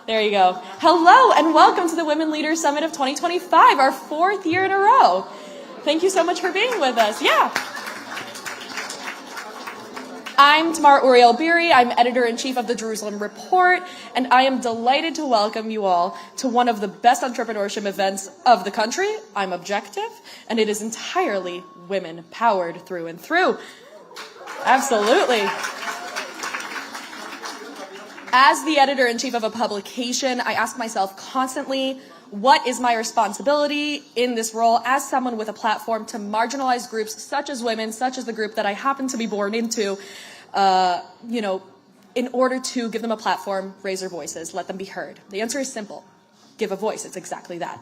There you go. Hello and welcome to the Women Leaders Summit of 2025, our 4th year in a row. Thank you so much for being with us. Yeah. I'm Tamar Uriel Beery. I'm editor-in-chief of the Jerusalem Report, and I am delighted to welcome you all to one of the best entrepreneurship events of the country. I'm objective, and it is entirely women-powered through and through. Absolutely. As the editor-in-chief of a publication, I ask myself constantly, what is my responsibility in this role as someone with a platform to marginalized groups such as women, such as the group that I happen to be born into, in order to give them a platform, raise their voices, let them be heard? The answer is simple. Give a voice. It's exactly that.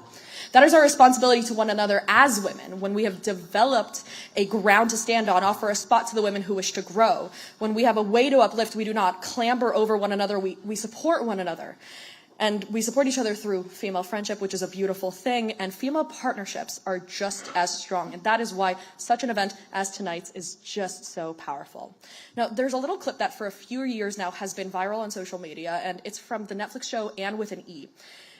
That is our responsibility to one another as women. When we have developed a ground to stand on, offer a spot to the women who wish to grow. When we have a way to uplift, we do not clamber over one another. We support one another. And we support each other through female friendship, which is a beautiful thing. And female partnerships are just as strong. And that is why such an event as tonight's is just so powerful. Now, there's a little clip that for a few years now has been viral on social media. And it's from the Netflix show And with an E.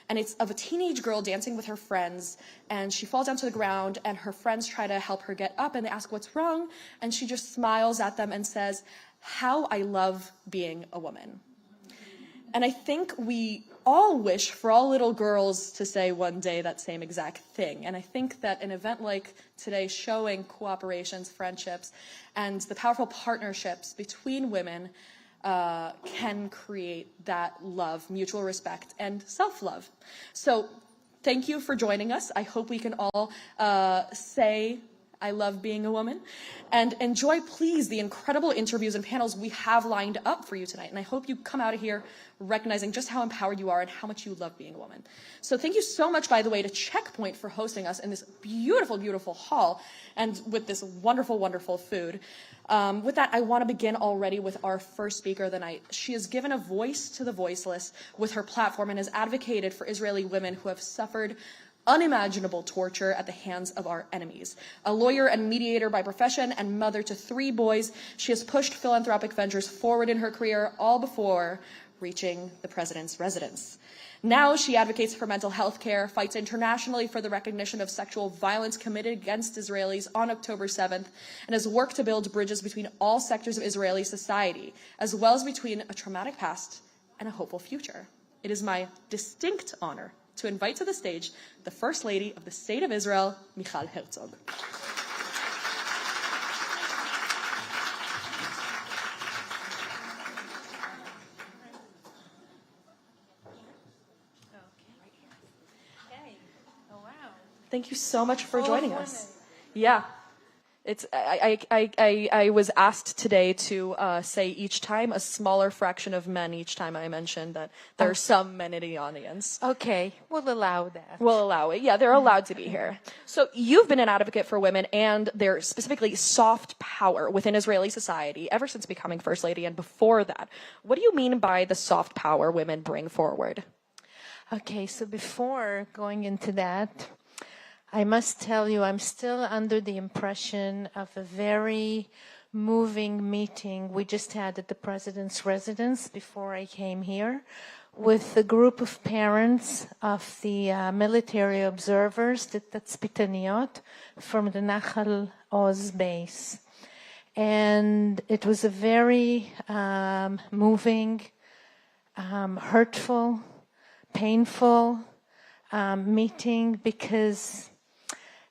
And it's of a teenage girl dancing with her friends, and she falls down to the ground, and her friends try to help her get up, and they ask what's wrong, and she just smiles at them and says, "How I love being a woman." And I think we all wish for all little girls to say one day that same exact thing. And I think that an event like today showing cooperations, friendships, and the powerful partnerships between women can create that love, mutual respect, and self-love. So thank you for joining us. I hope we can all say, I love being a woman, and enjoy, please, the incredible interviews and panels we have lined up for you tonight. And I hope you come out of here recognizing just how empowered you are and how much you love being a woman. So thank you so much, by the way, to Checkpoint for hosting us in this beautiful, beautiful hall and with this wonderful, wonderful food. With that, I want to begin already with our first speaker of the night. She has given a voice to the voiceless with her platform and has advocated for Israeli women who have suffered unimaginable torture at the hands of our enemies. A lawyer and mediator by profession and mother to 3 boys, she has pushed philanthropic ventures forward in her career, all before reaching the president's residence. Now she advocates for mental health care, fights internationally for the recognition of sexual violence committed against Israelis on October 7th, and has worked to build bridges between all sectors of Israeli society, as well as between a traumatic past and a hopeful future. It is my distinct honor to invite to the stage the First Lady of the State of Israel, Mifal Herzog. Thank you so much for joining us. Yeah. It's I was asked today to say each time a smaller fraction of men each time I mentioned that there are some men in the audience. Okay, we'll allow that. We'll allow it. Yeah, they're allowed to be here. So you've been an advocate for women and their specifically soft power within Israeli society ever since becoming First Lady and before that. What do you mean by the soft power women bring forward? Okay, so before going into that, I must tell you, I'm still under the impression of a very moving meeting we just had at the president's residence before I came here with a group of parents of the military observers, the Tatzpitaniot, from the Nachal Oz base. And it was a very moving, hurtful, painful meeting because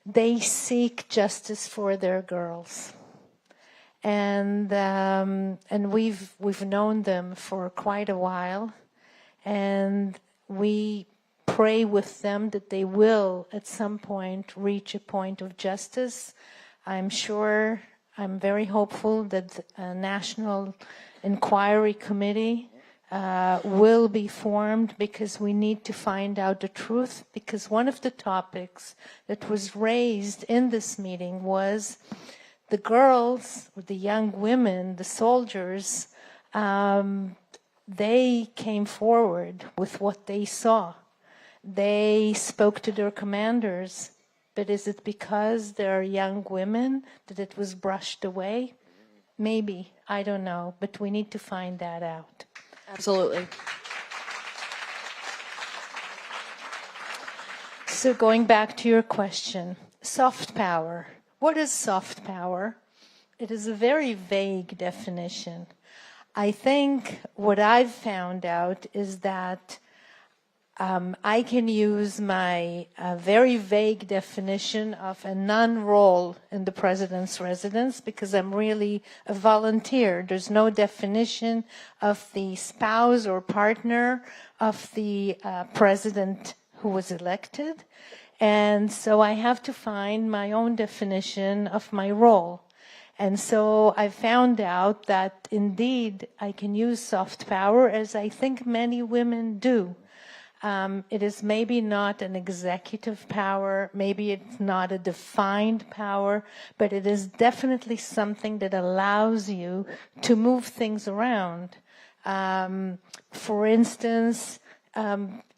they seek justice for their girls, and we've known them for quite a while, and we pray with them that they will at some point reach a point of justice. I'm very hopeful that a national inquiry committee will be formed because we need to find out the truth, because one of the topics that was raised in this meeting was the girls, the young women, the soldiers, they came forward with what they saw. They spoke to their commanders, but is it because they're young women that it was brushed away? Maybe, I don't know, but we need to find that out. Absolutely. So going back to your question, soft power. What is soft power? It is a very vague definition. I think what I've found out is that I can use my very vague definition of a non-role in the president's residence because I'm really a volunteer. There's no definition of the spouse or partner of the president who was elected. And so I have to find my own definition of my role. And so I found out that indeed I can use soft power, as I think many women do. It is maybe not an executive power, maybe it's not a defined power, but it is definitely something that allows you to move things around. For instance,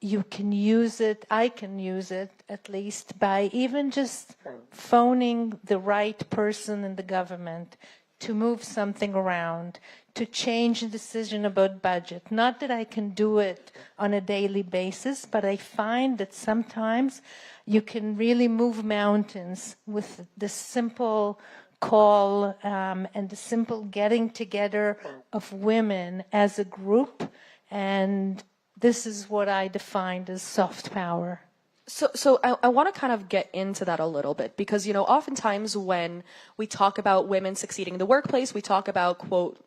you can use it, I can use it at least, by even just phoning the right person in the government to move something around, to change a decision about budget. Not that I can do it on a daily basis, but I find that sometimes you can really move mountains with the simple call and the simple getting together of women as a group. And this is what I defined as soft power. So I want to kind of get into that a little bit because, oftentimes when we talk about women succeeding in the workplace, we talk about, quote,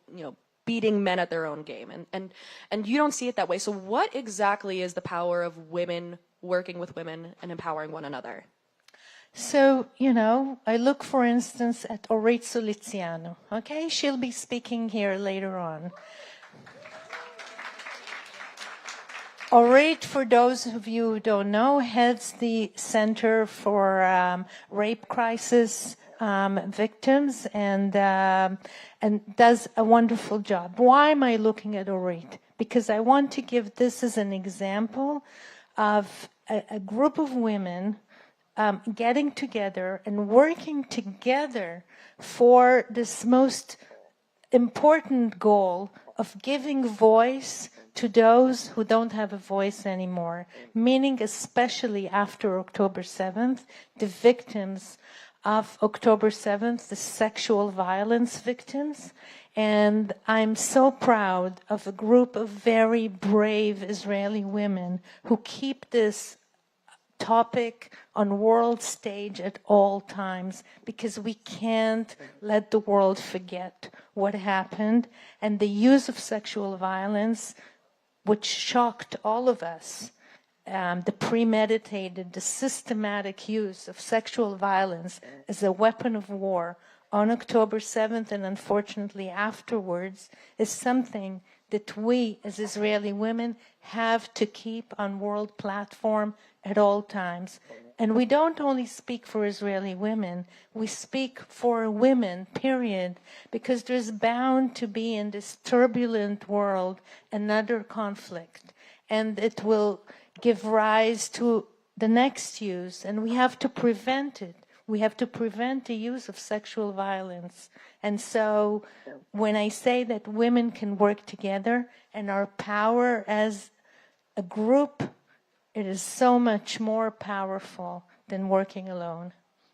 beating men at their own game. And you don't see it that way. So what exactly is the power of women working with women and empowering one another? So, I look, for instance, at Orit Soliziano. Okay, she'll be speaking here later on. Orit, for those of you who don't know, heads the Center for Rape Crisis Victims and does a wonderful job. Why am I looking at Orit? Because I want to give this as an example of a group of women getting together and working together for this most important goal of giving voice to those who don't have a voice anymore, meaning especially after October 7th, the victims of October 7th, the sexual violence victims. And I'm so proud of a group of very brave Israeli women who keep this topic on world stage at all times, because we can't let the world forget what happened. And the use of sexual violence, which shocked all of us, the premeditated, the systematic use of sexual violence as a weapon of war on October 7th and unfortunately afterwards, is something that we as Israeli women have to keep on world platform at all times. And we don't only speak for Israeli women, we speak for women, period, because there's bound to be in this turbulent world another conflict, and it will give rise to the next use, and we have to prevent it. We have to prevent the use of sexual violence. And so when I say that women can work together and our power as a group, it is so much more powerful than working alone.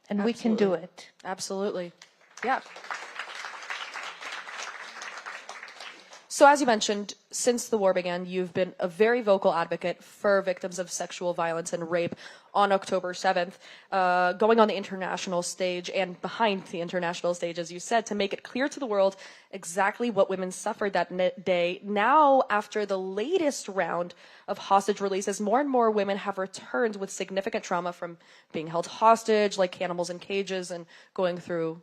And Absolutely. We can do it. Absolutely. Yeah. So as you mentioned, since the war began, you've been a very vocal advocate for victims of sexual violence and rape on October 7th, going on the international stage and behind the international stage, as you said, to make it clear to the world exactly what women suffered that day. Now, after the latest round of hostage releases, more and more women have returned with significant trauma from being held hostage, like animals in cages, and going through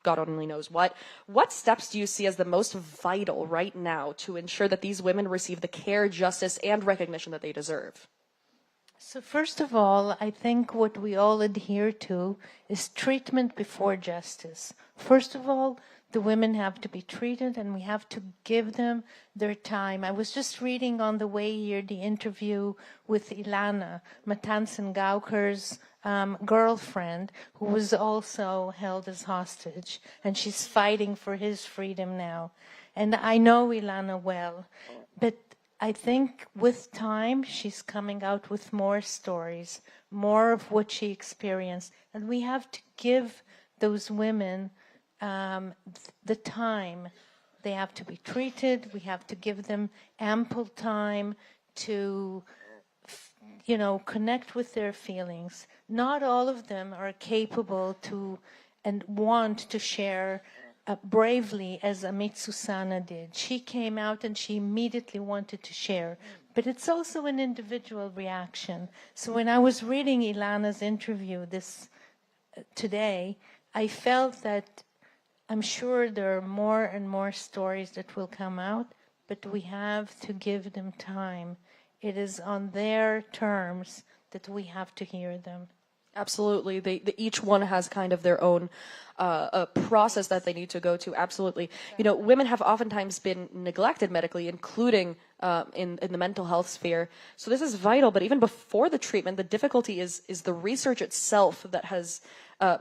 God only knows what. What steps do you see as the most vital right now to ensure that these women receive the care, justice, and recognition that they deserve? So first of all, I think what we all adhere to is treatment before justice. First of all, the women have to be treated and we have to give them their time. I was just reading on the way here the interview with Ilana, Matan Sengauker's girlfriend, who was also held as hostage, and she's fighting for his freedom now. And I know Ilana well, but I think with time, she's coming out with more stories, more of what she experienced. And we have to give those women the time. They have to be treated. We have to give them ample time to, connect with their feelings. Not all of them are capable to and want to share bravely as Amit Susanna did. She came out and she immediately wanted to share. But it's also an individual reaction. So when I was reading Ilana's interview today, I felt that I'm sure there are more and more stories that will come out, but we have to give them time. It is on their terms that we have to hear them. Absolutely. Each one has kind of their own a process that they need to go to. Absolutely. Women have oftentimes been neglected medically, including in the mental health sphere. So this is vital. But even before the treatment, the difficulty is the research itself that has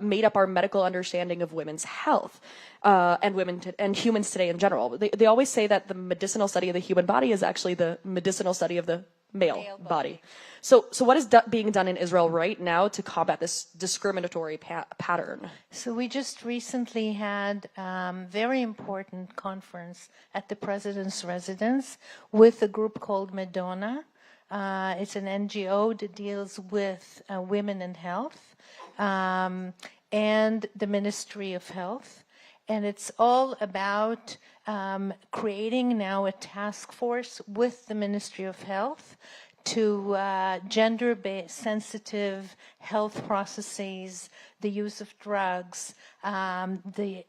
made up our medical understanding of women's health and and humans today in general. They always say that the medicinal study of the human body is actually the medicinal study of the male body. So what is being done in Israel right now to combat this discriminatory pattern? So we just recently had a very important conference at the President's Residence with a group called Madonna. It's an NGO that deals with women and health and the Ministry of Health. And it's all about creating now a task force with the Ministry of Health to gender-based sensitive health processes, the use of drugs, the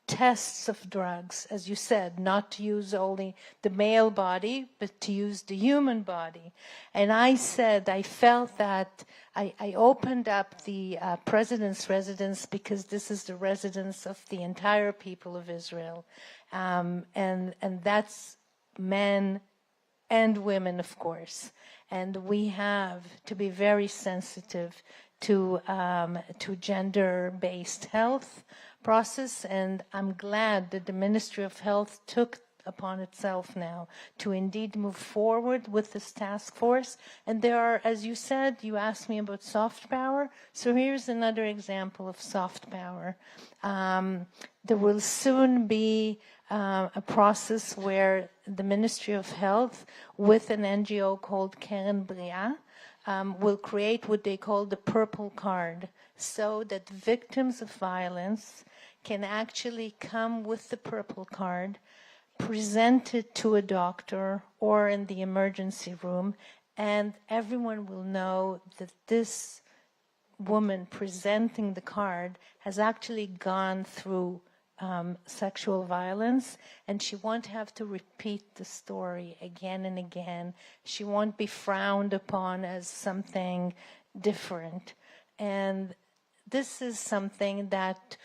tests of drugs, as you said, not to use only the male body, but to use the human body. And I felt that I opened up the President's Residence because this is the residence of the entire people of Israel. And that's men and women, of course. And we have to be very sensitive to gender-based health process, and I'm glad that the Ministry of Health took upon itself now to indeed move forward with this task force. And there are, as you said, you asked me about soft power, so here's another example of soft power. There will soon be a process where the Ministry of Health, with an NGO called Keren Bria, will create what they call the purple card, so that victims of violence can actually come with the purple card, present it to a doctor or in the emergency room, and everyone will know that this woman presenting the card has actually gone through sexual violence, and she won't have to repeat the story again and again. She won't be frowned upon as something different. And this is something that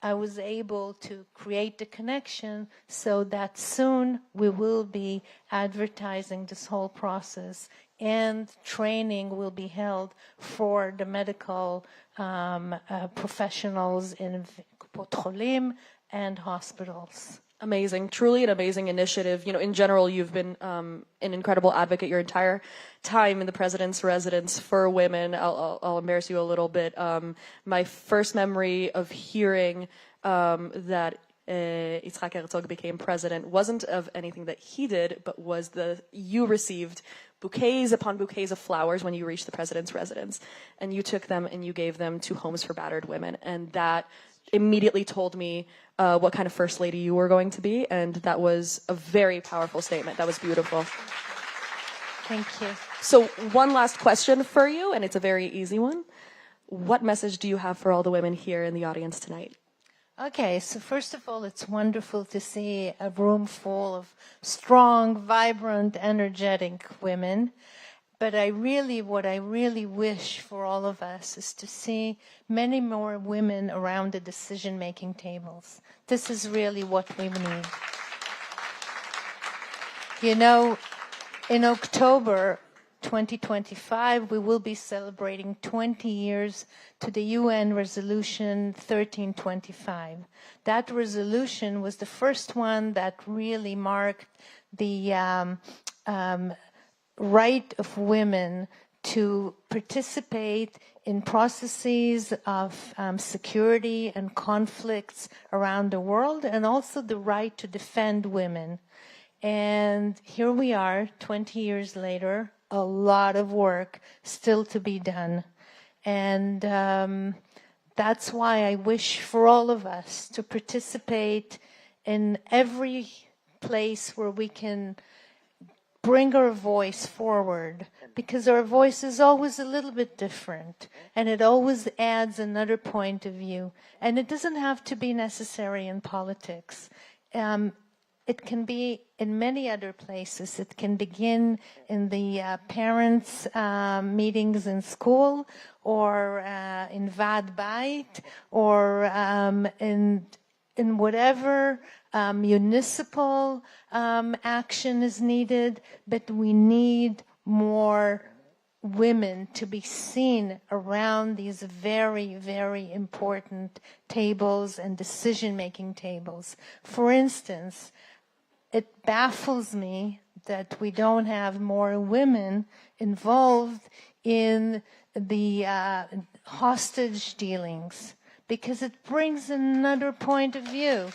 I was able to create the connection so that soon we will be advertising this whole process, and training will be held for the medical professionals in Kupot Cholim and hospitals. Amazing, truly an amazing initiative. In general, you've been an incredible advocate your entire time in the President's Residence for women. I'll embarrass you a little bit. My first memory of hearing that Yitzhak Herzog became president wasn't of anything that he did, but was you received bouquets upon bouquets of flowers when you reached the President's Residence, and you took them and you gave them to homes for battered women, and that immediately told me what kind of first lady you were going to be, and that was a very powerful statement. That was beautiful. Thank you. So one last question for you, and it's a very easy one. What message do you have for all the women here in the audience tonight? Okay, so first of all, it's wonderful to see a room full of strong, vibrant, energetic women. But what I really wish for all of us is to see many more women around the decision-making tables. This is really what we need. In October 2025, we will be celebrating 20 years to the UN Resolution 1325. That resolution was the first one that really marked the right of women to participate in processes of security and conflicts around the world, and also the right to defend women. And here we are, 20 years later, a lot of work still to be done. And that's why I wish for all of us to participate in every place where we can bring our voice forward, because our voice is always a little bit different, and it always adds another point of view. And it doesn't have to be necessary in politics. It can be in many other places. It can begin in the parents' meetings in school, or in Vad Bait, or in whatever municipal action is needed, but we need more women to be seen around these very, very important tables and decision-making tables. For instance, it baffles me that we don't have more women involved in the hostage dealings, because it brings another point of view.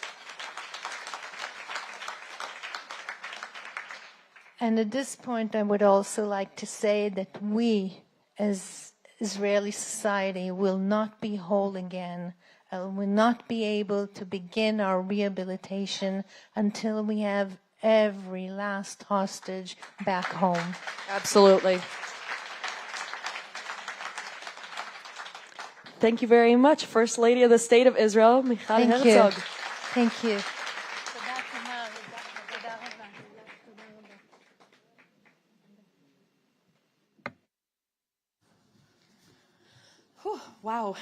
And at this point, I would also like to say that we, as Israeli society, will not be whole again, will not be able to begin our rehabilitation until we have every last hostage back home. Absolutely. Thank you very much, First Lady of the State of Israel, Mifal Herzog. Thank you. Whew, wow.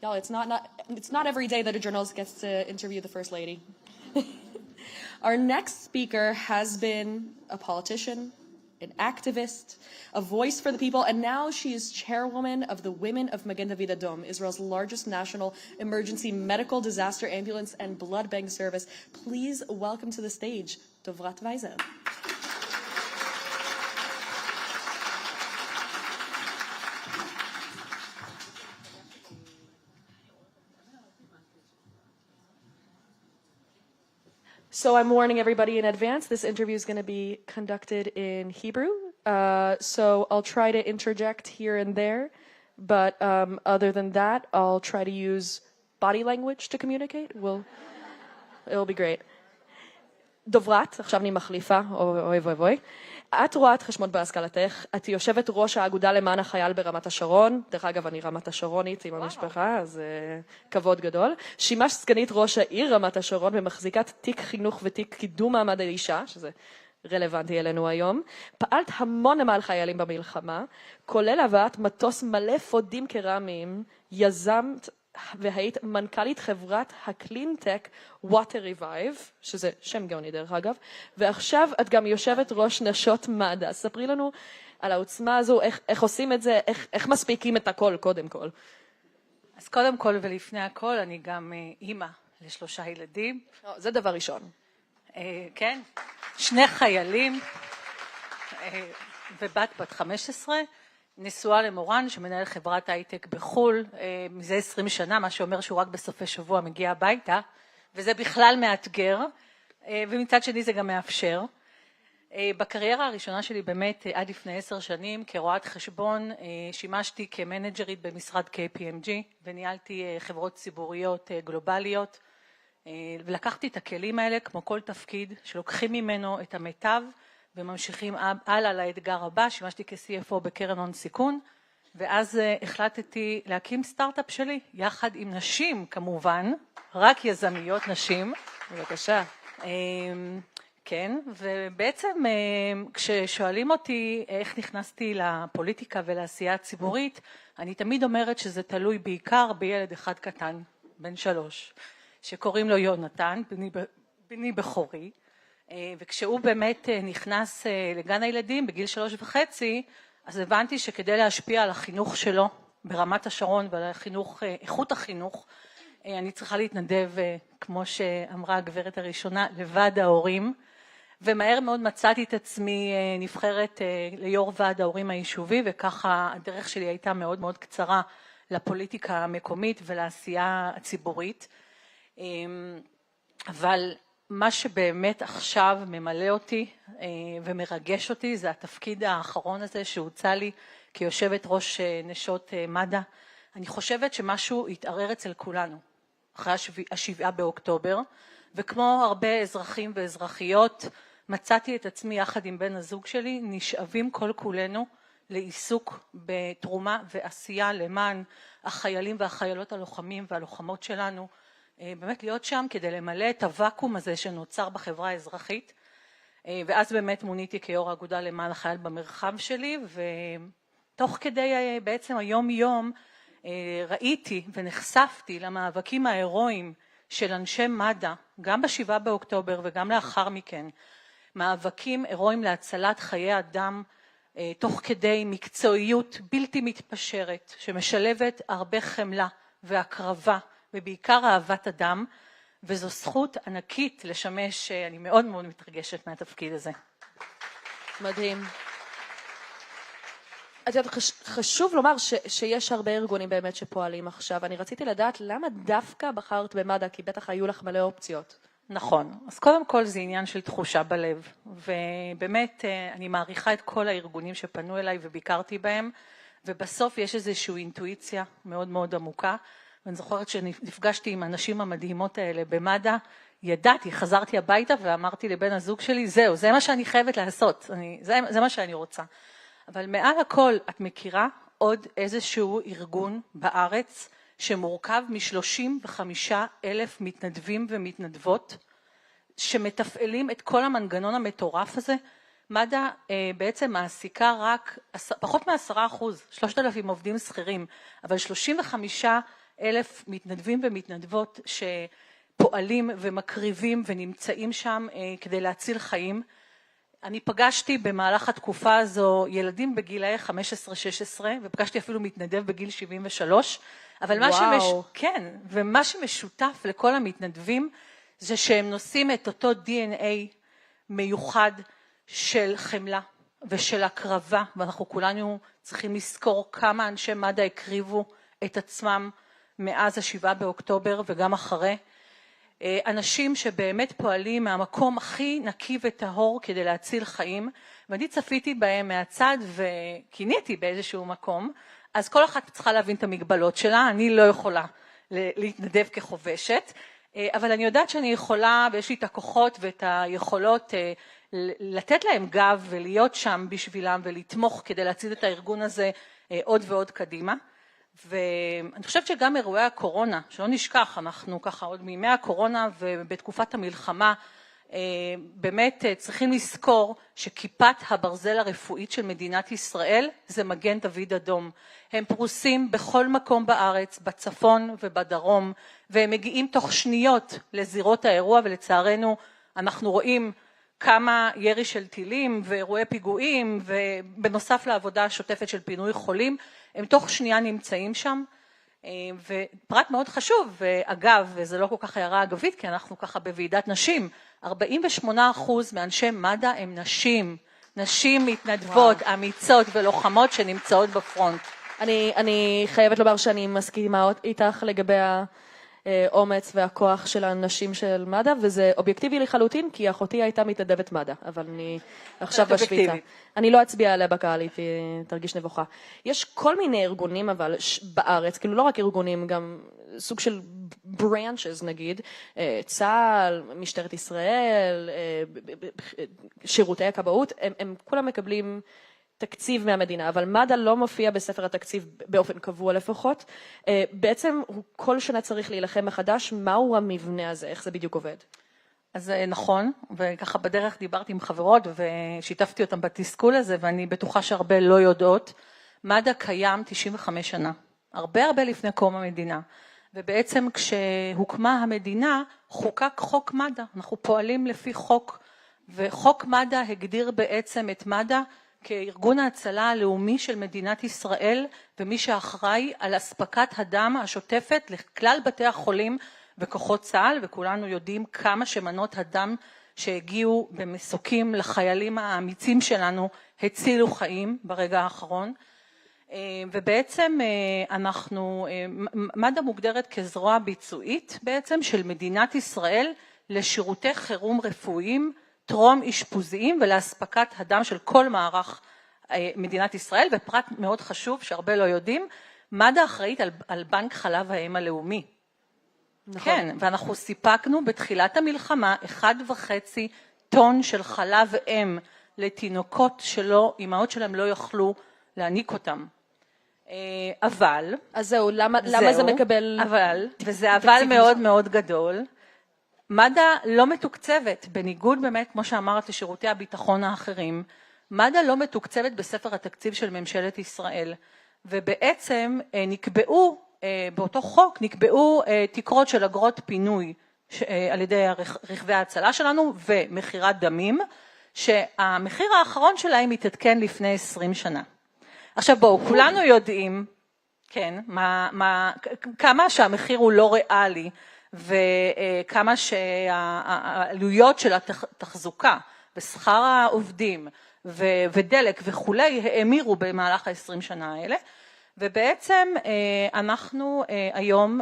Y'all, it's not every day that a journalist gets to interview the First Lady. Our next speaker has been a politician, an activist, a voice for the people, and now she is chairwoman of the Women of Magen David Adom, Israel's largest national emergency medical disaster ambulance and blood bank service. Please welcome to the stage, Dovrat Weiser. So I'm warning everybody in advance, this interview is going to be conducted in Hebrew. So I'll try to interject here and there, but other than that, I'll try to use body language to communicate. It'll be great. דוברת, עכשיו אני מחליפה, אוי. את רואת חשבון בהשכלתך, את יושבת ראש האגודה למען החייל ברמת השרון, דרך אגב אני רמת השרונית עם המשפחה, אז כבוד גדול. שימשת סגנית ראש העיר רמת השרון ומחזיקת תיק חינוך ותיק קידום מעמד האישה, שזה רלוונטי אלינו היום. פעלת המון למען חיילים במלחמה, כולל הבאת מטוס מלא פודים קרמיים, יזמת והיית מנכ"לית חברת הקלינטק Water Revive, שזה שם גאוני דרך אגב, ועכשיו את גם יושבת ראש נשות מד"א. ספרי לנו על העוצמה הזו, איך עושים את זה, איך מספיקים את הכל קודם כל. אז קודם כל ולפני הכל, אני גם אימא ל3 ילדים. זה דבר ראשון. כן, 2 חיילים ובת 15, נשואה למורן שמנהל חברת הייטק בחול מזה 20 שנה, מה שאומר שהוא רק בסופי שבוע מגיע הביתה, וזה בכלל מאתגר, ומצד שני זה גם מאפשר. בקריירה הראשונה שלי באמת עד לפני 10 שנים כרואת חשבון, שימשתי כמנג'רית במשרד KPMG, וניהלתי חברות ציבוריות גלובליות, ולקחתי את הכלים האלה כמו כל תפקיד, שלוקחים ממנו את המיטב, וממשיכים הלאה לאתגר הבא. שימשתי כ-CFO בקרן הון סיכון, ואז החלטתי להקים סטארט-אפ שלי, יחד עם נשים כמובן, רק יזמיות נשים. בבקשה. כן, ובעצם כששואלים אותי איך נכנסתי לפוליטיקה ולעשייה הציבורית, אני תמיד אומרת שזה תלוי בעיקר בילד אחד קטן, בן 3, שקוראים לו יונתן, בני בכורי, וכשהוא באמת נכנס לגן הילדים בגיל 3.5, אז הבנתי שכדי להשפיע על החינוך שלו ברמת השרון ועל החינוך, איכות החינוך, אני צריכה להתנדב, כמו שאמרה הגברת הראשונה, לבד ההורים, ומהר מאוד מצאתי את עצמי נבחרת ליו"ר ועד ההורים היישובי, וככה הדרך שלי הייתה מאוד מאוד קצרה לפוליטיקה המקומית ולעשייה הציבורית. אבל מה שבאמת עכשיו ממלא אותי ומרגש אותי זה התפקיד האחרון הזה שהוצע לי כיושבת ראש נשות מד"א. אני חושבת שמשהו התערער אצל כולנו אחרי 7 באוקטובר, וכמו הרבה אזרחים ואזרחיות מצאתי את עצמי יחד עם בן הזוג שלי נשאבים כל כולנו לעיסוק בתרומה ועשייה למען החיילים והחיילות הלוחמים והלוחמות שלנו, באמת להיות שם כדי למלא את הוואקום הזה שנוצר בחברה האזרחית. ואז באמת מוניתי כיו"ר האגודה למען החייל במרחב שלי, ותוך כדי בעצם היום יום ראיתי ונחשפתי למאבקים ההירואיים של אנשי מד"א, גם ב7 באוקטובר וגם לאחר מכן, מאבקים הירואיים להצלת חיי אדם, תוך כדי מקצועיות בלתי מתפשרת, שמשלבת הרבה חמלה והקרבה, ובעיקר אהבת אדם, וזו זכות ענקית לשמש, אני מאוד מאוד מתרגשת מהתפקיד הזה. מדהים. את יודעת, חשוב לומר שיש הרבה ארגונים באמת שפועלים עכשיו. אני רציתי לדעת למה דווקא בחרת במד"א, כי בטח היו לך מלא אופציות. נכון. אז קודם כל זה עניין של תחושה בלב, ובאמת אני מעריכה את כל הארגונים שפנו אליי וביקרתי בהם, ובסוף יש איזושהי אינטואיציה מאוד מאוד עמוקה, ואני זוכרת שנפגשתי עם הנשים המדהימות האלה במד"א, ידעתי, חזרתי הביתה ואמרתי לבן הזוג שלי, זהו, זה מה שאני חייבת לעשות, זה מה שאני רוצה. אבל מעל הכל את מכירה עוד איזשהו ארגון בארץ שמורכב מ35,000 מתנדבים ומתנדבות שמתפעלים את כל המנגנון המטורף הזה. מד"א בעצם מעסיקה רק פחות מ10%, 3,000 עובדים שכירים, אבל 35,000 מתנדבים ומתנדבות שפועלים ומקריבים ונמצאים שם כדי להציל חיים. אני פגשתי במהלך התקופה הזו ילדים בגילאי 15-16, ופגשתי אפילו מתנדב בגיל 73, אבל מה שמשותף לכל המתנדבים זה שהם נושאים את אותו DNA מיוחד של חמלה ושל הקרבה, ואנחנו כולנו צריכים לזכור כמה אנשי מד"א הקריבו את עצמם מאז 7 באוקטובר וגם אחרי. אנשים שבאמת פועלים מהמקום הכי נקי וטהור כדי להציל חיים, ואני צפיתי בהם מהצד וכיניתי באיזשהו מקום, אז כל אחת צריכה להבין את המגבלות שלה, אני לא יכולה להתנדב כחובשת, אבל אני יודעת שאני יכולה ויש לי את הכוחות ואת היכולות לתת להם גב ולהיות שם בשבילם ולתמוך כדי להציל את הארגון הזה עוד ועוד קדימה. ואני חושבת שגם אירועי הקורונה, שלא נשכח, אנחנו ככה עוד מימי הקורונה ובתקופת המלחמה, באמת צריכים לזכור שכיפת הברזל הרפואית של מדינת ישראל זה מגן דוד אדום. הם פרוסים בכל מקום בארץ, בצפון ובדרום, והם מגיעים תוך שניות לזירות האירוע, ולצערנו אנחנו רואים כמה ירי של טילים ואירועי פיגועים, ובנוסף לעבודה השוטפת של פינוי חולים, הם תוך שנייה נמצאים שם. ופרט מאוד חשוב, ואגב, וזה לא כל כך הערה אגבית, כי אנחנו ככה בוועידת נשים, 48% מאנשי מד"א הם נשים מתנדבות, אמיצות ולוחמות שנמצאות בפרונט. אני חייבת לומר שאני מסכימה איתך לגבי האומץ והכוח של הנשים של מד"א, וזה אובייקטיבי לחלוטין, כי אחותי הייתה מתנדבת מד"א, אבל אני עכשיו בשביתה. אני לא אצביע עליה בקהל, היא תרגיש נבוכה. יש כל מיני ארגונים אבל בארץ, כאילו לא רק ארגונים, גם סוג של branches נגיד, צה"ל, משטרת ישראל, שירותי הכבאות, הם כולם מקבלים תקציב מהמדינה, אבל מד"א לא מופיע בספר התקציב באופן קבוע לפחות. בעצם הוא כל שנה צריך להילחם מחדש, מהו המבנה הזה, איך זה בדיוק עובד? אז נכון, וככה בדרך דיברתי עם חברות ושיתפתי אותם בתסכול הזה, ואני בטוחה שהרבה לא יודעות. מד"א קיים 95 שנה, הרבה לפני קום המדינה, ובעצם כשהוקמה המדינה חוקק חוק מד"א, אנחנו פועלים לפי חוק, וחוק מד"א הגדיר בעצם את מד"א כארגון ההצלה הלאומי של מדינת ישראל, ומי שאחראי על אספקת הדם השוטפת לכלל בתי החולים וכוחות צה"ל, וכולנו יודעים כמה שמנות הדם שהגיעו במסוקים לחיילים האמיצים שלנו, הצילו חיים ברגע האחרון. ובעצם מד"א מוגדרת כזרוע ביצועית בעצם של מדינת ישראל לשירותי חירום רפואיים, טרום אשפוזיים ולהספקת הדם של כל מערך מדינת ישראל. ופרט מאוד חשוב שהרבה לא יודעים, מד"א אחראית על בנק חלב האם הלאומי. נכון. כן, ואנחנו סיפקנו בתחילת המלחמה 1.5 טון של חלב אם לתינוקות שלא, אמהות שלהם לא יכלו להניק אותם. אבל, אז זהו, למה זה מקבל... וזה אבל מאוד מאוד גדול, מד"א לא מתוקצבת, בניגוד באמת, כמו שאמרת, לשירותי הביטחון האחרים, מד"א לא מתוקצבת בספר התקציב של ממשלת ישראל, ובעצם נקבעו, באותו חוק נקבעו תקרות של אגרות פינוי על ידי רכבי ההצלה שלנו ומחירת דמים, שהמחיר האחרון שלהם התעדכן לפני 20 שנה. עכשיו בואו, כולנו יודעים, כן, כמה שהמחיר הוא לא ריאלי, וכמה שהעלויות של התחזוקה ושכר העובדים ודלק וכולי האמירו במהלך ה-20 שנה האלה, ובעצם אנחנו היום,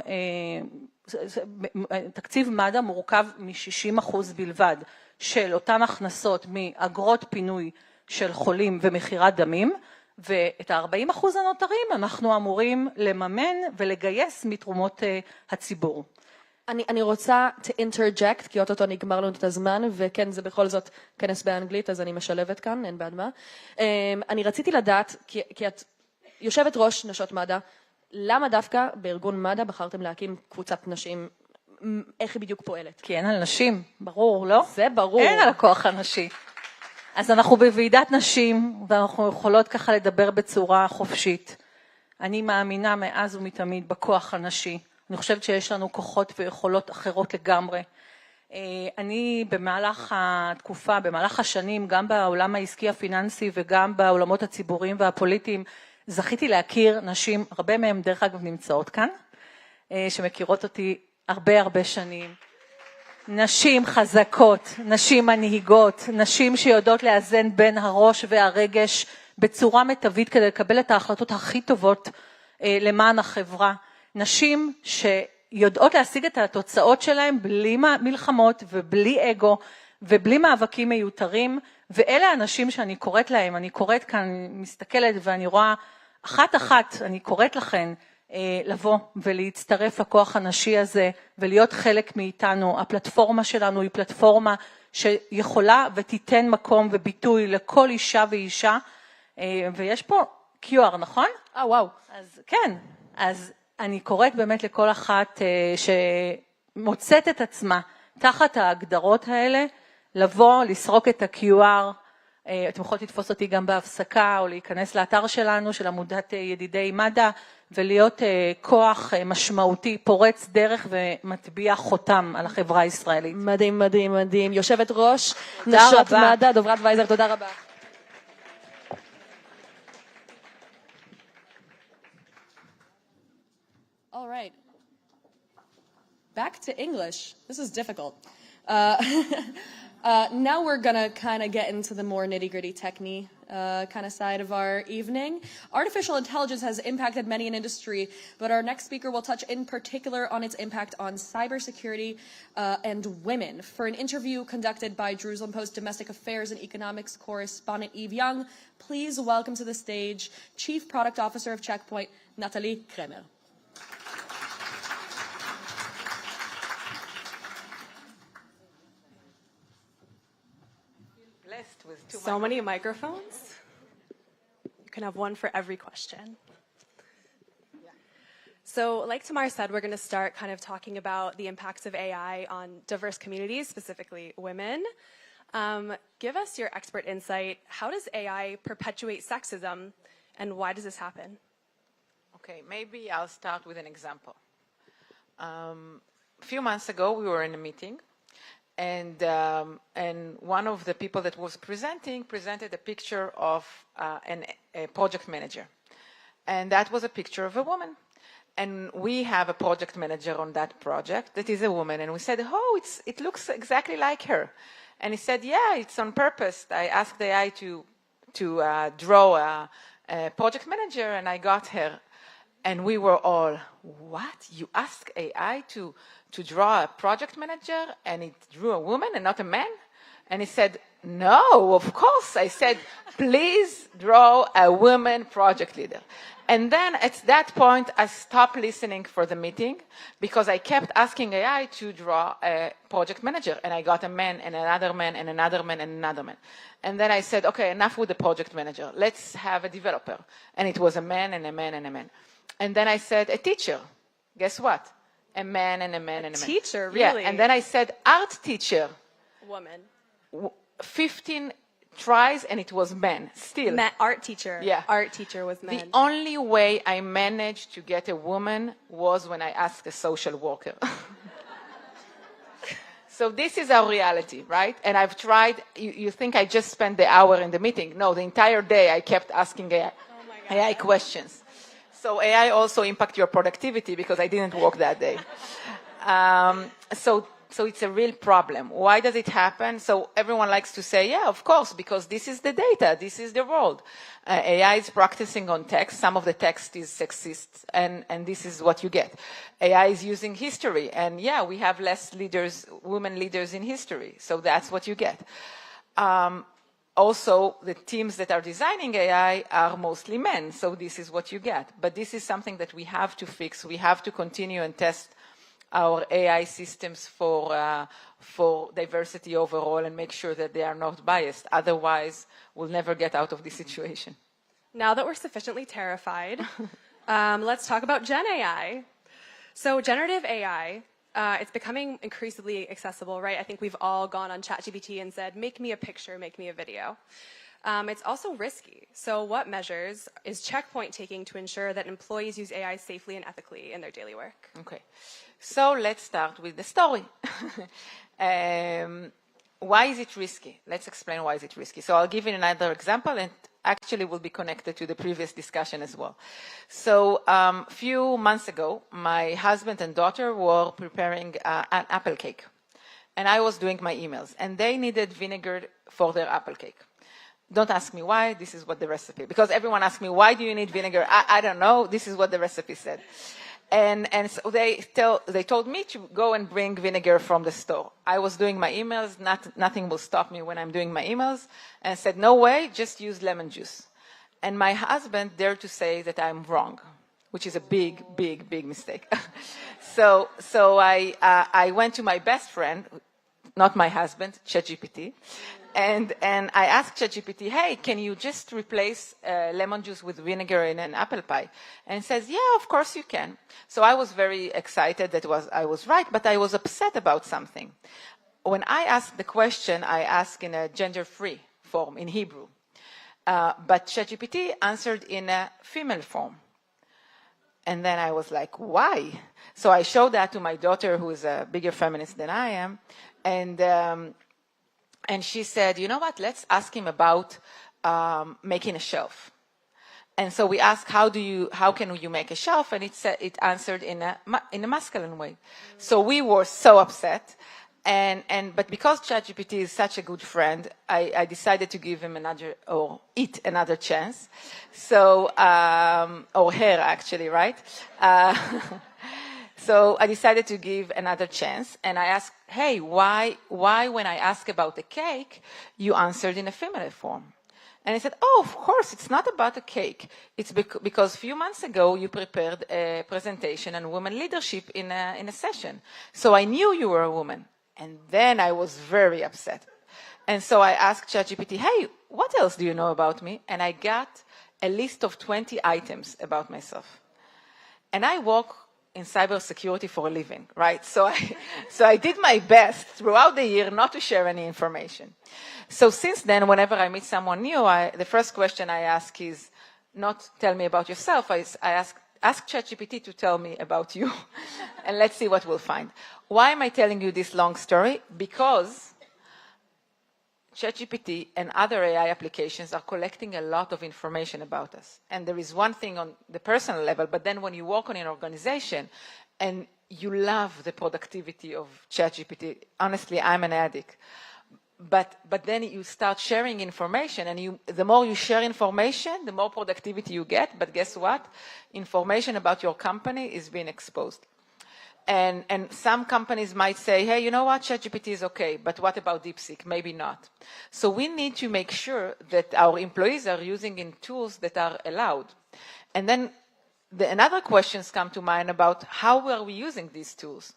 תקציב מד"א מורכב מ-60% בלבד של אותן הכנסות מאגרות פינוי של חולים ומחירת דמים, ואת ה-40% הנותרים אנחנו אמורים לממן ולגייס מתרומות הציבור. אני רוצה to interject, כי אותו נגמר לנו את הזמן, וכן, זה בכל זאת כנס באנגלית, אז אני משלבת כאן, אין בעד מה. אני רציתי לדעת, כי את יושבת ראש נשות מד"א, למה דווקא בארגון מד"א בחרתם להקים קבוצת נשים, איך היא בדיוק פועלת? כי אין על נשים, ברור, לא? זה ברור. אין על הכוח הנשי. אז אנחנו בוועידת נשים, ואנחנו יכולות ככה לדבר בצורה חופשית. אני מאמינה מאז ומתמיד בכוח הנשי. אני חושבת שיש לנו כוחות ויכולות אחרות לגמרי. אני במהלך התקופה, במהלך השנים, גם בעולם העסקי הפיננסי וגם בעולמות הציבוריים והפוליטיים, זכיתי להכיר נשים, הרבה מהן דרך אגב נמצאות כאן, שמכירות אותי הרבה שנים. נשים חזקות, נשים מנהיגות, נשים שיודעות לאזן בין הראש והרגש בצורה מיטבית כדי לקבל את ההחלטות הכי טובות למען החברה. נשים שיודעות להשיג את התוצאות שלהם בלי מלחמות ובלי אגו ובלי מאבקים מיותרים, ואלה האנשים שאני קוראת להם, אני קוראת כאן, מסתכלת ואני רואה אחת, אני קוראת לכן לבוא ולהצטרף לכוח הנשי הזה ולהיות חלק מאיתנו. הפלטפורמה שלנו היא פלטפורמה שיכולה ותיתן מקום וביטוי לכל אישה ואישה, ויש פה QR, נכון? וואו. אז כן, אז אני קוראת באמת לכל אחת שמוצאת את עצמה תחת ההגדרות האלה, לבוא, לסרוק את ה-QR, אתם יכולות לתפוס אותי גם בהפסקה, או להיכנס לאתר שלנו, של עמותת ידידי מד"א, ולהיות כוח משמעותי, פורץ דרך ומטביע חותם על החברה הישראלית. מדהים, מדהים, מדהים. יושבת ראש, נשות מד"א, דוברת וייזר, תודה רבה. All right. Back to English. This is difficult. Now we're going to kind of get into the more nitty-gritty technique kind of side of our evening. Artificial intelligence has impacted many an industry, but our next speaker will touch in particular on its impact on cybersecurity and women. For an interview conducted by Jerusalem Post Domestic Affairs and Economics correspondent Eve Young, please welcome to the stage Chief Product Officer of Checkpoint, Natalie Kremer. So many microphones. You can have one for every question. So like Tamar said, we're going to start kind of talking about the impacts of AI on diverse communities, specifically women. Give us your expert insight. How does AI perpetuate sexism, and why does this happen? Okay, maybe I'll start with an example. A few months ago, we were in a meeting, and one of the people that was presented a picture of a project manager. And that was a picture of a woman. And we have a project manager on that project that is a woman. And we said, oh, it looks exactly like her. And he said, yeah, it's on purpose. I asked the AI to draw a project manager, and I got her. And we were all, what? You asked AI to draw a project manager, and it drew a woman and not a man? And he said, no, of course. I said, please draw a woman project leader. And then at that point, I stopped listening for the meeting because I kept asking AI to draw a project manager. And I got a man and another man and another man and another man. And then I said, okay, enough with the project manager. Let's have a developer. And it was a man and a man and a man. And then I said, a teacher. Guess what? A man and a man and a man. Teacher, really? Yeah. And then I said, art teacher. Woman. 15 tries, and it was men. Still. Art teacher. Yeah. Art teacher was men. The only way I managed to get a woman was when I asked a social worker. So this is our reality, right? And I've tried, you think I just spent the hour in the meeting. No, the entire day I kept asking AI questions. So AI also impact your productivity because I didn't work that day. So it's a real problem. Why does it happen? So everyone likes to say, yeah, of course, because this is the data, this is the world. AI is practicing on text. Some of the text is sexist, and this is what you get. AI is using history, and yeah, we have less leaders, women leaders in history, so that's what you get. Also, the teams that are designing AI are mostly men, so this is what you get. But this is something that we have to fix. We have to continue and test our AI systems for diversity overall and make sure that they are not biased. Otherwise, we'll never get out of this situation. Now that we're sufficiently terrified, let's talk about Gen AI. So generative AI, it's becoming increasingly accessible, right? I think we've all gone on ChatGPT and said, make me a picture, make me a video. It's also risky. So what measures is Checkpoint taking to ensure that employees use AI safely and ethically in their daily work? Okay. So let's start with the story. Why is it risky? Let's explain why is it risky. So I'll give you another example, and actually will be connected to the previous discussion as well. So a few months ago, my husband and daughter were preparing an apple cake. And I was doing my emails, and they needed vinegar for their apple cake. Don't ask me why, this is what the recipe, because everyone asks me, why do you need vinegar? I don't know, this is what the recipe said. And so they told me to go and bring vinegar from the store. I was doing my emails, nothing will stop me when I'm doing my emails, and said, no way, just use lemon juice. And my husband dared to say that I'm wrong, which is a big, big, big mistake. So I went to my best friend, not my husband, ChatGPT, and I asked ChatGPT, hey, can you just replace lemon juice with vinegar in an apple pie? And it says, yeah, of course you can. So I was very excited that I was right, but I was upset about something. When I asked the question, I asked in a gender-free form, in Hebrew. But ChatGPT answered in a female form. And then I was like, why? So I showed that to my daughter, who is a bigger feminist than I am. And she said, you know what, let's ask him about making a shelf. And so we asked, how can you make a shelf? And it answered in a masculine way. So we were so upset. But because ChatGPT is such a good friend, I decided to give him another chance. So, or her actually, right? So I decided to give another chance, and I asked, hey, why when I ask about the cake, you answered in a feminine form? And he said, oh, of course, it's not about a cake. It's because a few months ago, you prepared a presentation on women leadership in a session. So I knew you were a woman. And then I was very upset. And so I asked ChatGPT, hey, what else do you know about me? And I got a list of 20 items about myself. And I work in cybersecurity for a living, right? So I did my best throughout the year not to share any information. So since then, whenever I meet someone new, the first question I ask is not tell me about yourself. I ask ChatGPT to tell me about you, and let's see what we'll find. Why am I telling you this long story? Because ChatGPT and other AI applications are collecting a lot of information about us. And there is one thing on the personal level, but then when you work on an organization and you love the productivity of ChatGPT, honestly, I'm an addict. but then you start sharing information, and the more you share information, the more productivity you get. But guess what? Information about your company is being exposed. And some companies might say, hey, you know what, ChatGPT is okay, but what about DeepSeek? Maybe not. So we need to make sure that our employees are using in tools that are allowed. And then another questions come to mind about how are we using these tools?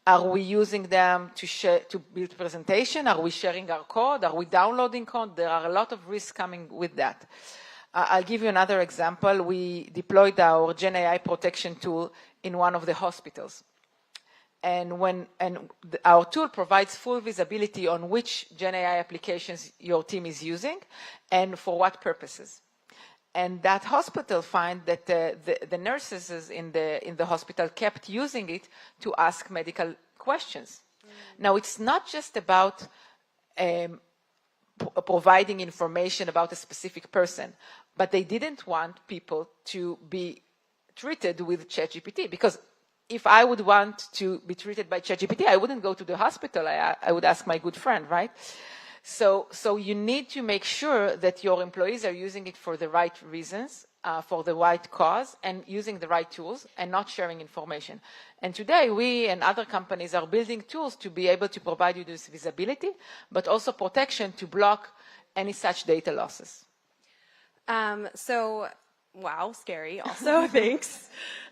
Are we using them to build presentation? Are we sharing our code? Are we downloading code? There are a lot of risks coming with that. I'll give you another example. We deployed our Gen AI protection tool in one of the hospitals. And our tool provides full visibility on which Gen AI applications your team is using and for what purposes. And that hospital find that the nurses in the hospital kept using it to ask medical questions. Now, it's not just about providing information about a specific person, but they didn't want people to be treated with ChatGPT, because if I would want to be treated by ChatGPT, I wouldn't go to the hospital. I would ask my good friend, right? So you need to make sure that your employees are using it for the right reasons, for the right cause, and using the right tools, and not sharing information. And today, we and other companies are building tools to be able to provide you this visibility, but also protection to block any such data losses. Wow, scary also, thanks.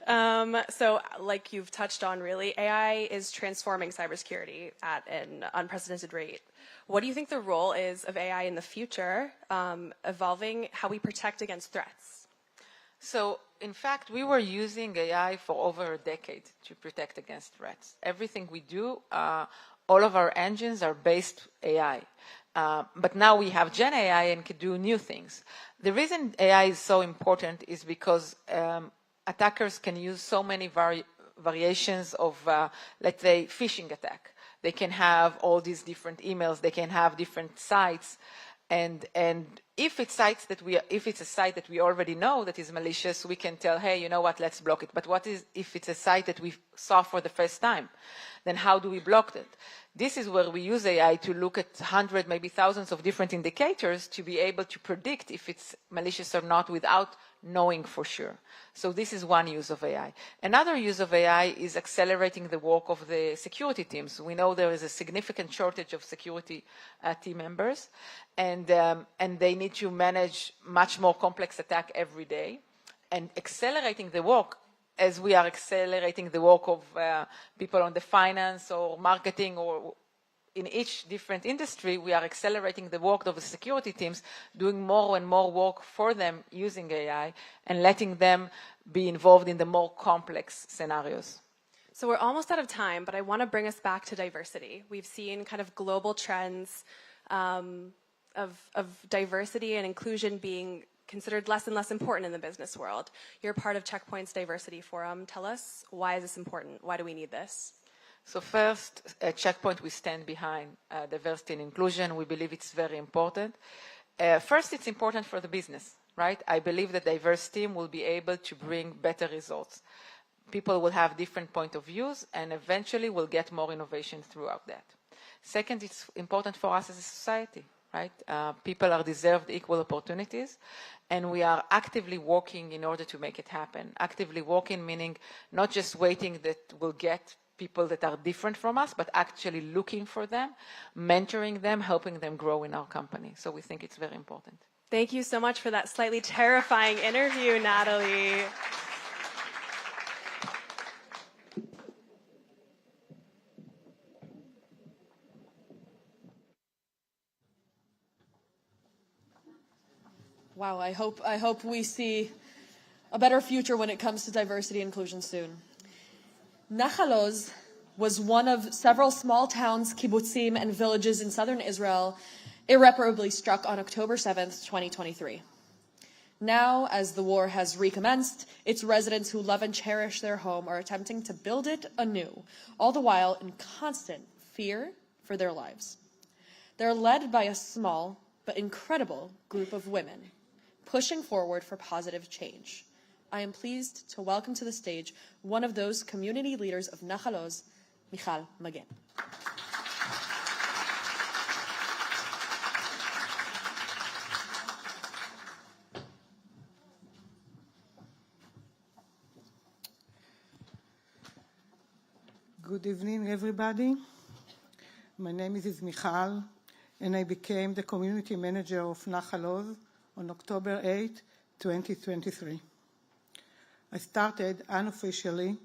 So like you've touched on, really, AI is transforming cybersecurity at an unprecedented rate. What do you think the role is of AI in the future, evolving how we protect against threats? So, in fact, we were using AI for over a decade to protect against threats. Everything we do, all of our engines are based AI. But now we have Gen AI and can do new things. The reason AI is so important is because attackers can use so many variations of, let's say, phishing attack. They can have all these different emails. They can have different sites, and if it's a site that we already know that is malicious, we can tell, hey, you know what? Let's block it. But what is if it's a site that we saw for the first time? Then how do we block it? This is where we use AI to look at hundreds, maybe thousands of different indicators to be able to predict if it's malicious or not without knowing for sure. So this is one use of AI. Another use of AI is accelerating the work of the security teams. We know there is a significant shortage of security team members, and they need to manage much more complex attack every day. And accelerating the work, as we are accelerating the work of people on the finance or marketing or in each different industry, we are accelerating the work of the security teams, doing more and more work for them using AI and letting them be involved in the more complex scenarios. So we're almost out of time, but I want to bring us back to diversity. We've seen kind of global trends of diversity and inclusion being considered less and less important in the business world. You're part of Checkpoint's Diversity Forum. Tell us, why is this important? Why do we need this? So first, at Checkpoint, we stand behind diversity and inclusion. We believe it's very important. First, it's important for the business, right? I believe that diverse team will be able to bring better results. People will have different point of views, and eventually we'll get more innovation throughout that. Second, it's important for us as a society, right? People are deserved equal opportunities, and we are actively working in order to make it happen. Actively working meaning not just waiting that we'll get people that are different from us, but actually looking for them, mentoring them, helping them grow in our company. So we think it's very important. Thank you so much for that slightly terrifying interview, Natalie. Wow, I hope we see a better future when it comes to diversity and inclusion soon. Nahal Oz was one of several small towns, kibbutzim, and villages in southern Israel irreparably struck on October 7th, 2023. Now, as the war has recommenced, its residents who love and cherish their home are attempting to build it anew, all the while in constant fear for their lives. They're led by a small but incredible group of women, pushing forward for positive change. I am pleased to welcome to the stage one of those community leaders of Nahal Oz, Mifal HaPais. Good evening, everybody. My name is Mifal, and I became the community manager of Nahal Oz on October 8, 2023. I started unofficially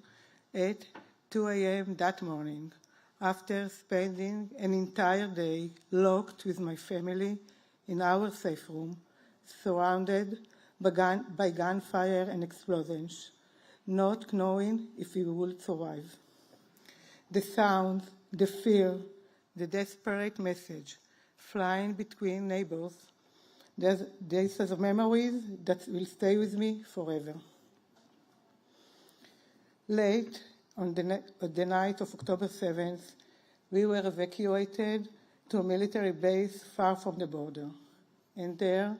at 2 a.m. that morning, after spending an entire day locked with my family in our safe room, surrounded by gunfire and explosions, not knowing if we would survive. The sounds, the fear, the desperate message flying between neighbors, these are memories that will stay with me forever. Late on the night of October 7th, we were evacuated to a military base far from the border. And there,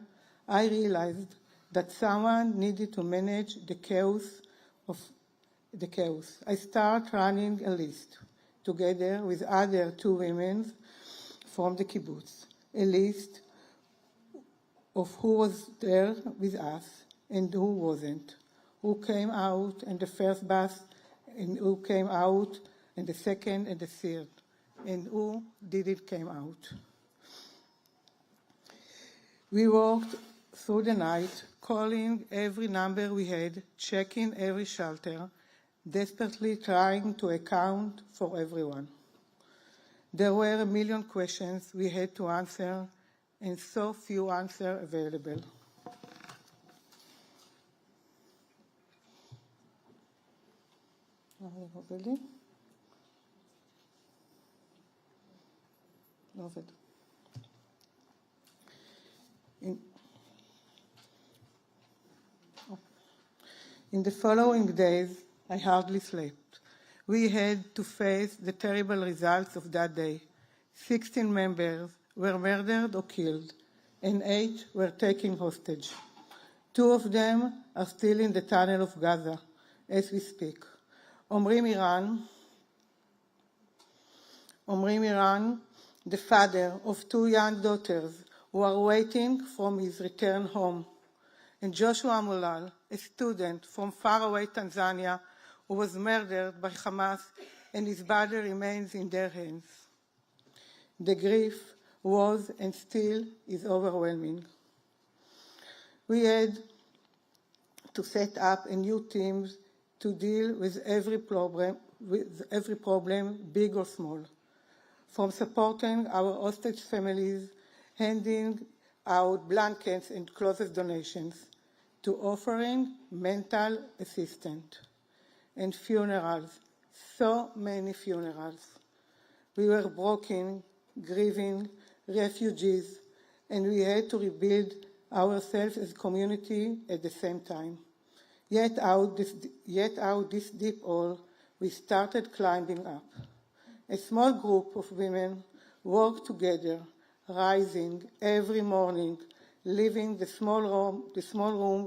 I realized that someone needed to manage the chaos. I started running a list together with other 2 women from the kibbutz, a list of who was there with us and who wasn't, who came out in the first bus and who came out in the second and the third, and who didn't come out. We walked through the night, calling every number we had, checking every shelter, desperately trying to account for everyone. There were a million questions we had to answer, and so few answers available. In the following days, I hardly slept. We had to face the terrible results of that day. 16 members were murdered or killed, and 8 were taken hostage. 2 of them are still in the tunnel of Gaza as we speak. Omri Miran, the father of 2 young daughters who are waiting for his return home, and Joshua Mulal, a student from faraway Tanzania who was murdered by Hamas, and his body remains in their hands. The grief was and still is overwhelming. We had to set up a new team to deal with every problem, big or small, from supporting our hostage families, handing out blankets and clothes donations, to offering mental assistance and funerals, so many funerals. We were broken, grieving, refugees, and we had to rebuild ourselves as a community at the same time. Yet out this deep hole, we started climbing up. A small group of women worked together, rising every morning, leaving the small room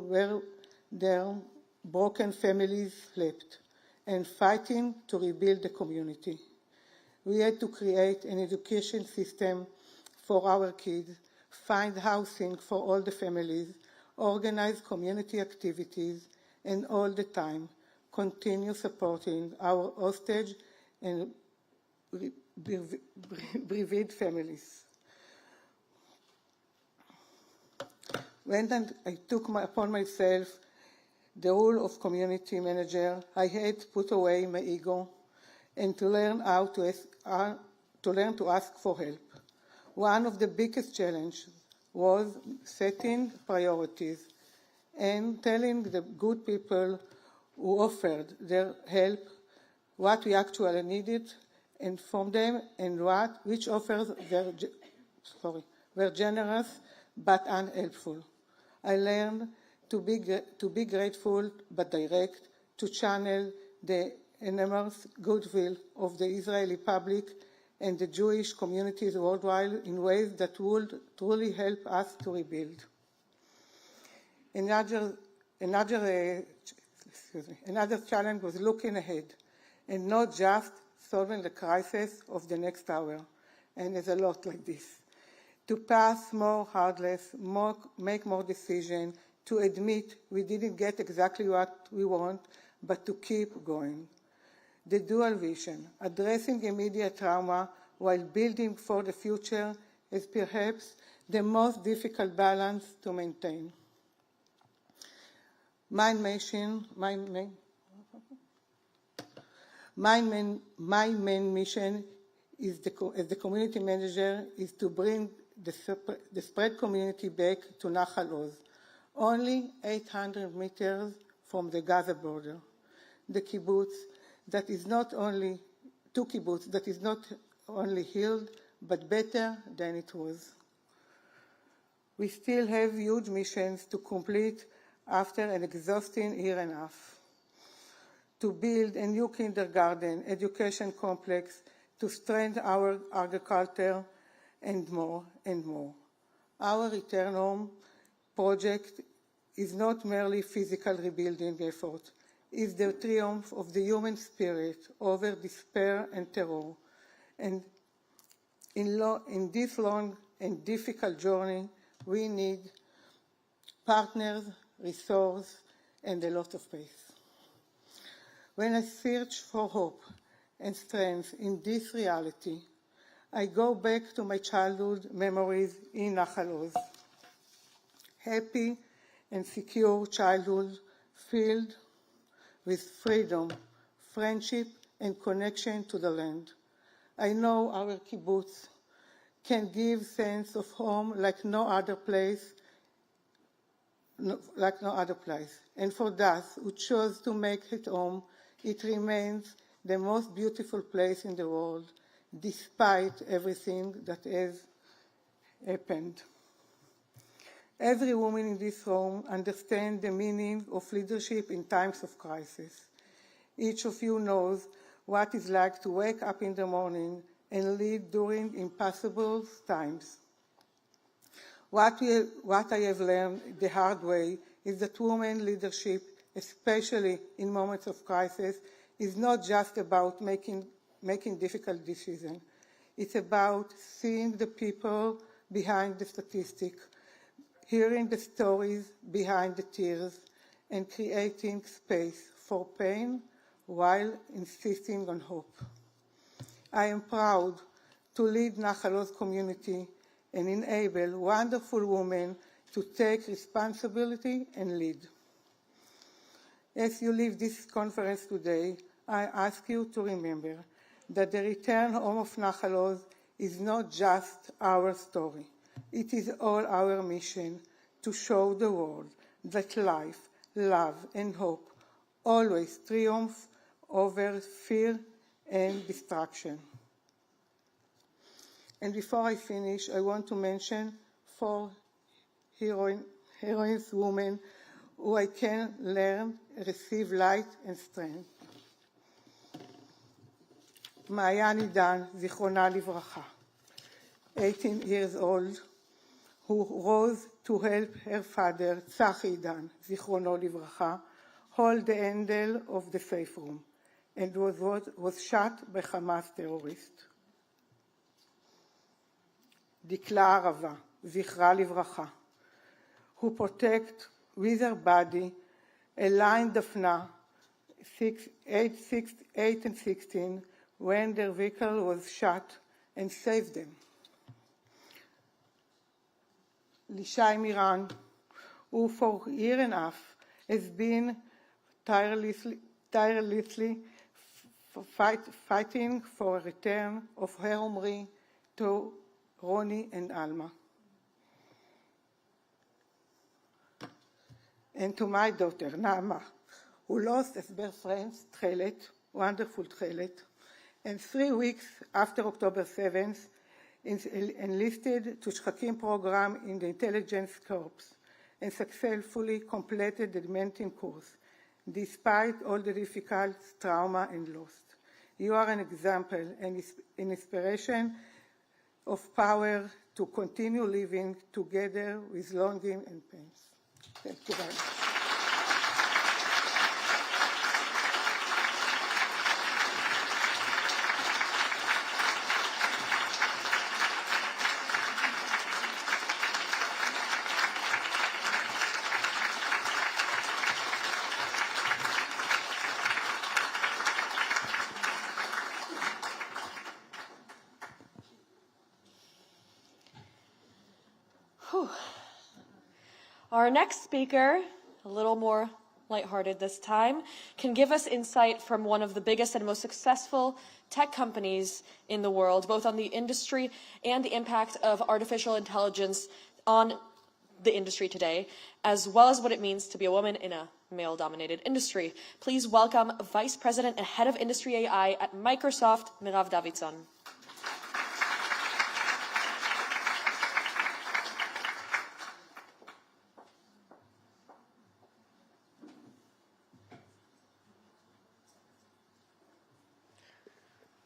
where their broken families slept, and fighting to rebuild the community. We had to create an education system for our kids, find housing for all the families, organize community activities, and all the time continue supporting our hostage and bereaved families. When I took upon myself the role of community manager, I had to put away my ego and to learn to ask for help. One of the biggest challenges was setting priorities and telling the good people who offered their help what we actually needed and from them, and which offers were generous but unhelpful. I learned to be grateful but direct, to channel the enormous goodwill of the Israeli public and the Jewish communities worldwide in ways that would truly help us to rebuild. Another challenge was looking ahead and not just solving the crisis of the next hour, and there's a lot like this. To pass more hurdles, make more decisions, to admit we didn't get exactly what we want, but to keep going. The dual vision, addressing immediate trauma while building for the future, is perhaps the most difficult balance to maintain. My main mission as the community manager is to bring the spread community back to Nahal Oz, only 800 meters from the Gaza border. The kibbutz that is not only healed, but better than it was. We still have huge missions to complete after an exhausting year and a half. To build a new kindergarten, education complex, to strengthen our agriculture, and more and more. Our Return Home project is not merely physical rebuilding effort. It's the triumph of the human spirit over despair and terror. And in this long and difficult journey, we need partners, resources, and a lot of faith. When I search for hope and strength in this reality, I go back to my childhood memories in Nahal Oz. Happy and secure childhood filled with freedom, friendship, and connection to the land. I know our kibbutz can give sense of home like no other place. And for those who chose to make it home, it remains the most beautiful place in the world, despite everything that has happened. Every woman in this room understands the meaning of leadership in times of crisis. Each of you knows what it's like to wake up in the morning and lead during impossible times. What I have learned the hard way is that women leadership, especially in moments of crisis, is not just about making difficult decisions. It's about seeing the people behind the statistic, hearing the stories behind the tears, and creating space for pain while insisting on hope. I am proud to lead Nahal Oz community and enable wonderful women to take responsibility and lead. As you leave this conference today, I ask you to remember that the return home of Nahal Oz is not just our story. It is all our mission to show the world that life, love, and hope always triumph over fear and destruction. And before I finish, I want to mention 4 heroines women who I can learn, receive light and strength. מעיין עידן, זיכרונה לברכה, 18 years old, who rose to help her father, צחי עידן, זיכרונו לברכה, hold the handle of the safe room, and was shot by Hamas terrorists. דקלה ערבה, זכרה לברכה, who protect with her body Ella Daphna, 8 and 16, when their vehicle was shot and saved them. Lishai Miran, who for a year and a half has been tirelessly fighting for a return of her Omri to Roni and Alma. And to my daughter, Naama, who lost as best friends, Tchelet, wonderful Tchelet, and 3 weeks after October 7th, enlisted to Shchakim program in the intelligence corps and successfully completed the demanding course, despite all the difficult trauma and loss. You are an example and an inspiration of power to continue living together with longing and pain. Thank you very much. Our next speaker, a little more lighthearted this time, can give us insight from one of the biggest and most successful tech companies in the world, both on the industry and the impact of artificial intelligence on the industry today, as well as what it means to be a woman in a male-dominated industry. Please welcome Vice President and Head of Industry AI at Microsoft, Mirav Davidson.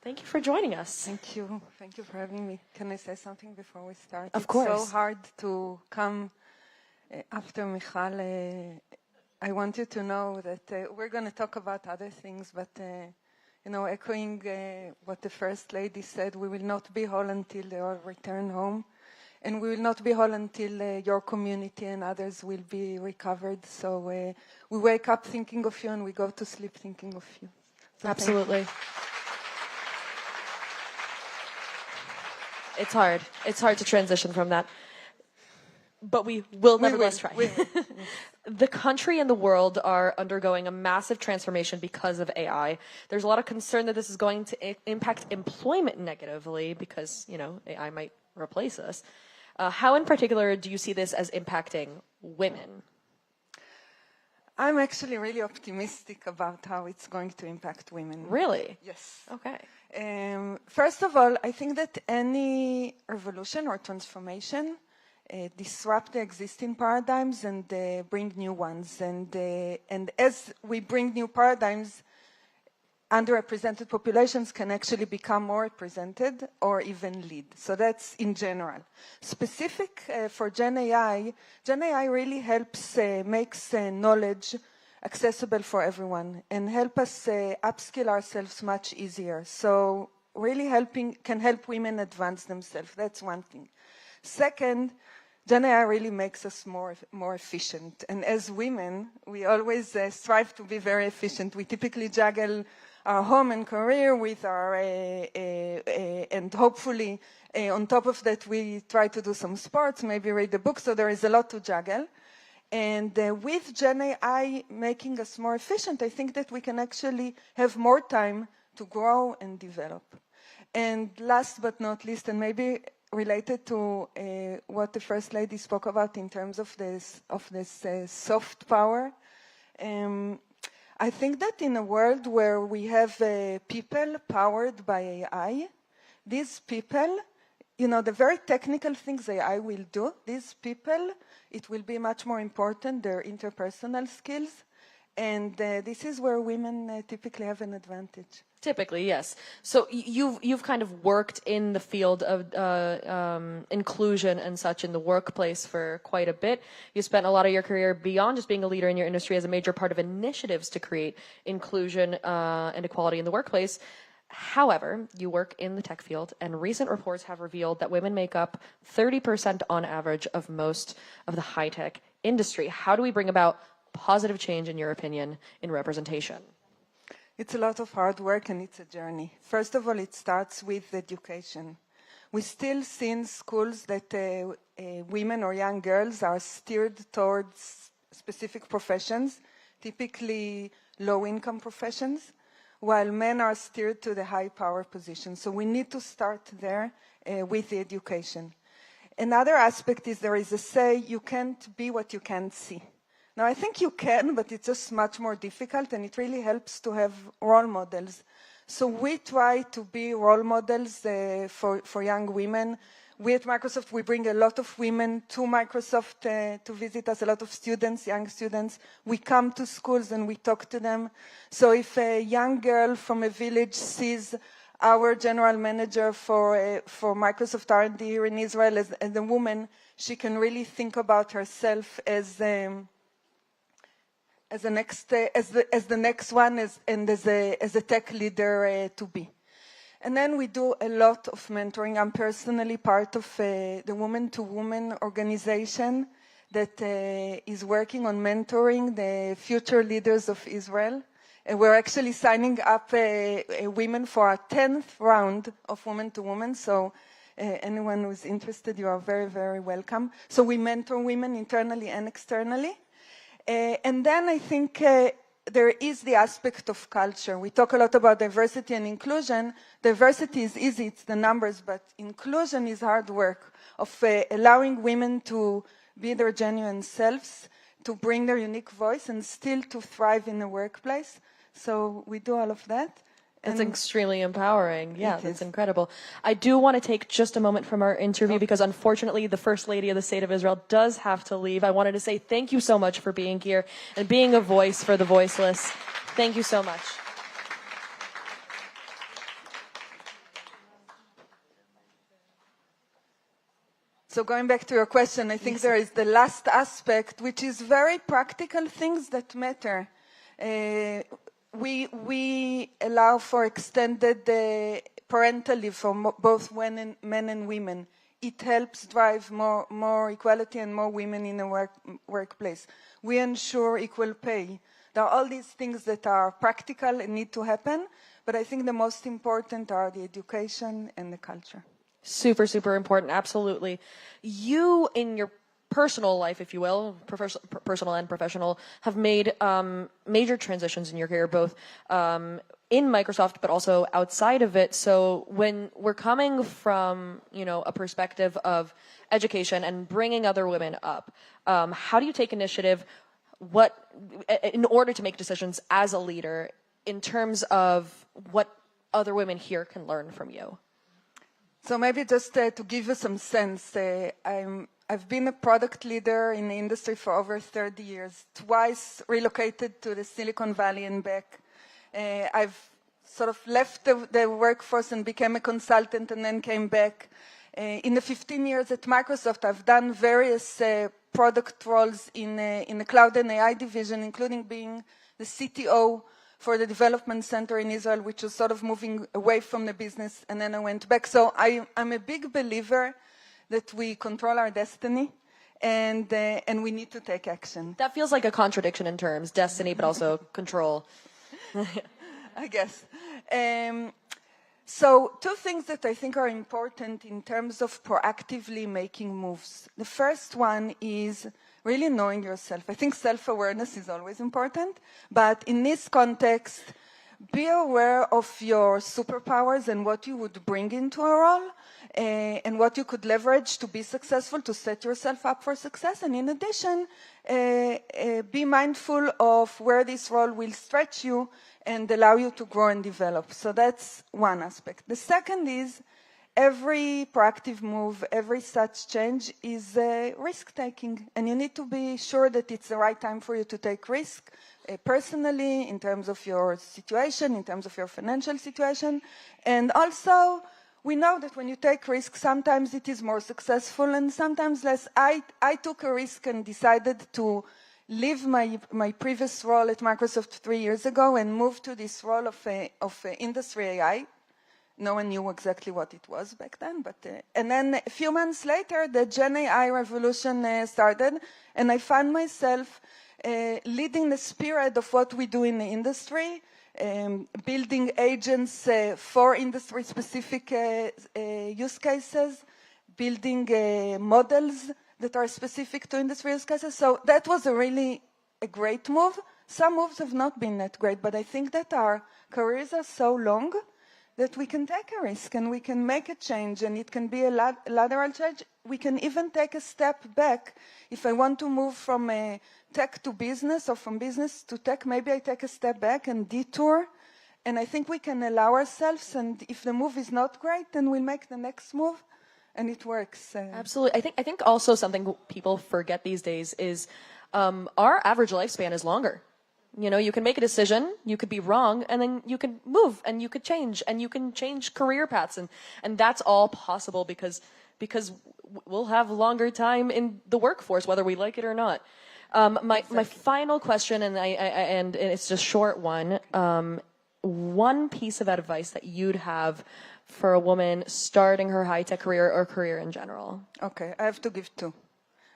Thank you for joining us. Thank you. Thank you for having me. Can I say something before we start? Of course. It's so hard to come after Mifal. I want you to know that we're going to talk about other things, but, echoing what the First Lady said, we will not be whole until they all return home. And we will not be whole until your community and others will be recovered. So we wake up thinking of you and we go to sleep thinking of you. So absolutely. It's hard. It's hard to transition from that. But we will nevertheless try. The country and the world are undergoing a massive transformation because of AI. There's a lot of concern that this is going to impact employment negatively because, AI might replace us. How in particular do you see this as impacting women? I'm actually really optimistic about how it's going to impact women. Really? Yes. Okay. First of all, I think that any revolution or transformation disrupt the existing paradigms and bring new ones. And as we bring new paradigms, underrepresented populations can actually become more represented or even lead. So that's in general. Specific for Gen AI really helps makes knowledge accessible for everyone and help us upskill ourselves much easier. So really can help women advance themselves. That's one thing. Second, Gen AI really makes us more efficient. And as women, we always strive to be very efficient. We typically juggle our home and career with our, and hopefully on top of that, we try to do some sports, maybe read a book. So there is a lot to juggle. And with Gen AI making us more efficient, I think that we can actually have more time to grow and develop. And last but not least, and maybe related to what the First Lady spoke about in terms of this soft power, I think that in a world where we have people powered by AI, these people, the very technical things AI will do, these people, it will be much more important, their interpersonal skills, and this is where women typically have an advantage. Typically, yes. So you've kind of worked in the field of inclusion and such in the workplace for quite a bit. You spent a lot of your career beyond just being a leader in your industry as a major part of initiatives to create inclusion and equality in the workplace. However, you work in the tech field, and recent reports have revealed that women make up 30% on average of most of the high-tech industry. How do we bring about positive change, in your opinion, in representation? It's a lot of hard work and it's a journey. First of all, it starts with education. We still see in schools that women or young girls are steered towards specific professions, typically low-income professions, while men are steered to the high-power positions. So we need to start there with the education. Another aspect is there is a say, you can't be what you can't see. Now, I think you can, but it's just much more difficult, and it really helps to have role models. So we try to be role models for young women. We at Microsoft, we bring a lot of women to Microsoft to visit us, a lot of students, young students. We come to schools and we talk to them. So if a young girl from a village sees our general manager for Microsoft R&D here in Israel as a woman, she can really think about herself as the next one and as a tech leader to be. And then we do a lot of mentoring. I'm personally part of the Woman to Woman organization that is working on mentoring the future leaders of Israel. And we're actually signing up women for our 10th round of Woman to Woman. So Anyone who's interested, you are very, very welcome. So we mentor women internally and externally. And then I think there is the aspect of culture. We talk a lot about diversity and inclusion. Diversity is easy, it's the numbers, but inclusion is hard work of allowing women to be their genuine selves, to bring their unique voice, and still to thrive in the workplace. So we do all of that. That's extremely empowering. Yeah, that's is. incredible. I do want to take just a moment from our interview because unfortunately the First Lady of the State of Israel does have to leave. I wanted to say thank you so much for being here and being a voice for the voiceless. Thank you so much. So going back to your question, I think there is the last aspect, which is very practical things that matter. We allow for extended parental leave for both men and women. It helps drive more equality and more women in the workplace. We ensure equal pay. There are all these things that are practical and need to happen, but I think the most important are the education and the culture. Super, super important. Absolutely. You, in your personal life, if you will, personal and professional, have made major transitions in your career, both in Microsoft, but also outside of it. So when we're coming from, a perspective of education and bringing other women up, how do you take initiative in order to make decisions as a leader in terms of what other women here can learn from you? So maybe just to give you some sense, I've been a product leader in the industry for over 30 years, twice relocated to the Silicon Valley and back. I've sort of left the workforce and became a consultant and then came back. In the 15 years at Microsoft, I've done various product roles in the cloud and AI division, including being the CTO for the development center in Israel, which was sort of moving away from the business, and then I went back. So I'm a big believer that we control our destiny, and we need to take action. That feels like a contradiction in terms, destiny, but also control. I guess. So 2 things that I think are important in terms of proactively making moves. The first one is really knowing yourself. I think self-awareness is always important, but in this context, be aware of your superpowers and what you would bring into a role and what you could leverage to be successful, to set yourself up for success. And in addition, be mindful of where this role will stretch you and allow you to grow and develop. So that's one aspect. The second is every proactive move, every such change is risk-taking, and you need to be sure that it's the right time for you to take risk, personally, in terms of your situation, in terms of your financial situation. And also, we know that when you take risks, sometimes it is more successful and sometimes less. I took a risk and decided to leave my previous role at Microsoft 3 years ago and move to this role of industry AI. No one knew exactly what it was back then, but and then a few months later, the Gen AI revolution started, and I found myself leading the spirit of what we do in the industry, building agents for industry-specific use cases, building models that are specific to industry use cases. So that was a great move. Some moves have not been that great, but I think that our careers are so long that we can take a risk and we can make a change, and it can be a lateral change. We can even take a step back. If I want to move from tech to business or from business to tech, maybe I take a step back and detour. And I think we can allow ourselves, and if the move is not great, then we'll make the next move, and it works. Absolutely. I think also something people forget these days is our average lifespan is longer. You can make a decision, you could be wrong, and then you can move, and you could change, and you can change career paths, and that's all possible because we'll have longer time in the workforce, whether we like it or not. My final question, and it's just a short one. One piece of advice that you'd have for a woman starting her high-tech career or career in general? Okay, I have to give 2.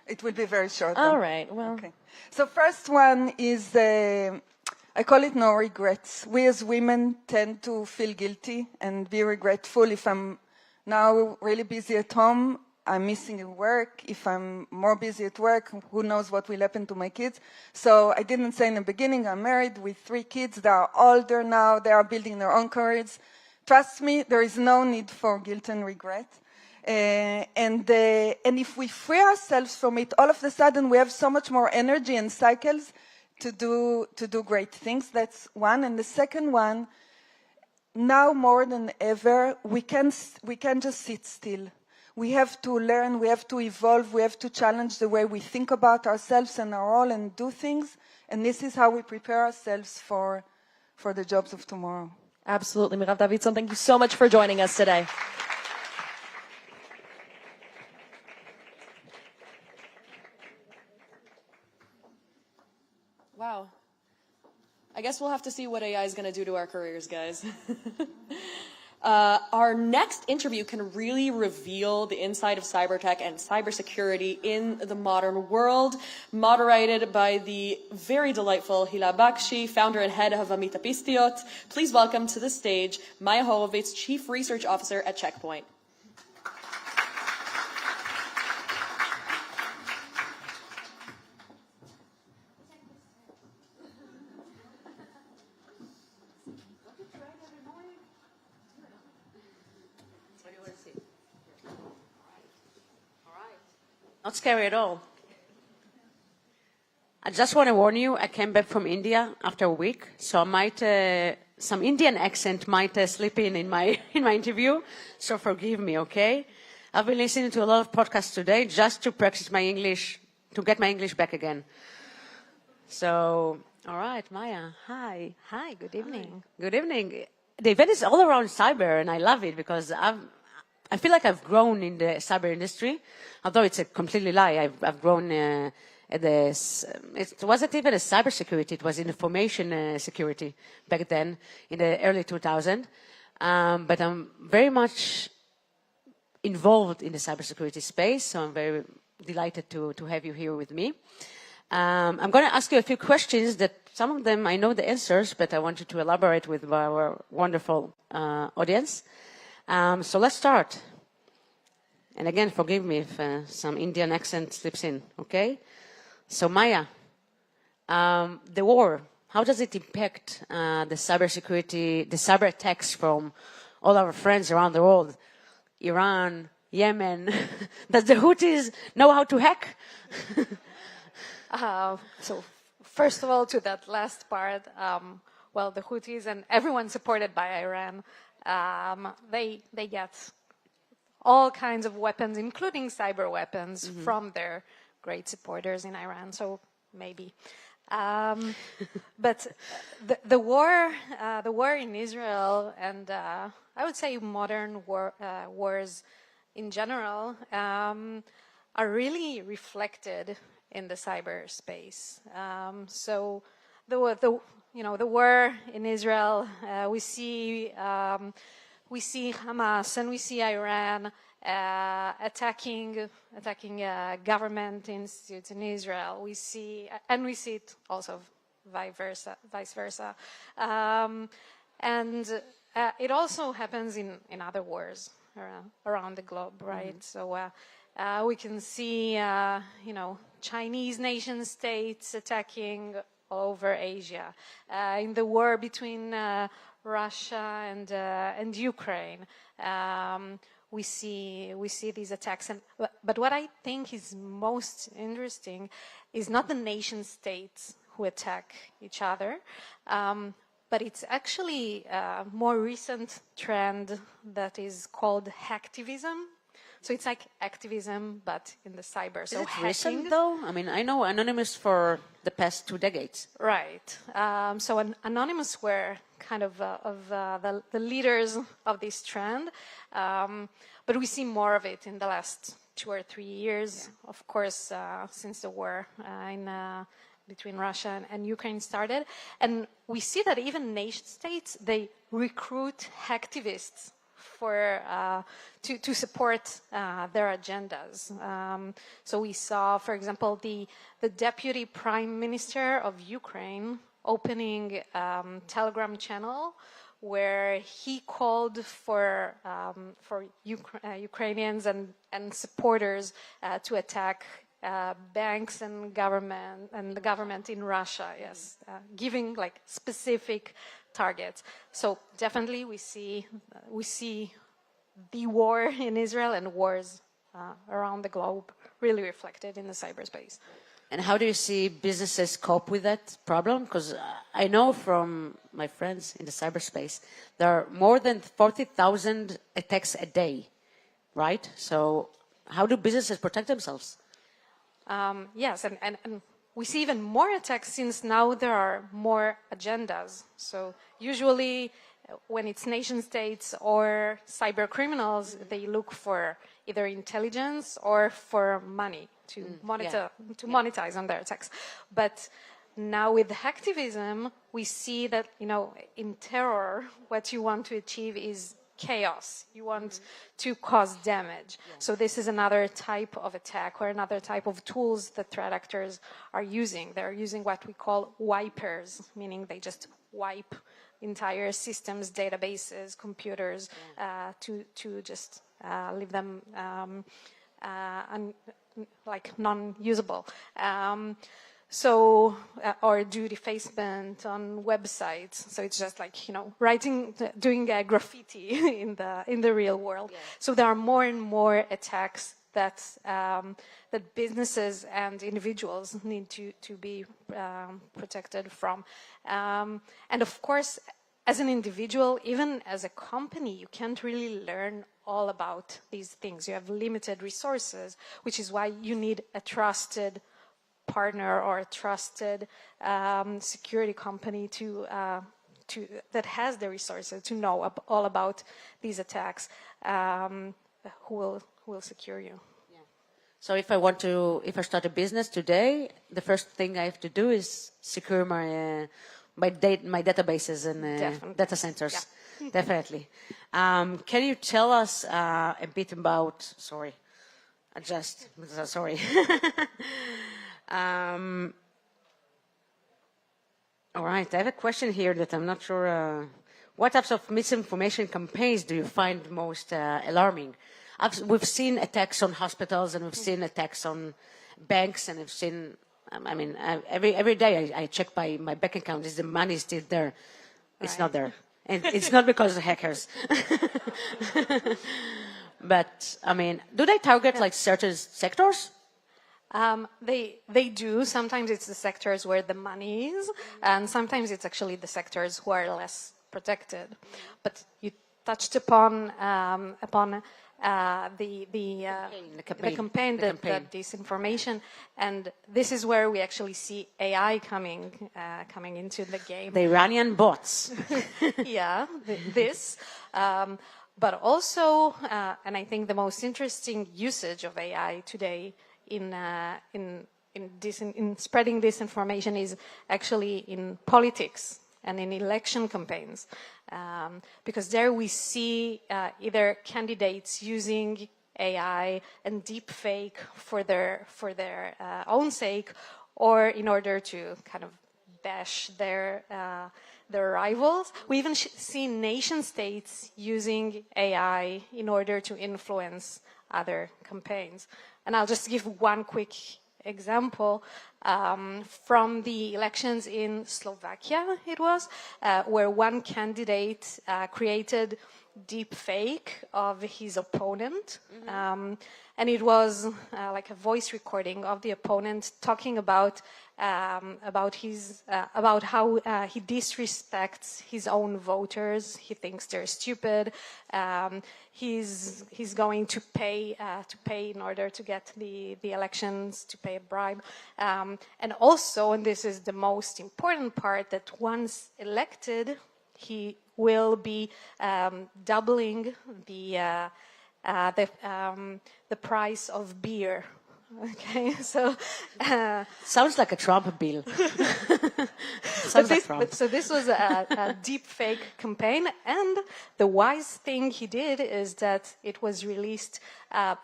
It will be very short. All right, well. Okay. So first one is, I call it no regrets. We as women tend to feel guilty and be regretful if I'm Now, really busy at home, I'm missing at work. If I'm more busy at work, who knows what will happen to my kids. So I didn't say in the beginning, I'm married with 3 kids. They are older now. They are building their own careers. Trust me, there is no need for guilt and regret. And if we free ourselves from it, all of a sudden we have so much more energy and cycles to do great things. That's one. And the second one, now more than ever, we can't just sit still. We have to learn, we have to evolve, we have to challenge the way we think about ourselves and our role and do things. And this is how we prepare ourselves for the jobs of tomorrow. Absolutely, Mirav Davidson, thank you so much for joining us today. Wow. I guess we'll have to see what AI is going to do to our careers, guys. Our next interview can really reveal the inside of cybertech and cybersecurity in the modern world, moderated by the very delightful Hila Bakshi, founder and head of Amit Apistiot. Please welcome to the stage Maya Holovitz, Chief Research Officer at Checkpoint. Not scary at all. I just want to warn you, I came back from India after a week, so I might, some Indian accent might slip in my interview, so forgive me, okay? I've been listening to a lot of podcasts today just to practice my English, to get my English back again. So, all right, Maya, hi. Hi, good evening. Hi. Good evening. The event is all around cyber, and I love it because I feel like I've grown in the cyber industry, although it's a completely lie. I've grown at this. It wasn't even a cybersecurity; it was information security back then in the early 2000s. But I'm very much involved in the cybersecurity space, so I'm very delighted to have you here with me. I'm going to ask you a few questions that some of them I know the answers, but I want you to elaborate with our wonderful audience. So let's start. And again, forgive me if some Indian accent slips in, okay? So Maya, the war, how does it impact the cybersecurity, the cyber attacks from all our friends around the world? Iran, Yemen, does the Houthis know how to hack? So first of all, to that last part, well, the Houthis and everyone supported by Iran, they get all kinds of weapons, including cyber weapons, from their great supporters in Iran. So maybe, but the war in Israel, and I would say modern wars in general, are really reflected in the cyberspace. So the war in Israel, we see Hamas and we see Iran attacking government institutes in Israel. We see it also vice versa. And it also happens in other wars around the globe, right? So we can see, Chinese nation states attacking all over Asia. In the war between Russia and Ukraine, we see these attacks. But what I think is most interesting is not the nation states who attack each other, but it's actually a more recent trend that is called hacktivism. So it's like activism, but in the cyber. So is it recent, though? I mean, I know Anonymous for the past 2 decades. Right. So Anonymous were kind of the leaders of this trend, but we see more of it in the last 2 or 3 years. Yeah. Of course, since the war between Russia and Ukraine started, and we see that even nation states, they recruit hacktivists to support their agendas. So we saw, for example, the deputy prime minister of Ukraine opening Telegram channel where he called for Ukrainians and supporters to attack banks and the government in Russia. Yes, giving like specific targets. So definitely we see the war in Israel and wars around the globe really reflected in the cyberspace. And how do you see businesses cope with that problem? Because I know from my friends in the cyberspace, there are more than 40,000 attacks a day, right? So how do businesses protect themselves? Yes, and we see even more attacks since now there are more agendas. So usually when it's nation states or cyber criminals, they look for either intelligence or for money to monetize on their attacks. But now with hacktivism, we see that, in terror, what you want to achieve is chaos. You want to cause damage. So this is another type of attack or another type of tools that threat actors are using. They're using what we call wipers, meaning they just wipe entire systems, databases, computers, to just leave them like non-usable. Or do defacement on websites. So it's just like, doing graffiti in the real world. Yeah. So there are more and more attacks that businesses and individuals need to be protected from. And of course, as an individual, even as a company, you can't really learn all about these things. You have limited resources, which is why you need a trusted partner or a trusted security company that has the resources to know all about these attacks, who will secure you. Yeah. So if I start a business today, the first thing I have to do is secure my databases and data centers. Yeah. Definitely. Can you tell us a bit about? Sorry. All right, I have a question here that I'm not sure. What types of misinformation campaigns do you find most alarming? We've seen attacks on hospitals and we've seen attacks on banks, and we've seen, every day I check my bank account. Is the money still there? It's not there. And it's not because of hackers. But, do they target like certain sectors? They do. Sometimes it's the sectors where the money is, and sometimes it's actually the sectors who are less protected. But you touched upon the campaign that disinformation, and this is where we actually see AI coming into the game. The Iranian bots. Yeah, this. But also, and I think the most interesting usage of AI today in spreading disinformation is actually in politics and in election campaigns, because there we see either candidates using AI and deepfake for their own sake, or in order to kind of bash their rivals. We even see nation states using AI in order to influence other campaigns. And I'll just give one quick example from the elections in Slovakia, it was, where one candidate created deep fake of his opponent. And it was like a voice recording of the opponent talking about how he disrespects his own voters. He thinks they're stupid. He's going to pay in order to get the elections, to pay a bribe. And also, and this is the most important part, that once elected, he will be doubling the price of beer. Okay, so sounds like a Trump bill. So this was a deep fake campaign, and the wise thing he did is that it was released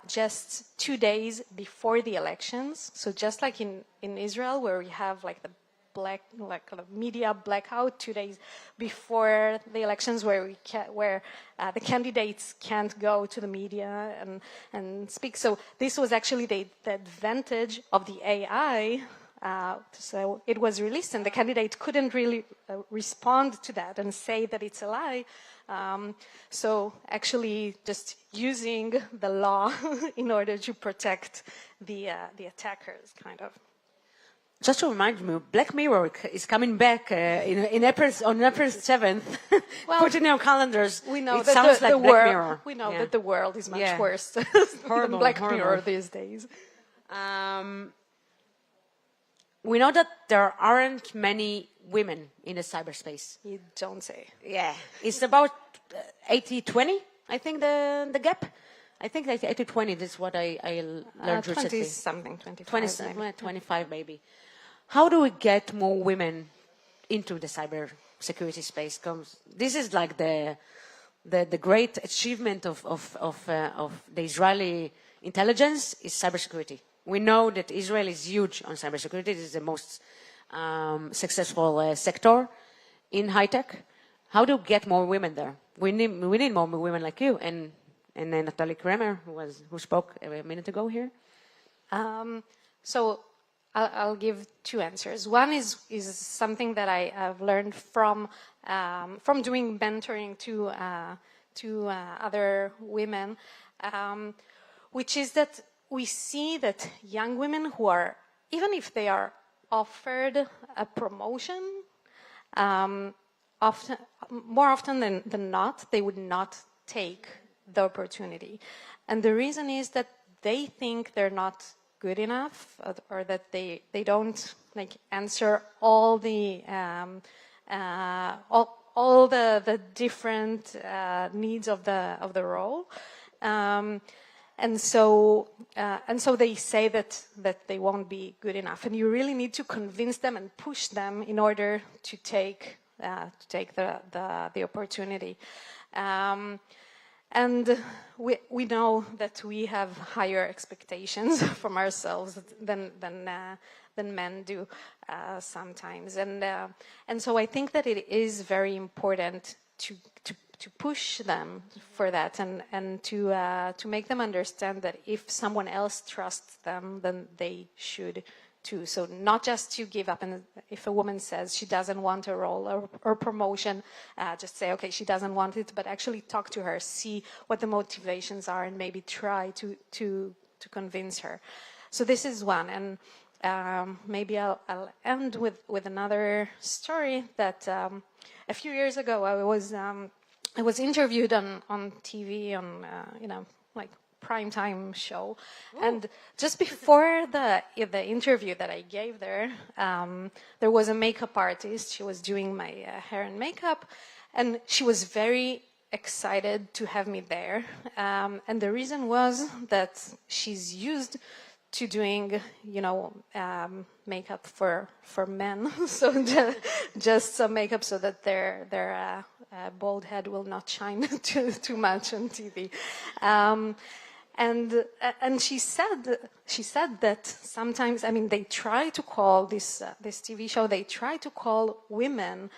just 2 days before the elections. So just like in Israel, where we have like the kind of media blackout 2 days before the elections, where the candidates can't go to the media and speak. So this was actually the advantage of the AI. So it was released, and the candidate couldn't really respond to that and say that it's a lie. So actually just using the law in order to protect the attackers, kind of. Just to remind me, Black Mirror is coming back on April 7th. Well, put in your calendars. We know it that sounds like the Black world. Mirror. We know Yeah. that the world is much Yeah. worse Horrible, than Black horrible. Mirror these days. We know that there aren't many women in the cyberspace. You don't say. Yeah, it's about 80-20, I think, the gap. I think that 80-20 is what I learned 20 recently. something, 25. 20, maybe. 25 maybe. How do we get more women into the cyber security space? 'Cause this is like the great achievement of the Israeli intelligence is cybersecurity. We know that Israel is huge on cybersecurity. It is the most successful sector in high tech. How do we get more women there? We need more women like you and then Natalie Kramer, who spoke a minute ago here. So I'll give two answers. One is something that I have learned from doing mentoring to other women, which is that we see that young women who are, even if they are offered a promotion, more often than not, they would not take the opportunity. And the reason is that they think they're not good enough, or that they don't answer all the all the different needs of the role. And so they say that they won't be good enough, and you really need to convince them and push them in order to take the opportunity. And we know that we have higher expectations from ourselves than men do sometimes, and so I think that it is very important to push them for that, and to make them understand that if someone else trusts them, then they should too. So not just to give up, and if a woman says she doesn't want a role or promotion, just say, okay, she doesn't want it, but actually talk to her, see what the motivations are, and maybe try to convince her. So this is one, and maybe I'll end with another story that a few years ago I was interviewed on TV on primetime show. Ooh. And just before the interview that I gave there was a makeup artist. She was doing my hair and makeup, and she was very excited to have me there. And the reason was that she's used to doing, makeup for men, so just some makeup so that their bald head will not shine too much on TV. And she said that sometimes, they try to call this TV show, they try to call women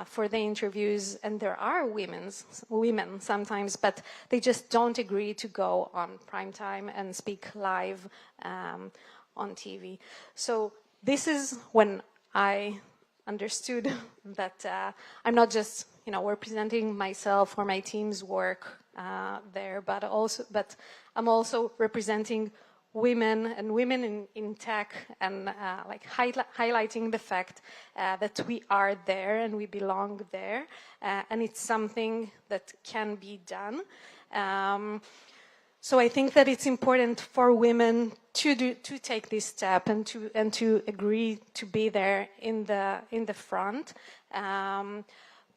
for the interviews, and there are women sometimes, but they just don't agree to go on primetime and speak live on TV. So this is when I understood that I'm not just representing myself or my team's work there, but I'm also representing women and women in tech, and highlighting the fact that we are there and we belong there, and it's something that can be done. So I think that it's important for women to take this step and to agree to be there in the front.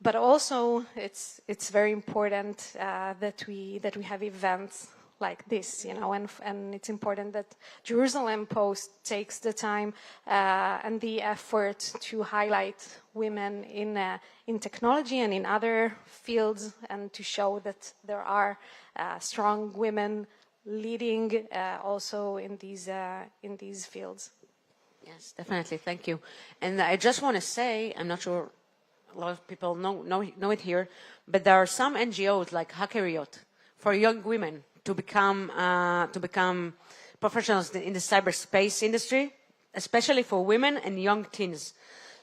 But also, it's very important that we have events like this, and it's important that Jerusalem Post takes the time and the effort to highlight women in technology and in other fields, and to show that there are strong women leading also in these fields. Yes, definitely. Thank you. And I just want to say, I'm not sure a lot of people know it here, but there are some NGOs like Hackeriot for young women to become professionals in the cyberspace industry, especially for women and young teens.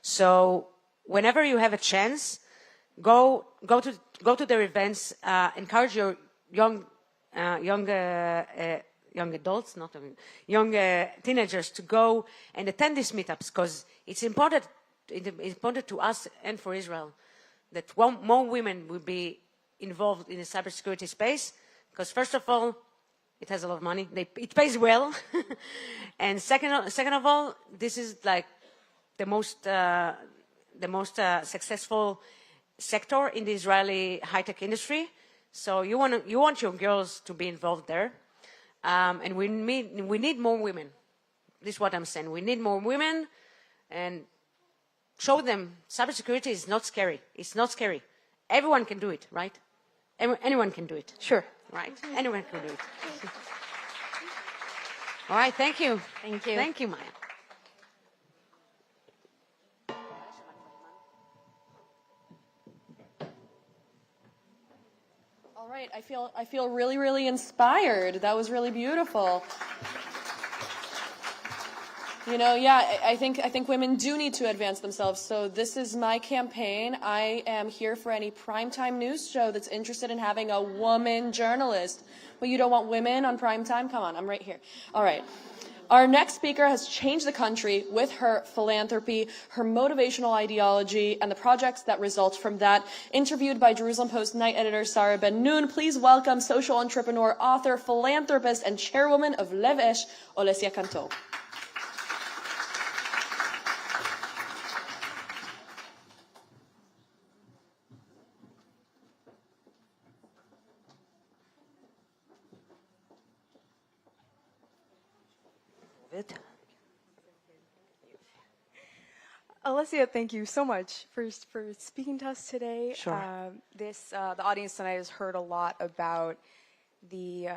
So whenever you have a chance, go to their events. Encourage your young adults, young teenagers to go and attend these meetups, because it's important to us and for Israel that more women will be involved in the cybersecurity space, because first of all, it has a lot of money. It pays well, and second of all, this is like the most successful sector in the Israeli high-tech industry. So you want your girls to be involved there, and we need more women. This is what I'm saying. We need more women, and show them cybersecurity is not scary. It's not scary. Everyone can do it, right? Anyone can do it. Sure. Right? Anyone can do it. All right, thank you. Thank you. Thank you, Maya. All right, I feel really, really inspired. That was really beautiful. You know, yeah, I think women do need to advance themselves. So this is my campaign. I am here for any primetime news show that's interested in having a woman journalist. But you don't want women on primetime? Come on, I'm right here. All right. Our next speaker has changed the country with her philanthropy, her motivational ideology, and the projects that result from that. Interviewed by Jerusalem Post night editor Sarah Ben-Nun, please welcome social entrepreneur, author, philanthropist, and chairwoman of Lev Esh, Olesya Kantor. Olesya, thank you so much for speaking to us today. Sure. The audience tonight has heard a lot about the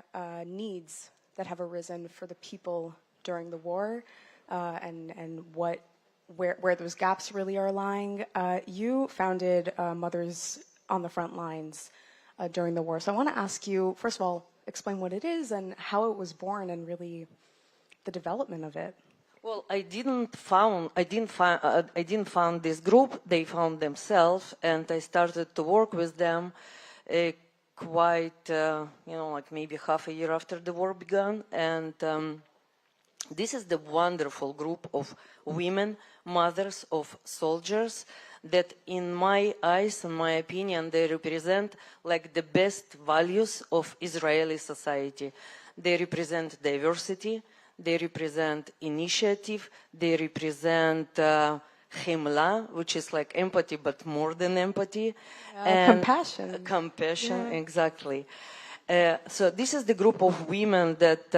needs that have arisen for the people during the war, and where those gaps really are lying. You founded Mothers on the Front Lines during the war, so I want to ask you, first of all, explain what it is and how it was born, and really the development of it. Well, I didn't found this group. They found themselves, and I started to work with them quite, like maybe half a year after the war began. And this is the wonderful group of women, mothers of soldiers, that in my eyes, in my opinion, they represent like the best values of Israeli society. They represent diversity. They represent initiative, they represent chemla, which is like empathy, but more than empathy. And compassion. Compassion, yeah. Exactly. So this is the group of women that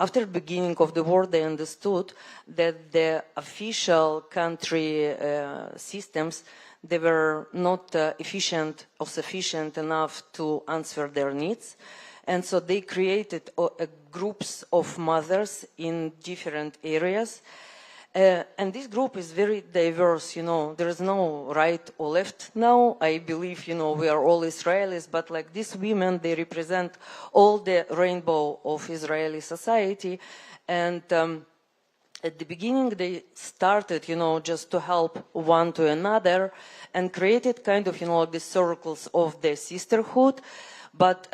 after the beginning of the war, they understood that the official country systems, they were not efficient or sufficient enough to answer their needs. And so they created groups of mothers in different areas. And this group is very diverse, there is no right or left now. I believe, we are all Israelis, but like these women, they represent all the rainbow of Israeli society. And at the beginning, they started, just to help one to another and created kind of, like the circles of the sisterhood. But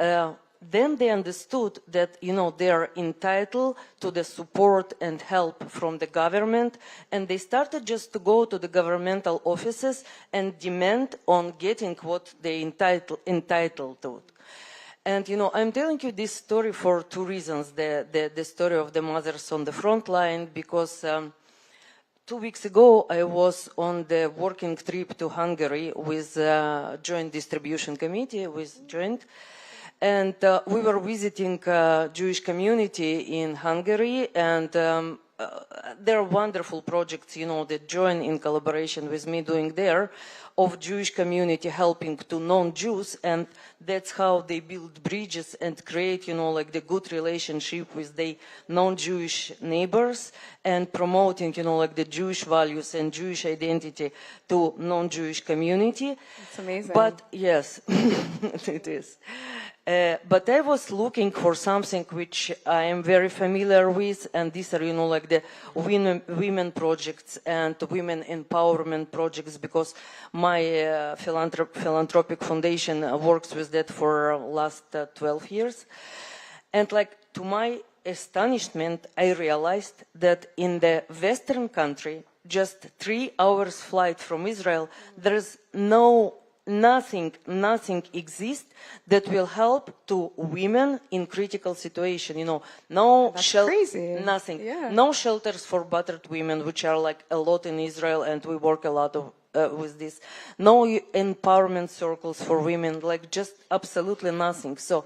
then they understood that, they are entitled to the support and help from the government, and they started just to go to the governmental offices and demand on getting what they entitled to. And, I'm telling you this story for two reasons, the story of the mothers on the front line, because 2 weeks ago, I was on the working trip to Hungary with Joint Distribution Committee, with Joint. And we were visiting Jewish community in Hungary, and there are wonderful projects, that join in collaboration with me doing there, of Jewish community helping to non-Jews, and that's how they build bridges and create, the good relationship with the non-Jewish neighbors, and promoting, the Jewish values and Jewish identity to non-Jewish community. It's amazing. But yes, it is. But I was looking for something which I am very familiar with, and these are, the women projects and women empowerment projects, because my philanthropic foundation works with that for last 12 years. And to my astonishment, I realized that in the Western country, just 3 hours flight from Israel, there is nothing exists that will help to women in critical situation. No nothing. Yeah. No shelters for battered women, which are a lot in Israel, and we work a lot with this. No empowerment circles for women, just absolutely nothing. So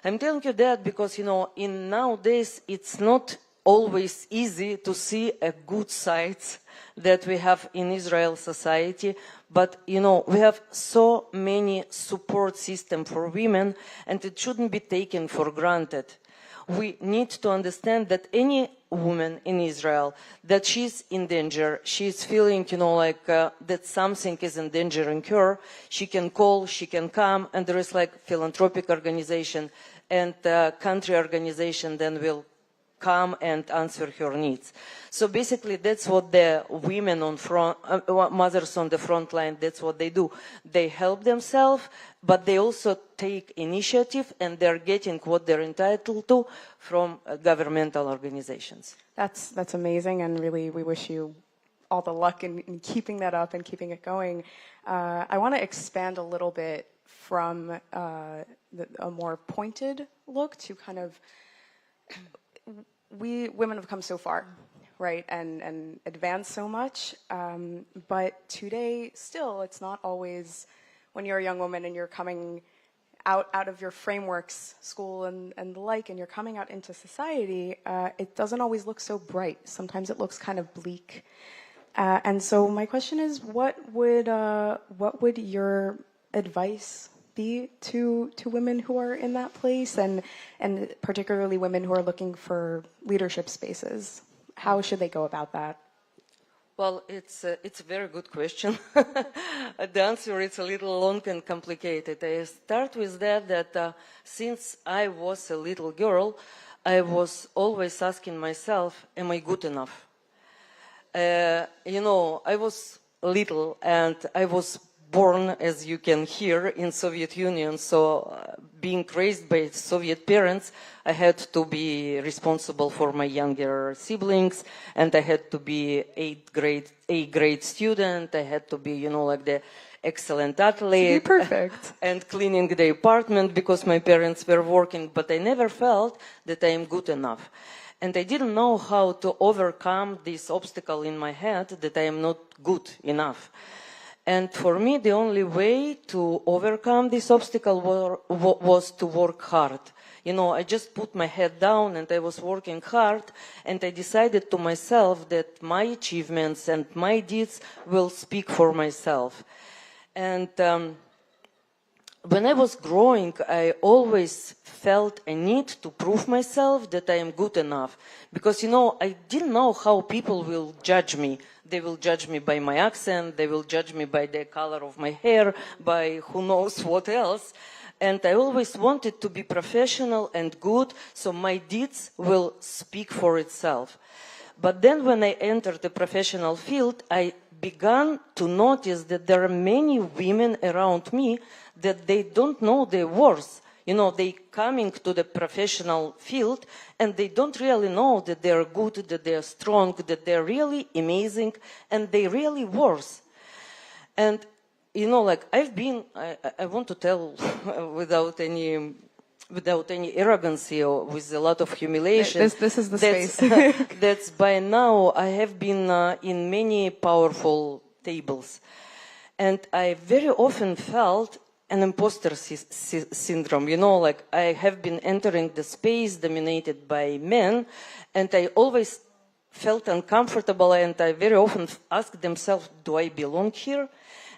I'm telling you that because, in nowadays, it's not always easy to see a good sides that we have in Israel society, but we have so many support systems for women, and it shouldn't be taken for granted. We need to understand that any woman in Israel, that she's in danger, she's feeling, that something is endangering her, she can call, she can come, and there is philanthropic organization and country organization then will come and answer her needs. So basically that's what the women on front, mothers on the front line, that's what they do. They help themselves, but they also take initiative, and they're getting what they're entitled to from governmental organizations. That's amazing, and really we wish you all the luck in keeping that up and keeping it going. I want to expand a little bit from a more pointed look to kind of, we women have come so far, right, and advanced so much, but today still it's not always, when you're a young woman and you're coming out of your frameworks, school and the like, and you're coming out into society, it doesn't always look so bright. Sometimes it looks kind of bleak. And so my question is, what would your advice be to women who are in that place, and particularly women who are looking for leadership spaces? How should they go about that? Well, it's a very good question. The answer is a little long and complicated. I start with that since I was a little girl, I was always asking myself, am I good enough? I was little and I was born, as you can hear, in Soviet Union. So being raised by Soviet parents, I had to be responsible for my younger siblings, and I had to be A grade student. I had to be, the excellent athlete. Perfect. And cleaning the apartment because my parents were working, but I never felt that I am good enough. And I didn't know how to overcome this obstacle in my head that I am not good enough. And for me, the only way to overcome this obstacle was to work hard. I just put my head down and I was working hard, and I decided to myself that my achievements and my deeds will speak for myself. And when I was growing, I always felt a need to prove myself that I am good enough. Because, I didn't know how people will judge me. They will judge me by my accent, they will judge me by the color of my hair, by who knows what else. And I always wanted to be professional and good, so my deeds will speak for itself. But then when I entered the professional field, I began to notice that there are many women around me that they don't know their worth. They coming to the professional field and they don't really know that they're good, that they're strong, that they're really amazing, and they really worth. And, I've been, I want to tell without any arrogancy or with a lot of humiliation. This is the space. That's by now I have been in many powerful tables. And I very often felt an imposter syndrome, I have been entering the space dominated by men, and I always felt uncomfortable, and I very often asked themselves, do I belong here?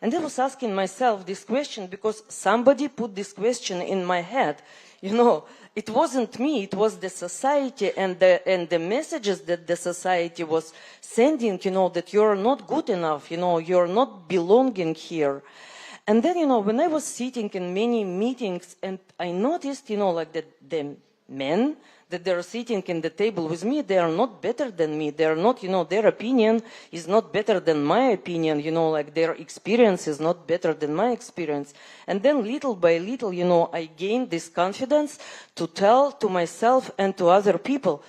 And I was asking myself this question because somebody put this question in my head. You know, it wasn't me, it was the society and the messages that the society was sending, you know, that you're not good enough, you know, you're not belonging here. And then, you know, when I was sitting in many meetings and I noticed, you know, like that the men that they're sitting in the table with me, they are not better than me. They are not, you know, their opinion is not better than my opinion, you know, like their experience is not better than my experience. And then little by little, you know, I gained this confidence to tell to myself and to other people,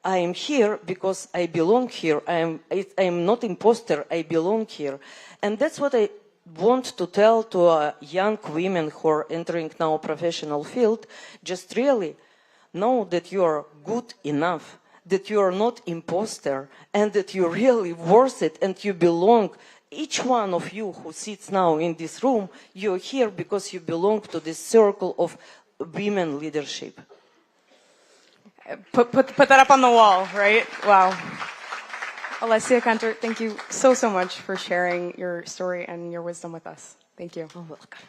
I am here because I belong here. I am not imposter, I belong here. And that's what I want to tell to young women who are entering now professional field, just really know that you are good enough, that you are not imposter, and that you're really worth it and you belong. Each one of you who sits now in this room, you're here because you belong to this circle of women leadership. Put that up on the wall, right? Wow. Alessia Kantor, thank you so much for sharing your story and your wisdom with us. Thank you. You're welcome.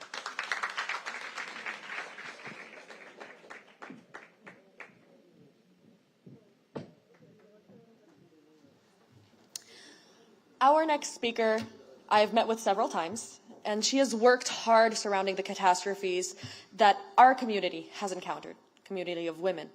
Our next speaker, I have met with several times, and she has worked hard surrounding the catastrophes that our community has encountered, community of women,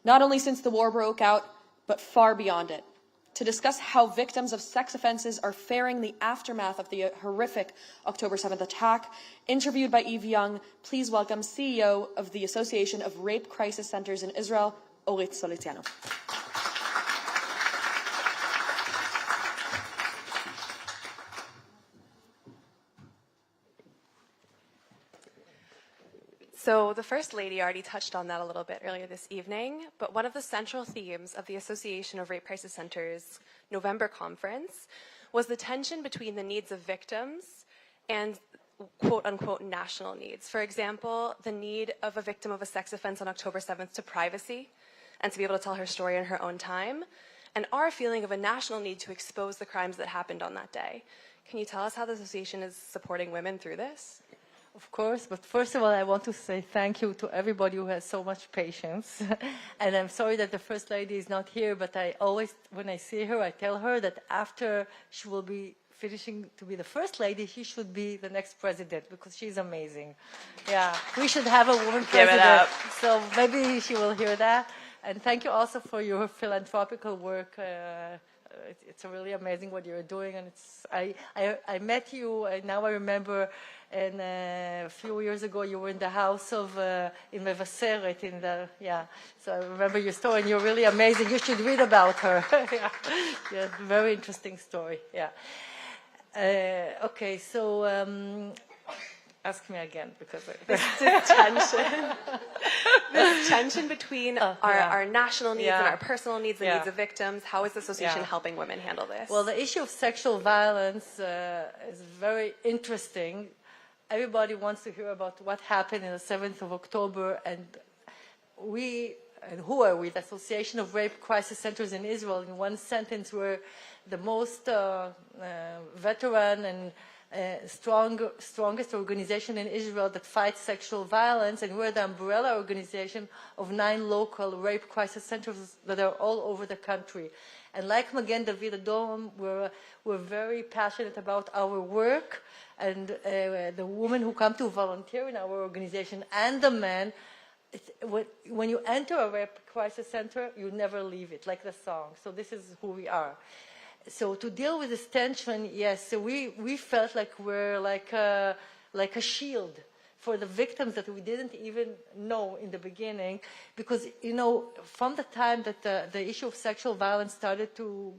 not only since the war broke out, but far beyond it, to discuss how victims of sex offenses are faring the aftermath of the horrific October 7th attack. Interviewed by Eve Young, please welcome CEO of the Association of Rape Crisis Centers in Israel, Orit Solitiano. So the First Lady already touched on that a little bit earlier this evening, but one of the central themes of the Association of Rape Crisis Centers November conference was the tension between the needs of victims and quote-unquote national needs. For example, the need of a victim of a sex offense on October 7th to privacy and to be able to tell her story in her own time, and our feeling of a national need to expose the crimes that happened on that day. Can you tell us how the association is supporting women through this? Of course, but first of all, I want to say thank you to everybody who has so much patience. And I'm sorry that the First Lady is not here, but I always, when I see her, I tell her that after she will be finishing to be the First Lady, she should be the next president because she's amazing. Yeah, we should have a woman president. Give it up. So maybe she will hear that. And thank you also for your philanthropical work. It's really amazing what you're doing, and I met you, and now I remember. And a few years ago, you were in the house of in Mevaseret, So I remember your story, and you're really amazing. You should read about her. Yeah, very interesting story. Yeah. Okay, so ask me again because this tension between our national needs and our personal needs and needs of victims. How is the association helping women handle this? Well, the issue of sexual violence is very interesting. Everybody wants to hear about what happened on the 7th of October, and who are we? The Association of Rape Crisis Centers in Israel, in one sentence, we're the most veteran and strongest organization in Israel that fights sexual violence, and we're the umbrella organization of 9 local rape crisis centers that are all over the country. And like Magen David Adom, we're very passionate about our work, and the women who come to volunteer in our organization and the men, when you enter a rape crisis center, you never leave it, like the song. So this is who we are. So to deal with this tension, yes, so we felt like we're like a shield for the victims that we didn't even know in the beginning, because, you know, from the time that the issue of sexual violence started to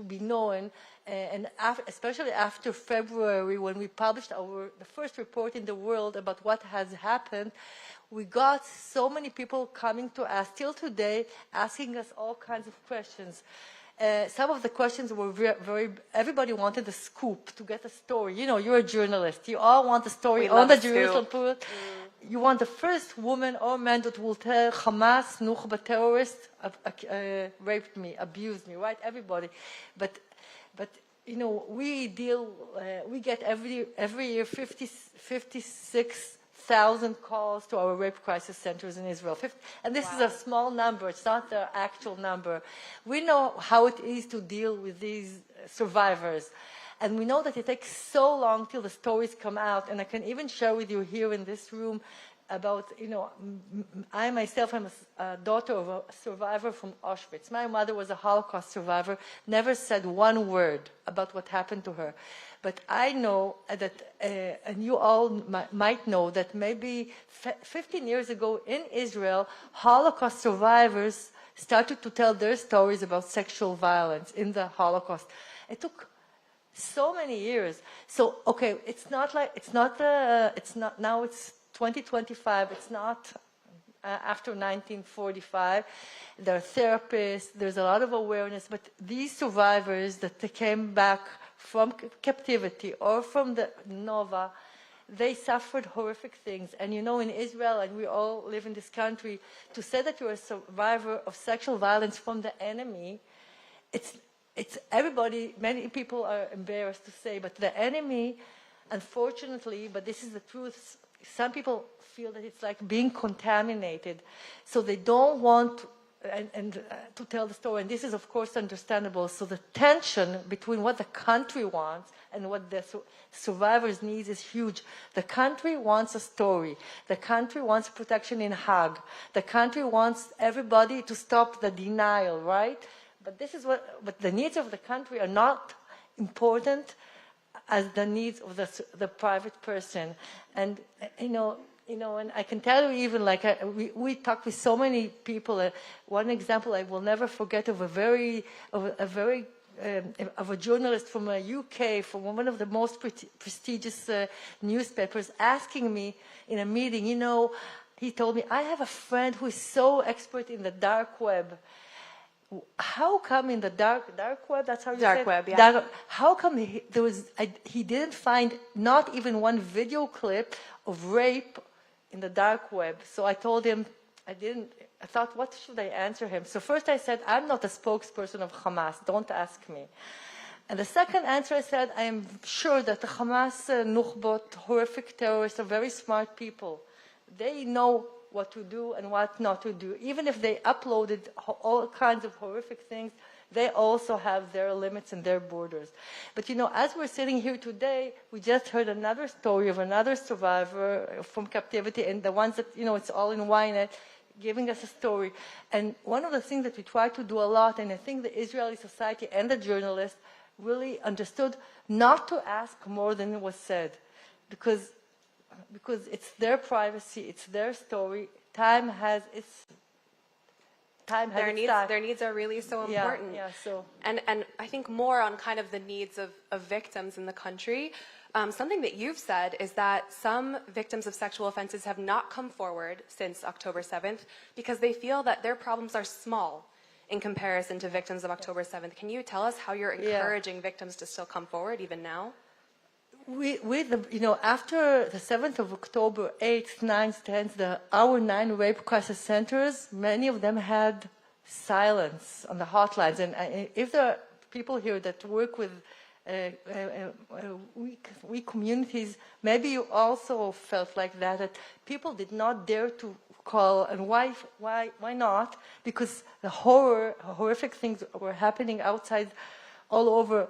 be known, and especially after February, when we published the first report in the world about what has happened, we got so many people coming to us till today, asking us all kinds of questions. Some of the questions were everybody wanted a scoop, to get a story. You know, you're a journalist. You all want a story on the Jerusalem Post. you want the first woman or man that will tell Hamas, Nukhba terrorists raped me, abused me, right? Everybody. But you know, we get every year 56,000 calls to our rape crisis centers in Israel. And this is a small number. It's not the actual number. We know how it is to deal with these survivors. And we know that it takes so long till the stories come out. And I can even share with you here in this room about, you know, I myself am a daughter of a survivor from Auschwitz. My mother was a Holocaust survivor, never said one word about what happened to her. But I know that, and you all might know, that maybe 15 years ago in Israel, Holocaust survivors started to tell their stories about sexual violence in the Holocaust. It took so many years. So, okay, it's not now it's 2025, it's not after 1945. There are therapists, there's a lot of awareness, but these survivors that they came back from captivity or from the Nova, they suffered horrific things. And you know, in Israel, and we all live in this country, to say that you're a survivor of sexual violence from the enemy, it's everybody, many people are embarrassed to say, but the enemy, unfortunately, but this is the truth, some people feel that it's like being contaminated. So they don't want to tell the story. And this is, of course, understandable. So the tension between what the country wants and what the survivors' needs is huge. The country wants a story. The country wants protection in Hague. The country wants everybody to stop the denial, right? But but the needs of the country are not important as the needs of the private person. And you know, and I can tell you, even like we talked with so many people. One example I will never forget of a journalist from the UK, from one of the most prestigious newspapers, asking me in a meeting. You know, he told me, "I have a friend who is so expert in the dark web. How come in the dark web, that's how you say it? Dark web, yeah. How come he didn't find not even one video clip of rape in the dark web?" So I told him, I thought, what should I answer him? So first I said, I'm not a spokesperson of Hamas, don't ask me. And the second answer I said, I am sure that the Hamas Nukhbot, horrific terrorists, are very smart people. They know what to do and what not to do. Even if they uploaded all kinds of horrific things, they also have their limits and their borders. But you know, as we're sitting here today, we just heard another story of another survivor from captivity, and the ones that, you know, it's all in Ynet, giving us a story. And one of the things that we try to do a lot, and I think the Israeli society and the journalists really understood, not to ask more than was said, because it's their privacy, it's their story. Their needs are really so important. Yeah, so. And I think more on kind of the needs of victims in the country. Something that you've said is that some victims of sexual offenses have not come forward since October 7th because they feel that their problems are small in comparison to victims of October 7th. Can you tell us how you're encouraging victims to still come forward even now? After the 7th of October, 8th, 9th, 10th, our 9 rape crisis centers, many of them had silence on the hotlines. And if there are people here that work with weak communities, maybe you also felt like that people did not dare to call. And why not? Because the horrific things were happening outside all over.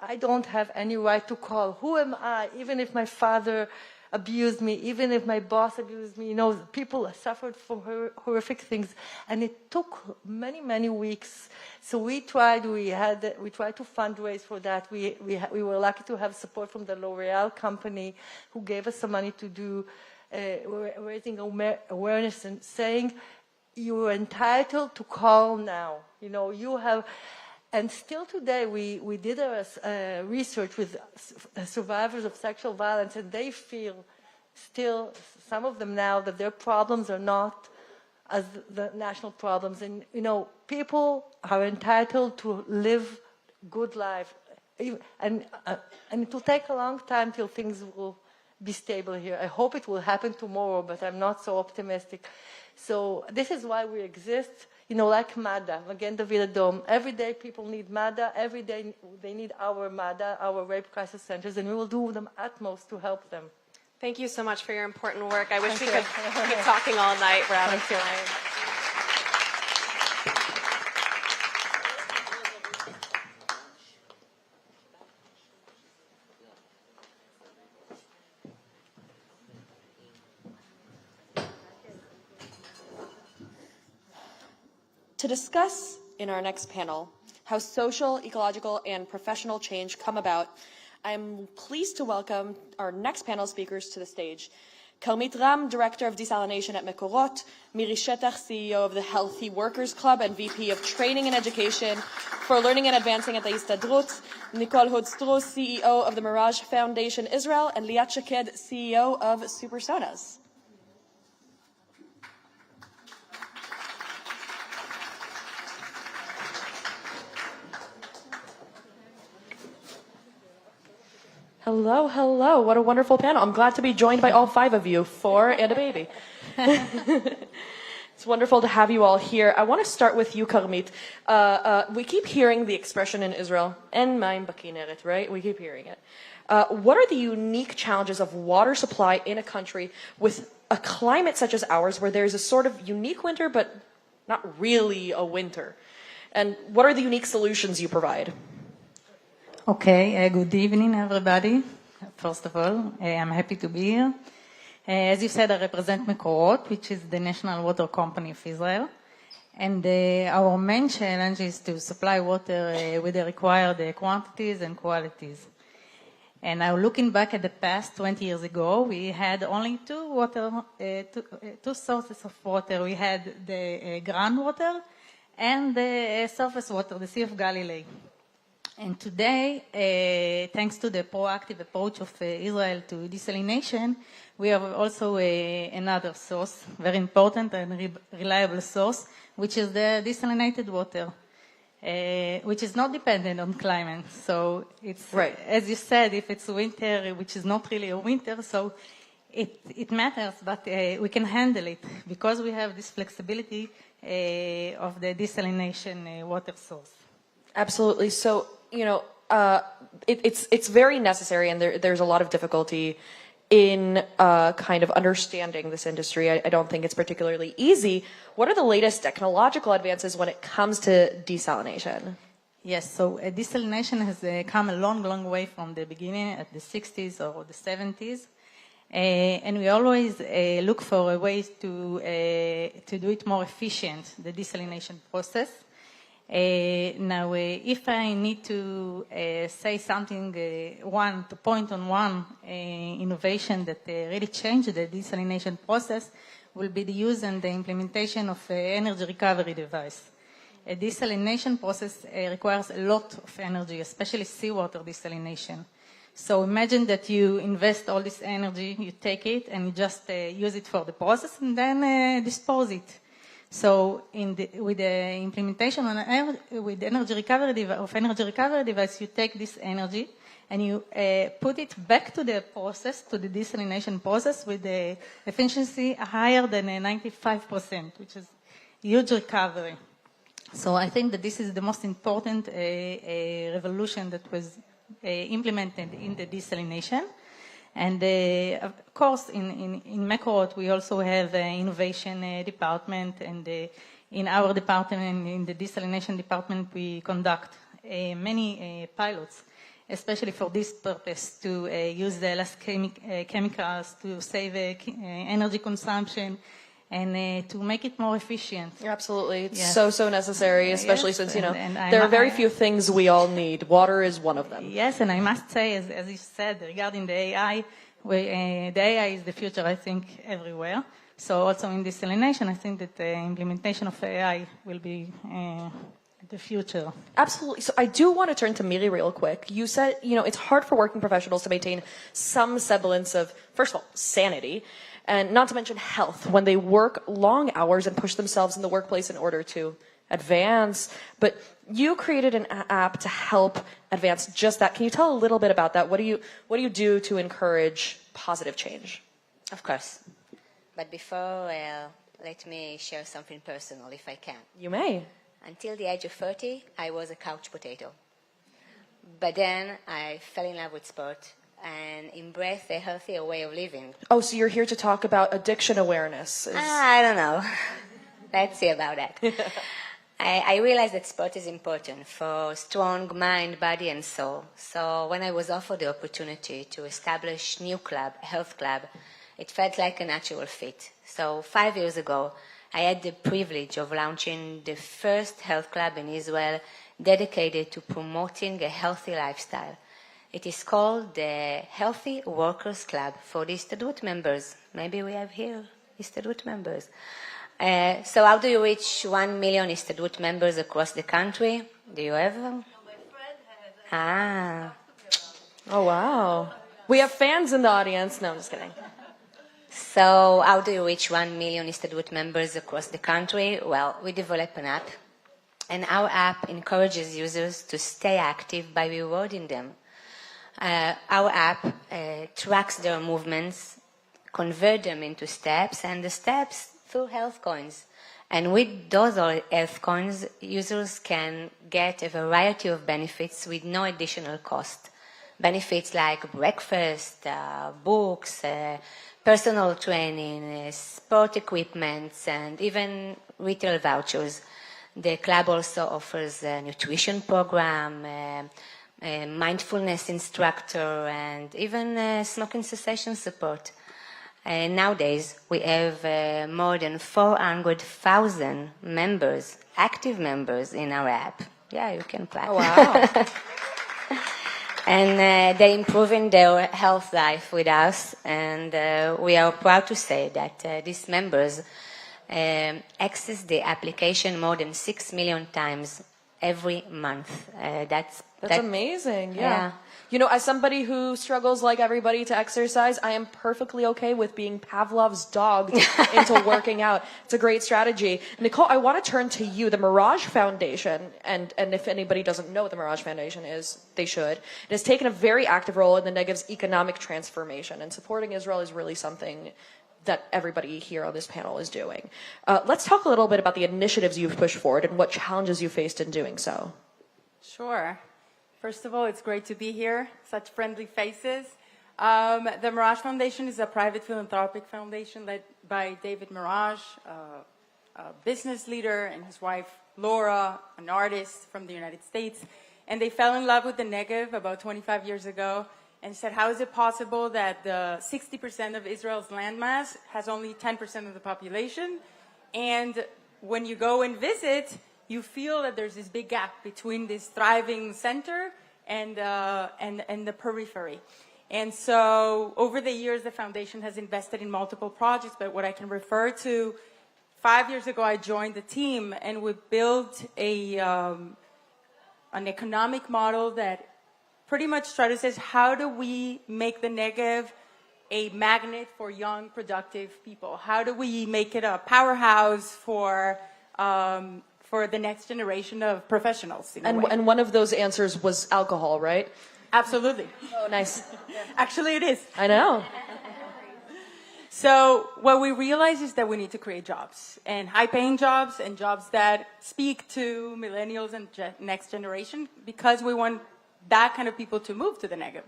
I don't have any right to call. Who am I? Even if my father abused me, even if my boss abused me, people suffered from horrific things. And it took many, many weeks. So we tried to fundraise for that. We were lucky to have support from the L'Oreal company, who gave us some money to do raising awareness and saying, you are entitled to call now. You have. And still today, we did a research with survivors of sexual violence, and they feel still, some of them now, that their problems are not as the national problems. And, people are entitled to live good life. And it will take a long time till things will be stable here. I hope it will happen tomorrow, but I'm not so optimistic. So this is why we exist, like MADA, Magen David Adom. Every day people need MADA. Every day they need our MADA, our rape crisis centers, and we will do the utmost to help them. Thank you so much for your important work. I wish we could keep talking all night. We're out of time. To discuss in our next panel how social, ecological, and professional change come about, I am pleased to welcome our next panel speakers to the stage. Karmit Ram, Director of Desalination at Mekorot, Miri Shetach, CEO of the Healthy Workers Club and VP of Training and Education for Learning and Advancing at the Histadrut, Nicole Hodstro, CEO of the Mirage Foundation Israel, and Liat Shaked, CEO of Supersonas. Hello, hello. What a wonderful panel. I'm glad to be joined by all 5 of you, 4 and a baby. It's wonderful to have you all here. I want to start with you, Karmit. We keep hearing the expression in Israel, en mayim b'kineret, right? We keep hearing it. What are the unique challenges of water supply in a country with a climate such as ours where there's a sort of unique winter, but not really a winter? And what are the unique solutions you provide? Okay, good evening, everybody. First of all, I'm happy to be here. As you said, I represent Mekorot, which is the national water company of Israel. And our main challenge is to supply water with the required quantities and qualities. And now looking back at the past 20 years ago, we had only two sources of water. We had the groundwater and the surface water, the Sea of Galilee. And today, thanks to the proactive approach of Israel to desalination, we have also another source, very important and reliable source, which is the desalinated water, which is not dependent on climate. So it's, right, as you said, if it's winter, which is not really a winter, so it matters, but we can handle it because we have this flexibility of the desalination water source. Absolutely. So, it's very necessary, and there's a lot of difficulty in kind of understanding this industry. I don't think it's particularly easy. What are the latest technological advances when it comes to desalination? Yes, so desalination has come a long, long way from the beginning at the 60s or the 70s. And we always look for ways to do it more efficient, the desalination process. Now, if I need to say something, to point on one innovation that really changed the desalination process, will be the use and the implementation of energy recovery device. A desalination process requires a lot of energy, especially seawater desalination. So imagine that you invest all this energy, you take it and you just use it for the process and then dispose it. So with the implementation with energy recovery device, you take this energy and you put it back to the process, to the desalination process with the efficiency higher than 95%, which is huge recovery. So I think that this is the most important revolution that was implemented in the desalination. And of course, in Mekorot, we also have an innovation department, and in our department, in the desalination department, we conduct many pilots, especially for this purpose, to use the less chemicals to save energy consumption and to make it more efficient. Absolutely. It's yes. so necessary, especially yes. since, there are very few things we all need. Water is one of them. Yes, and I must say, as you said, regarding the AI, the AI is the future, I think, everywhere. So also in desalination, I think that the implementation of AI will be the future. Absolutely. So I do want to turn to Miri real quick. You said, it's hard for working professionals to maintain some semblance of, first of all, sanity, and not to mention health when they work long hours and push themselves in the workplace in order to advance, but you created an app to help advance just that. Can you tell a little bit about that? What do you do to encourage positive change? Of course. But before, let me share something personal, if I can. You may. Until the age of 30, I was a couch potato. But then I fell in love with sport and embraced a healthier way of living. Oh, so you're here to talk about addiction awareness. I don't know. Let's see about that. I realized that sport is important for strong mind, body, and soul. So when I was offered the opportunity to establish a new club, a health club, it felt like a natural fit. So 5 years ago, I had the privilege of launching the first health club in Israel dedicated to promoting a healthy lifestyle. It is called the Healthy Workers Club for the Istadrut members. Maybe we have here Istadrut members. So how do you reach 1 million Istadrut members across the country? Do you have them? Oh, wow. We have fans in the audience. No, I'm just kidding. So how do you reach 1 million Istadrut members across the country? Well, we developed an app, and our app encourages users to stay active by rewarding them. Our app tracks their movements, convert them into steps, and the steps through health coins. And with those health coins, users can get a variety of benefits with no additional cost. Benefits like breakfast, books, personal training, sport equipment, and even retail vouchers. The club also offers a nutrition program, a mindfulness instructor, and even smoking cessation support. Nowadays, we have more than 400,000 members, active members in our app. Yeah, you can clap. Oh, wow. And they're improving their health life with us, and we are proud to say that these members access the application more than 6 million times every month. That's amazing, yeah. You know, as somebody who struggles like everybody to exercise, I am perfectly okay with being Pavlov's dog into working out. It's a great strategy. Nicole, I want to turn to you. The Mirage Foundation, and if anybody doesn't know what the Mirage Foundation is, they should. It has taken a very active role in the Negev's economic transformation, and supporting Israel is really something that everybody here on this panel is doing. Let's talk a little bit about the initiatives you've pushed forward and what challenges you faced in doing so. Sure. First of all, it's great to be here. Such friendly faces. The Mirage Foundation is a private philanthropic foundation led by David Mirage, a business leader, and his wife, Laura, an artist from the United States. And they fell in love with the Negev about 25 years ago and said, how is it possible that the 60% of Israel's landmass has only 10% of the population? And when you go and visit, you feel that there's this big gap between this thriving center and the periphery. And so over the years, the foundation has invested in multiple projects, but what I can refer to, 5 years ago, I joined the team and we built an economic model that pretty much tries to say, how do we make the Negev a magnet for young, productive people? How do we make it a powerhouse for the next generation of professionals? And one of those answers was alcohol, right? Absolutely. Oh, nice. Actually, it is. I know. So what we realize is that we need to create jobs, and high-paying jobs, and jobs that speak to millennials and next generation, because we want that kind of people to move to the Negev.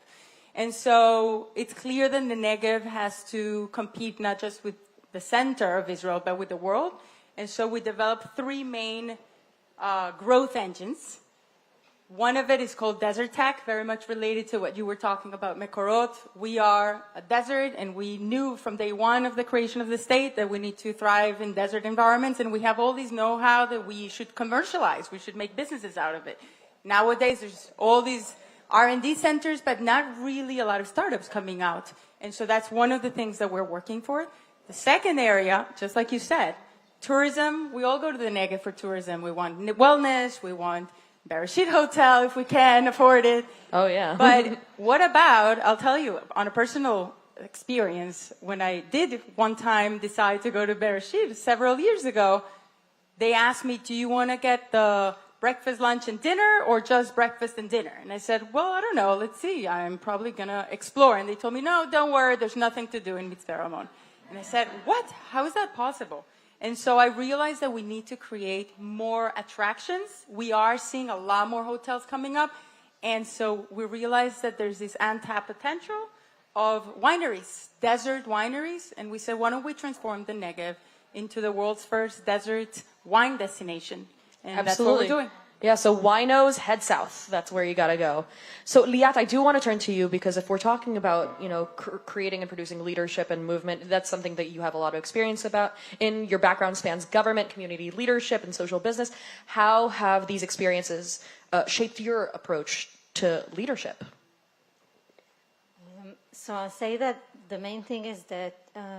And so it's clear that the Negev has to compete not just with the center of Israel, but with the world. And so we developed three main growth engines. One of it is called Desert Tech, very much related to what you were talking about, Mekorot. We are a desert, and we knew from day one of the creation of the state that we need to thrive in desert environments, and we have all these know-how that we should commercialize. We should make businesses out of it. Nowadays, there's all these R&D centers, but not really a lot of startups coming out. And so that's one of the things that we're working for. The second area, just like you said, tourism. We all go to the Negev for tourism. We want wellness. We want Bereshit Hotel if we can afford it. Oh, yeah. But what about, I'll tell you, on a personal experience, when I did one time decide to go to Bereshit several years ago, they asked me, do you want to get the breakfast, lunch, and dinner, or just breakfast and dinner? And I said, well, I don't know. Let's see. I'm probably going to explore. And they told me, no, don't worry. There's nothing to do in Mitzvah Ramon. And I said, what? How is that possible? And so I realized that we need to create more attractions. We are seeing a lot more hotels coming up. And so we realized that there's this untapped potential of wineries, desert wineries. And we said, why don't we transform the Negev into the world's first desert wine destination? And that's what we're doing. Yeah, so winos, head south. That's where you gotta go. So Liat, I do want to turn to you because if we're talking about, creating and producing leadership and movement, that's something that you have a lot of experience about. In your background spans government, community leadership, and social business. How have these experiences shaped your approach to leadership? So I'll say that the main thing is that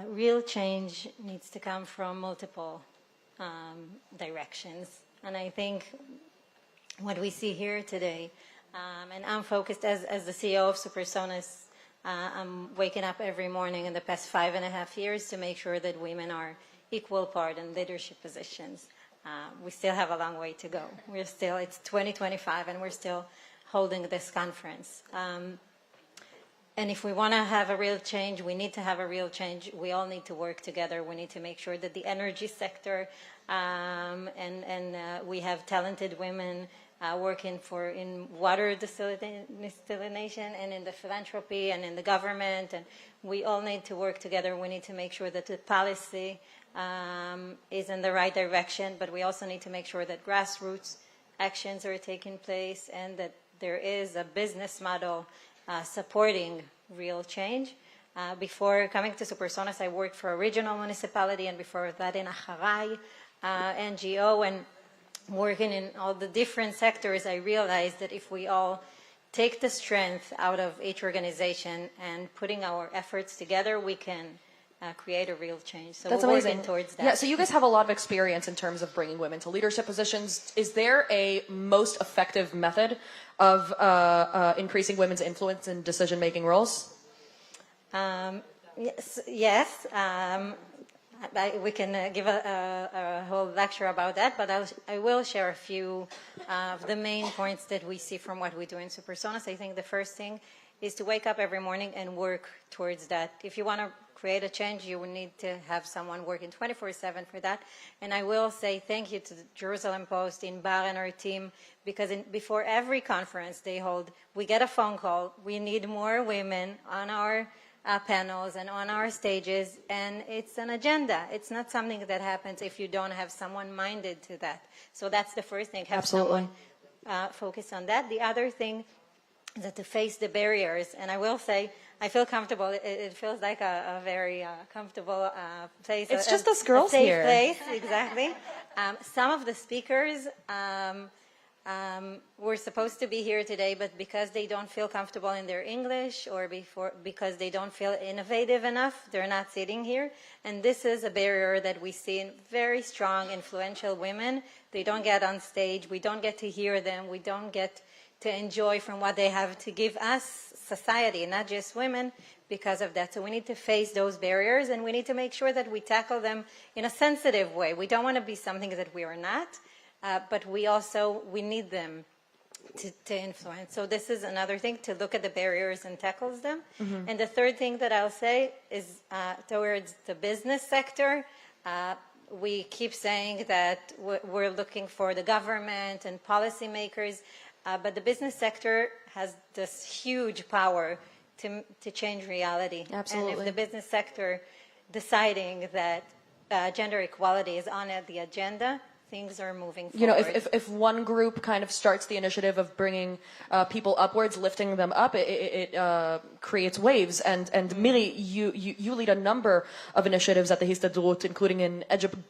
real change needs to come from multiple directions. And I think what we see here today, and I'm focused as the CEO of Supersonus, I'm waking up every morning in the past 5.5 years to make sure that women are equal part in leadership positions. We still have a long way to go. It's 2025 and we're still holding this conference. And if we want to have a real change, we need to have a real change. We all need to work together. We need to make sure that the energy sector we have talented women working in water desalination and in the philanthropy and in the government. And we all need to work together. We need to make sure that the policy is in the right direction, but we also need to make sure that grassroots actions are taking place and that there is a business model supporting real change. Before coming to Supersonus, I worked for a regional municipality, and before that in a Harai NGO, and working in all the different sectors, I realized that if we all take the strength out of each organization and putting our efforts together, we can create a real change. So That's we're amazing. working towards that. Yeah, so you guys have a lot of experience in terms of bringing women to leadership positions. Is there a most effective method of increasing women's influence in decision-making roles? Yes. We can give a whole lecture about that, but I will share a few of the main points that we see from what we do in Supersonus. I think the first thing is to wake up every morning and work towards that. If you want to create a change, you will need to have someone working 24/7 for that. And I will say thank you to the Jerusalem Post, Inbar, and our team, because before every conference they hold, we get a phone call. We need more women on our panels and on our stages, and it's an agenda. It's not something that happens if you don't have someone minded to that. So that's the first thing, have someone focus on that. The other thing is that to face the barriers, and I will say, I feel comfortable. It feels like a very comfortable place. It's just us girls a safe here. Place, exactly. Some of the speakers were supposed to be here today, but because they don't feel comfortable in their English or because they don't feel innovative enough, they're not sitting here. And this is a barrier that we see in very strong, influential women. They don't get on stage. We don't get to hear them. We don't get to enjoy from what they have to give us, society, not just women, because of that. So we need to face those barriers, and we need to make sure that we tackle them in a sensitive way. We don't want to be something that we are not. But we need them to influence. So this is another thing, to look at the barriers and tackle them. Mm-hmm. And the third thing that I'll say is towards the business sector. We keep saying that we're looking for the government and policymakers, but the business sector has this huge power to change reality. Absolutely. And if the business sector deciding that gender equality is on the agenda, things are moving forward. If one group kind of starts the initiative of bringing people upwards, lifting them up, it creates waves. And Miri, you lead a number of initiatives at the Histadrut, including an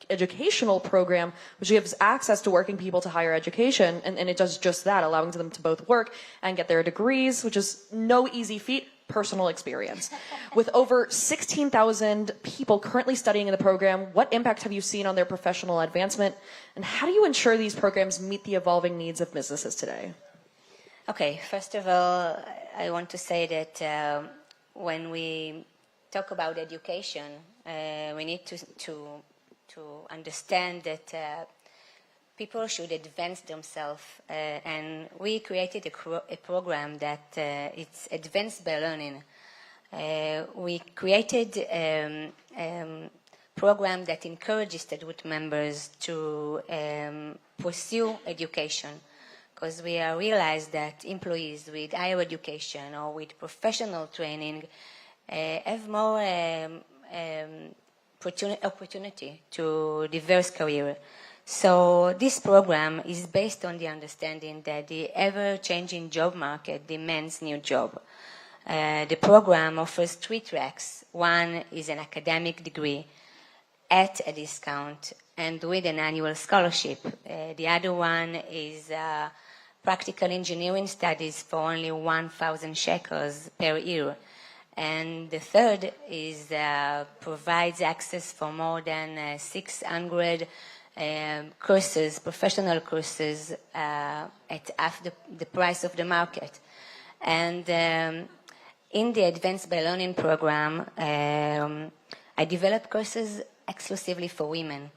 educational program which gives access to working people to higher education, and it does just that, allowing them to both work and get their degrees, which is no easy feat. Personal experience. With over 16,000 people currently studying in the program, what impact have you seen on their professional advancement? And how do you ensure these programs meet the evolving needs of businesses today? Okay, first of all, I want to say that when we talk about education, we need to understand that people should advance themselves. And we created a program that it's advanced by learning. We created a program that encourages statute members to pursue education, because we realized that employees with higher education or with professional training have more opportunity to diverse career. So this program is based on the understanding that the ever-changing job market demands new job. The program offers 3 tracks. One is an academic degree at a discount and with an annual scholarship. The other one is practical engineering studies for only 1,000 shekels per year. And the third is provides access for more than 600 courses, professional courses, at half the price of the market. And in the Advanced by Learning program, I developed courses exclusively for women.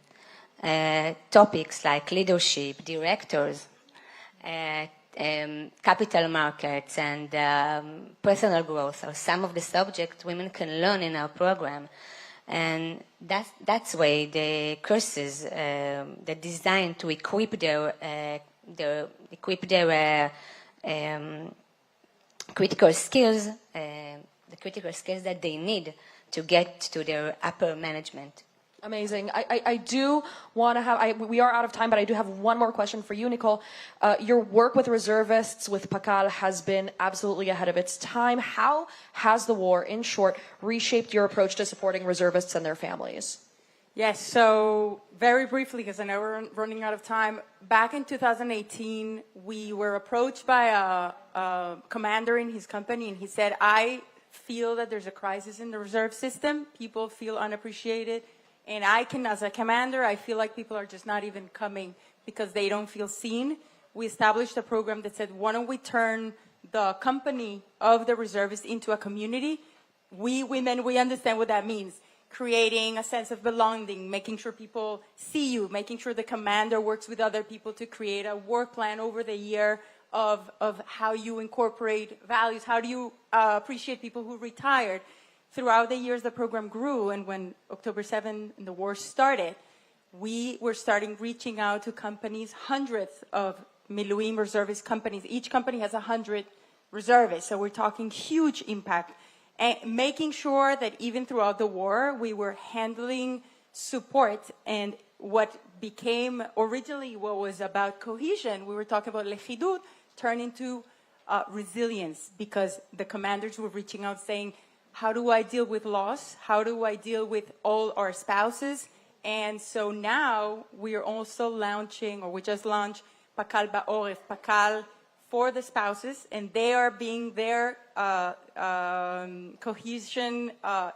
Topics like leadership, directors, capital markets, and personal growth are some of the subjects women can learn in our program. And that's why the courses they're designed to equip their critical skills, the critical skills that they need to get to their upper management. Amazing. I do want to have, we are out of time, but I do have one more question for you, Nicole. Your work with reservists, with Pakal, has been absolutely ahead of its time. How has the war, in short, reshaped your approach to supporting reservists and their families? Yes, so very briefly, because I know we're running out of time. Back in 2018, we were approached by a commander in his company, and he said, I feel that there's a crisis in the reserve system. People feel unappreciated. And I can, as a commander, I feel like people are just not even coming because they don't feel seen. We established a program that said, why don't we turn the company of the reservists into a community? We women, we understand what that means. Creating a sense of belonging, making sure people see you, making sure the commander works with other people to create a work plan over the year of how you incorporate values, how do you appreciate people who retired. Throughout the years, the program grew, and when October 7 and the war started, we were starting reaching out to companies, hundreds of Miluim reservist companies. Each company has 100 reservists, so we're talking huge impact. And making sure that even throughout the war, we were handling support, and what became originally what was about cohesion, we were talking about lechidut, turned into resilience, because the commanders were reaching out saying, how do I deal with loss? How do I deal with all our spouses? And so now we are also launching, or we just launched Pakal Ba'oref, Pakal for the spouses, and they are being their cohesion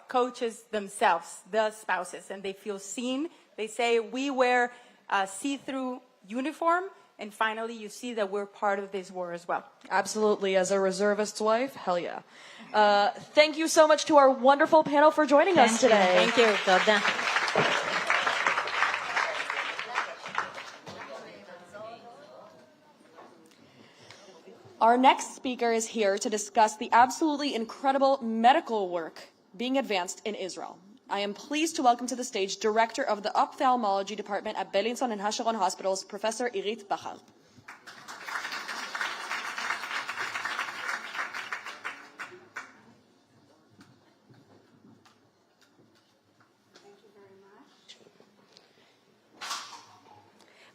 coaches themselves, the spouses, and they feel seen. They say, we wear a see-through uniform, and finally you see that we're part of this war as well. Absolutely. As a reservist's wife, hell yeah. Thank you so much to our wonderful panel for joining us today. Thank you. Toda. Our next speaker is here to discuss the absolutely incredible medical work being advanced in Israel. I am pleased to welcome to the stage Director of the Ophthalmology Department at Beilinson and Hasharon Hospitals, Professor Irit Bachal.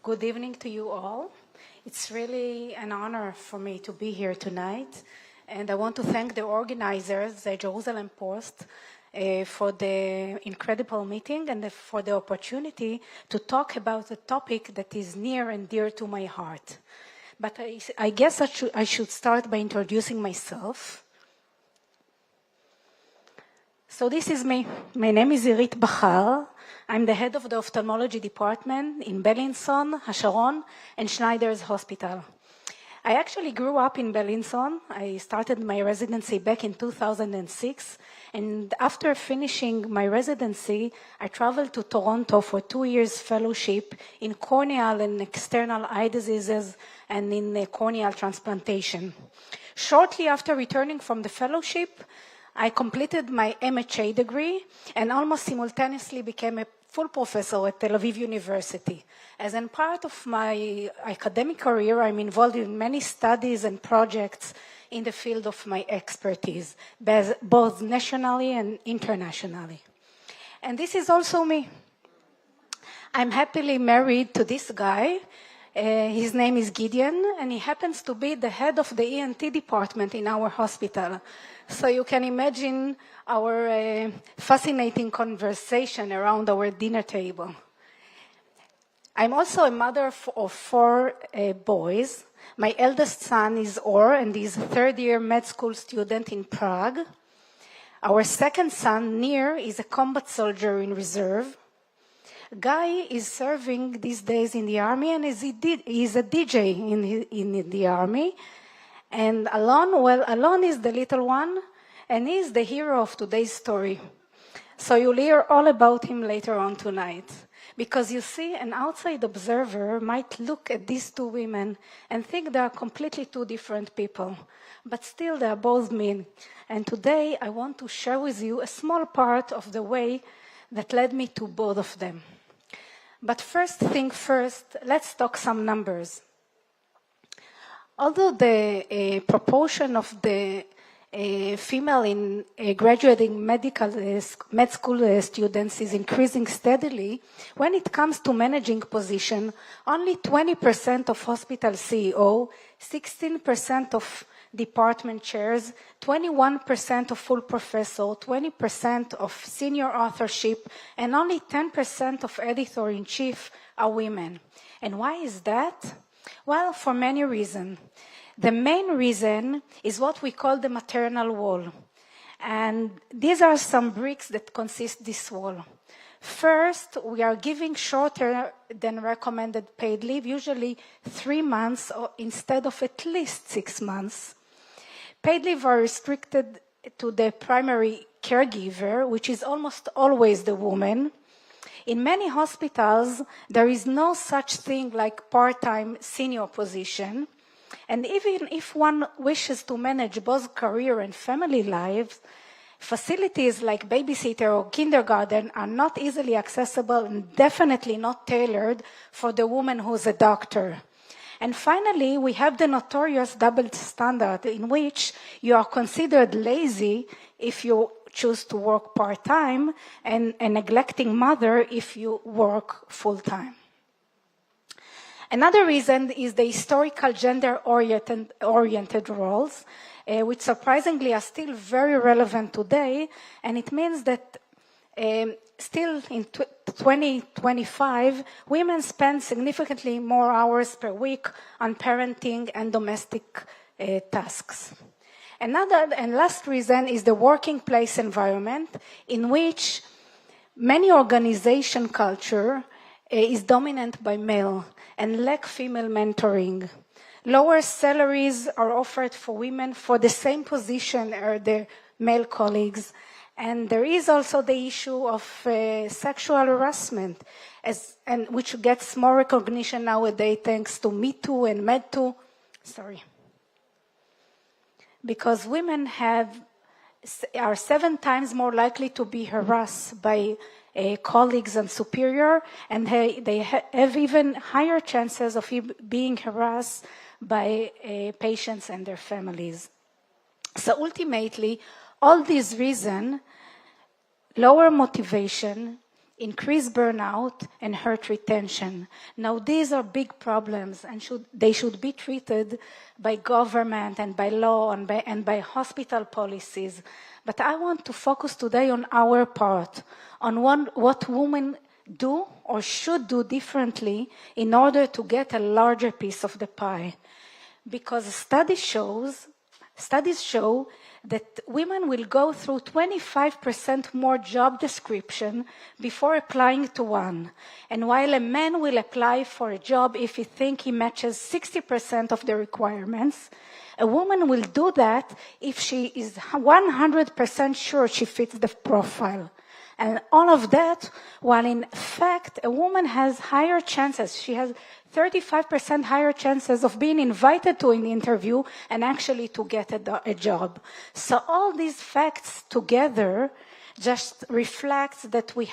Good evening to you all. It's really an honor for me to be here tonight, and I want to thank the organizers, the Jerusalem Post, for the incredible meeting and for the opportunity to talk about a topic that is near and dear to my heart. But I guess I should start by introducing myself. So this is me. My name is Irit Bachal. I'm the head of the ophthalmology department in Beilinson, Hasharon, and Schneider's Hospital. I actually grew up in Bellinson. I started my residency back in 2006. And after finishing my residency, I traveled to Toronto for 2 years fellowship in corneal and external eye diseases and in corneal transplantation. Shortly after returning from the fellowship, I completed my MHA degree and almost simultaneously became a full professor at Tel Aviv University. As in part of my academic career, I'm involved in many studies and projects in the field of my expertise, both nationally and internationally. And this is also me. I'm happily married to this guy. His name is Gideon, and he happens to be the head of the ENT department in our hospital. So you can imagine our fascinating conversation around our dinner table. I'm also a mother of 4 boys. My eldest son is Or, and he's a third-year med school student in Prague. Our second son, Nir, is a combat soldier in reserve. Guy is serving these days in the army and he's a DJ in the army. And Alon is the little one, and he's the hero of today's story. So you'll hear all about him later on tonight. Because you see, an outside observer might look at these 2 women and think they are completely 2 different people. But still, they are both men. And today, I want to share with you a small part of the way that led me to both of them. But first thing first, let's talk some numbers. Although the proportion of the female in graduating med school students is increasing steadily, when it comes to managing position, only 20% of hospital CEO, 16% of department chairs, 21% of full professor, 20% of senior authorship, and only 10% of editor-in-chief are women. And why is that? Well, for many reasons. The main reason is what we call the maternal wall. And these are some bricks that consist this wall. First, we are giving shorter than recommended paid leave, usually 3 months instead of at least 6 months. Paid leave are restricted to the primary caregiver, which is almost always the woman. In many hospitals, there is no such thing like part-time senior position. And even if one wishes to manage both career and family lives, facilities like babysitter or kindergarten are not easily accessible and definitely not tailored for the woman who's a doctor. And finally, we have the notorious double standard in which you are considered lazy if you choose to work part-time and a neglecting mother if you work full-time. Another reason is the historical gender-oriented roles, which surprisingly are still very relevant today, and it means that still in 2025, women spend significantly more hours per week on parenting and domestic tasks. Another and last reason is the working place environment in which many organization culture is dominant by male and lack female mentoring. Lower salaries are offered for women for the same position as their male colleagues. And there is also the issue of sexual harassment, which gets more recognition nowadays thanks to Me Too and Med Too. Because women are 7 times more likely to be harassed by colleagues and superior, and they have even higher chances of being harassed by patients and their families. So ultimately, all these reasons, lower motivation, increased burnout, and hurt retention. Now, these are big problems, and they should be treated by government and by law and by hospital policies. But I want to focus today on our part, on what women do or should do differently in order to get a larger piece of the pie. Because studies show that women will go through 25% more job description before applying to one. And while a man will apply for a job if he thinks he matches 60% of the requirements, a woman will do that if she is 100% sure she fits the profile. And all of that, while in fact, a woman has higher chances. She has 35% higher chances of being invited to an interview and actually to get a job. So all these facts together just reflects that we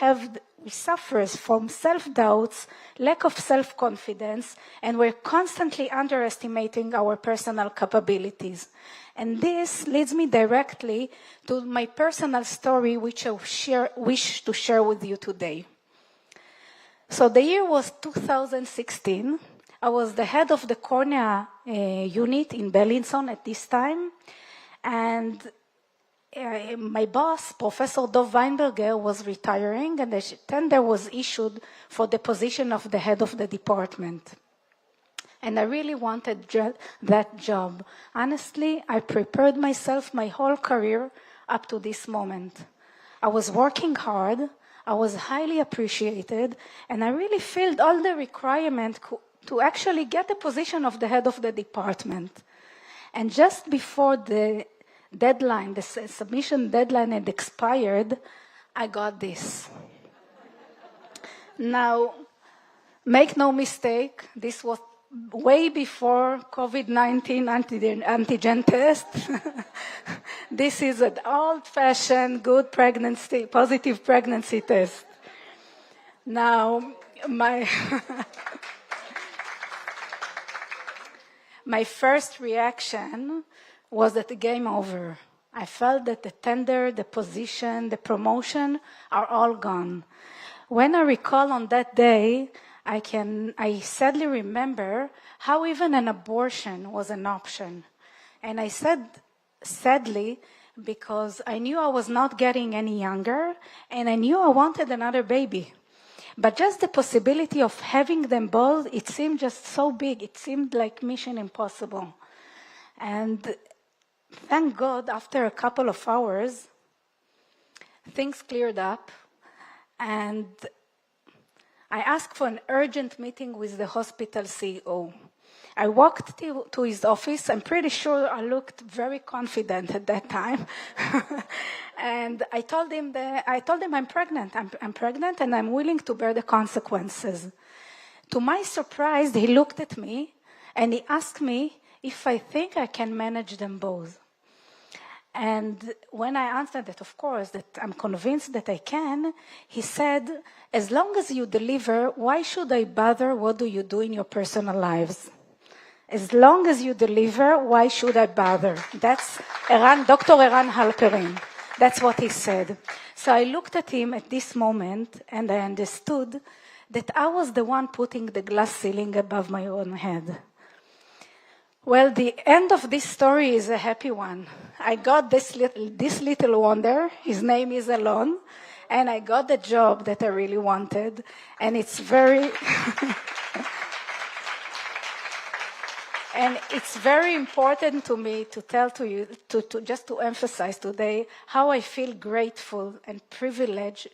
suffer from self-doubts, lack of self-confidence, and we're constantly underestimating our personal capabilities. And this leads me directly to my personal story, which I wish to share with you today. So the year was 2016. I was the head of the cornea unit in Bellinson at this time. And my boss, Professor Dov Weinberger, was retiring, and a tender was issued for the position of the head of the department. And I really wanted that job. Honestly, I prepared myself my whole career up to this moment. I was working hard, I was highly appreciated, and I really filled all the requirements to actually get the position of the head of the department. And just before the deadline, the submission deadline had expired, I got this. Now, make no mistake, this was way before COVID-19 antigen test. This is an old-fashioned good pregnancy, positive pregnancy test. Now, my first reaction was that the game over. I felt that the tender, the position, the promotion are all gone. When I recall on that day, I sadly remember how even an abortion was an option. And I said sadly because I knew I was not getting any younger and I knew I wanted another baby. But just the possibility of having them both, it seemed just so big. It seemed like mission impossible. And thank God, after a couple of hours, things cleared up and I asked for an urgent meeting with the hospital CEO. I walked to his office. I'm pretty sure I looked very confident at that time. And I told him I'm pregnant. I'm pregnant and I'm willing to bear the consequences. To my surprise, he looked at me and he asked me if I think I can manage them both. And when I answered that, of course, that I'm convinced that I can, he said, as long as you deliver, why should I bother what do you do in your personal lives? As long as you deliver, why should I bother? That's Dr. Eran Halperin. That's what he said. So I looked at him at this moment and I understood that I was the one putting the glass ceiling above my own head. Well, the end of this story is a happy one. I got this little wonder, his name is Alon, and I got the job that I really wanted, and it's very... And it's very important to me to tell to you, just to emphasize today, how I feel grateful and privileged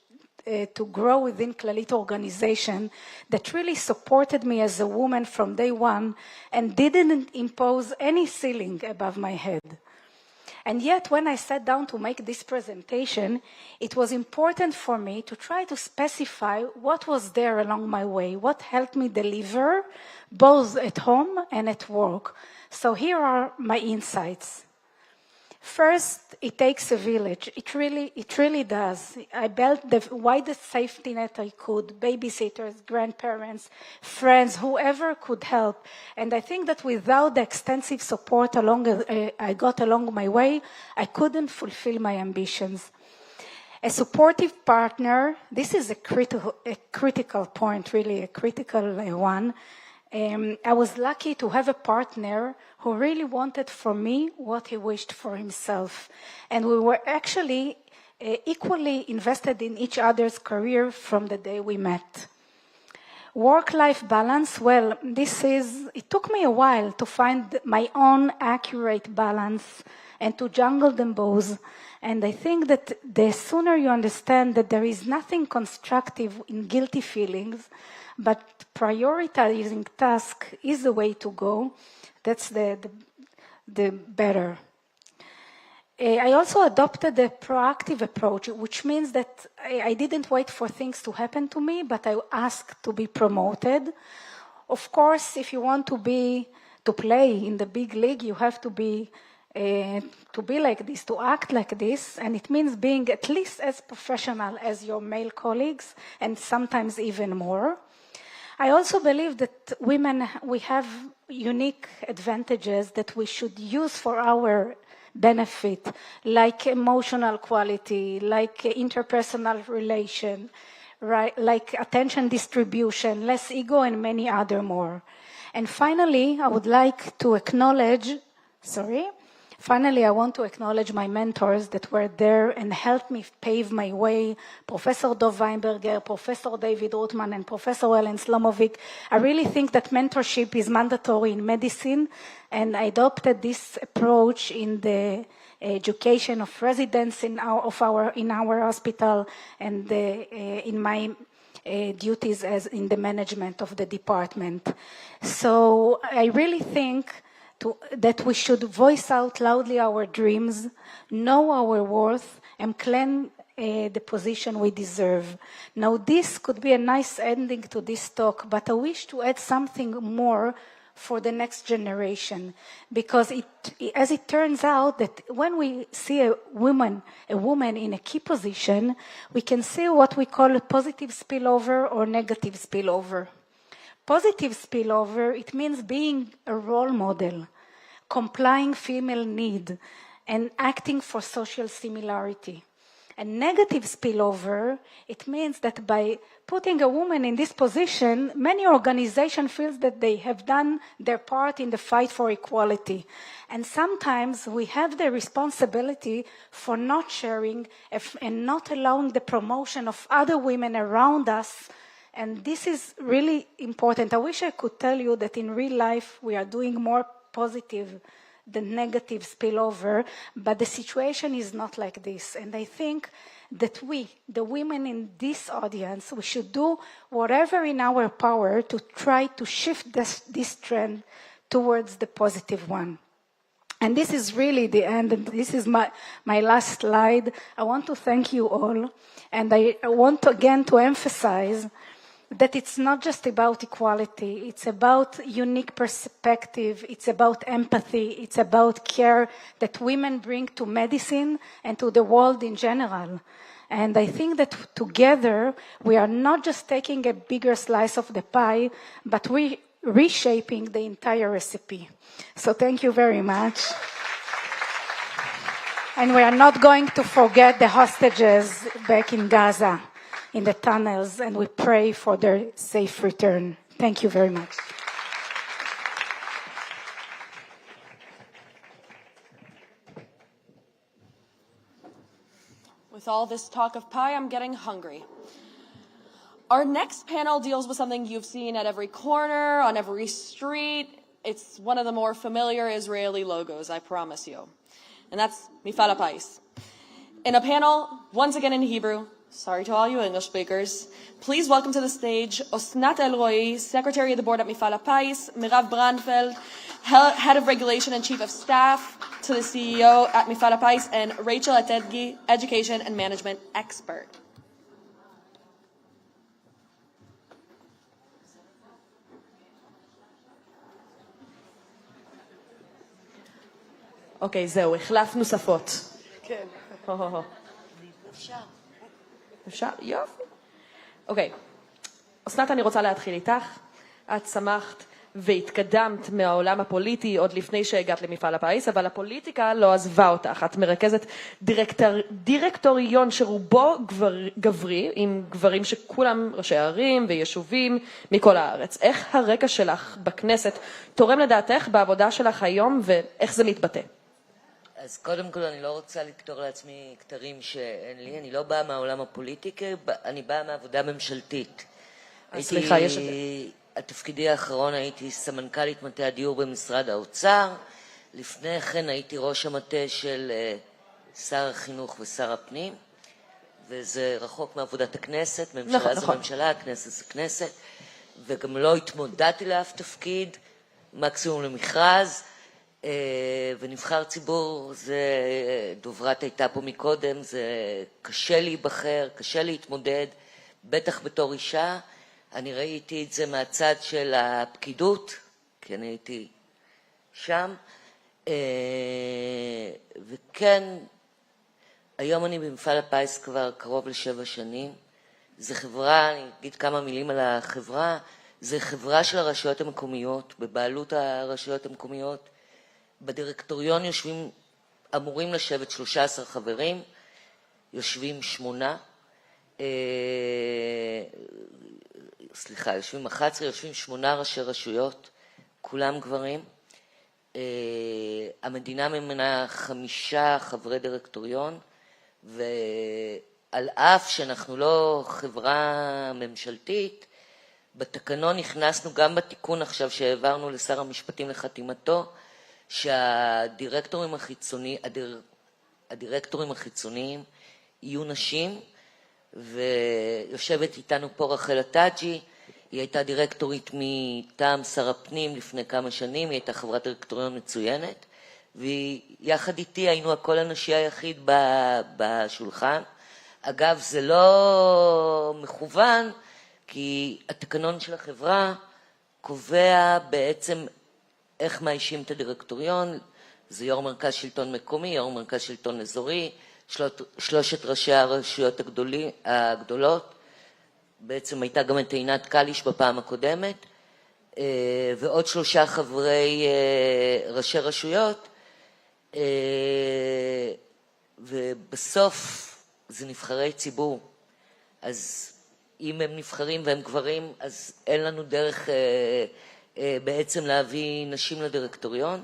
to grow within Clalit organization that really supported me as a woman from day one and didn't impose any ceiling above my head. And yet, when I sat down to make this presentation, it was important for me to try to specify what was there along my way, what helped me deliver, both at home and at work. So here are my insights. First, it takes a village. It really does. I built the widest safety net I could, babysitters, grandparents, friends, whoever could help. And I think that without the extensive support I got along my way, I couldn't fulfill my ambitions. A supportive partner, this is a critical point, really a critical one. I was lucky to have a partner who really wanted for me what he wished for himself. And we were actually equally invested in each other's career from the day we met. Work-life balance, well, it took me a while to find my own accurate balance and to juggle them both. And I think that the sooner you understand that there is nothing constructive in guilty feelings, but prioritizing task is the way to go, that's the better. I also adopted a proactive approach, which means that I didn't wait for things to happen to me, but I asked to be promoted. Of course, if you want to play in the big league, you have to be like this, to act like this, and it means being at least as professional as your male colleagues, and sometimes even more. I also believe that women, we have unique advantages that we should use for our benefit, like emotional quality, like interpersonal relation, right, like attention distribution, less ego, and many other more. And finally, I would like to acknowledge, I want to acknowledge my mentors that were there and helped me pave my way, Professor Dov Weinberger, Professor David Rothman, and Professor Ellen Slomovic. I really think that mentorship is mandatory in medicine, and I adopted this approach in the education of residents in our hospital and in my duties as in the management of the department. So I really think that we should voice out loudly our dreams, know our worth, and claim the position we deserve. Now, this could be a nice ending to this talk, but I wish to add something more for the next generation, because as it turns out that when we see a woman in a key position, we can see what we call a positive spillover or negative spillover. Positive spillover, it means being a role model, complying female need, and acting for social similarity. And negative spillover, it means that by putting a woman in this position, many organizations feel that they have done their part in the fight for equality. And sometimes we have the responsibility for not sharing and not allowing the promotion of other women around us. And this is really important. I wish I could tell you that in real life we are doing more positive than negative spillover, but the situation is not like this. And I think that we, the women in this audience, we should do whatever in our power to try to shift this trend towards the positive one. And this is really the end, and this is my last slide. I want to thank you all, and I want again to emphasize that it's not just about equality, it's about unique perspective, it's about empathy, it's about care that women bring to medicine and to the world in general. And I think that together we are not just taking a bigger slice of the pie, but we reshaping the entire recipe. So thank you very much. And we are not going to forget the hostages back in Gaza, in the tunnels, and we pray for their safe return. Thank you very much. With all this talk of pie, I'm getting hungry. Our next panel deals with something you've seen at every corner, on every street. It's one of the more familiar Israeli logos, I promise you. And that's Mifal HaPais. In a panel, once again in Hebrew, sorry to all you English speakers, please welcome to the stage Osnat Elroi, Secretary of the Board at Mifal HaPais, Mirav Branfeld, Head of Regulation and Chief of Staff to the CEO at Mifal HaPais, and Rachel Atedgi, Education and Management Expert. אוקיי, זהו, החלפנו שפות. כן. אפשר? יופי. אוקיי. אסנת, אני רוצה להתחיל איתך. את צמחת והתקדמת מהעולם הפוליטי עוד לפני שהגעת למפעל הפיס, אבל הפוליטיקה לא עזבה אותך. את מרכזת דירקטוריון שרובו גברי, עם גברים שכולם ראשי ערים ויישובים מכל הארץ. איך הרקע שלך בכנסת תורם לדעתך בעבודה שלך היום, ואיך זה מתבטא? אז קודם כל אני לא רוצה לקטור לעצמי כתרים שאין לי, אני לא באה מהעולם הפוליטי, אני באה מעבודה ממשלתית. סליחה, יש התפקידי האחרון הייתי סמנכ"לית מטה הדיור במשרד האוצר. לפני כן הייתי ראש המטה של שר החינוך ושר הפנים, וזה רחוק מעבודת הכנסת, ממשלה זה ממשלה, הכנסת זה כנסת, וגם לא התמודדתי לאף תפקיד, מקסימום למכרז, ונבחר ציבור, זה, דוברת הייתה פה מקודם, זה קשה להיבחר, קשה להתמודד, בטח בתור אישה. אני ראיתי את זה מהצד של הפקידות, כי אני הייתי שם, וכן, היום אני במפעל הפיס כבר קרוב ל7 שנים. זו חברה, אני אגיד כמה מילים על החברה, זו חברה של הרשויות המקומיות, בבעלות הרשויות המקומיות. בדירקטוריון אמורים לשבת 13 חברים, יושבים 8, יושבים 11, יושבים 8 ראשי רשויות, כולם גברים. המדינה ממנה 5 חברי דירקטוריון, ועל אף שאנחנו לא חברה ממשלתית, בתקנון נכנסנו גם בתיקון עכשיו שהעברנו לשר המשפטים לחתימתו, שהדירקטורים החיצוניים יהיו נשים, ויושבת איתנו פה רחל הטאג'י, היא הייתה דירקטורית מטעם שר הפנים לפני כמה שנים, היא הייתה חברת דירקטוריון מצוינת, ויחד איתי היינו הקול הנשי היחיד בשולחן. אגב, זה לא מכוון, כי התקנון של החברה קובע בעצם איך מאיישים את הדירקטוריון. זה יו"ר מרכז שלטון מקומי, יו"ר מרכז שלטון אזורי, 3 ראשי הרשויות הגדולות, בעצם הייתה גם את עינת קליש בפעם הקודמת, ועוד 3 חברי ראשי רשויות, ובסוף זה נבחרי ציבור. אז אם הם נבחרים והם גברים, אז אין לנו דרך בעצם להביא נשים לדירקטוריון.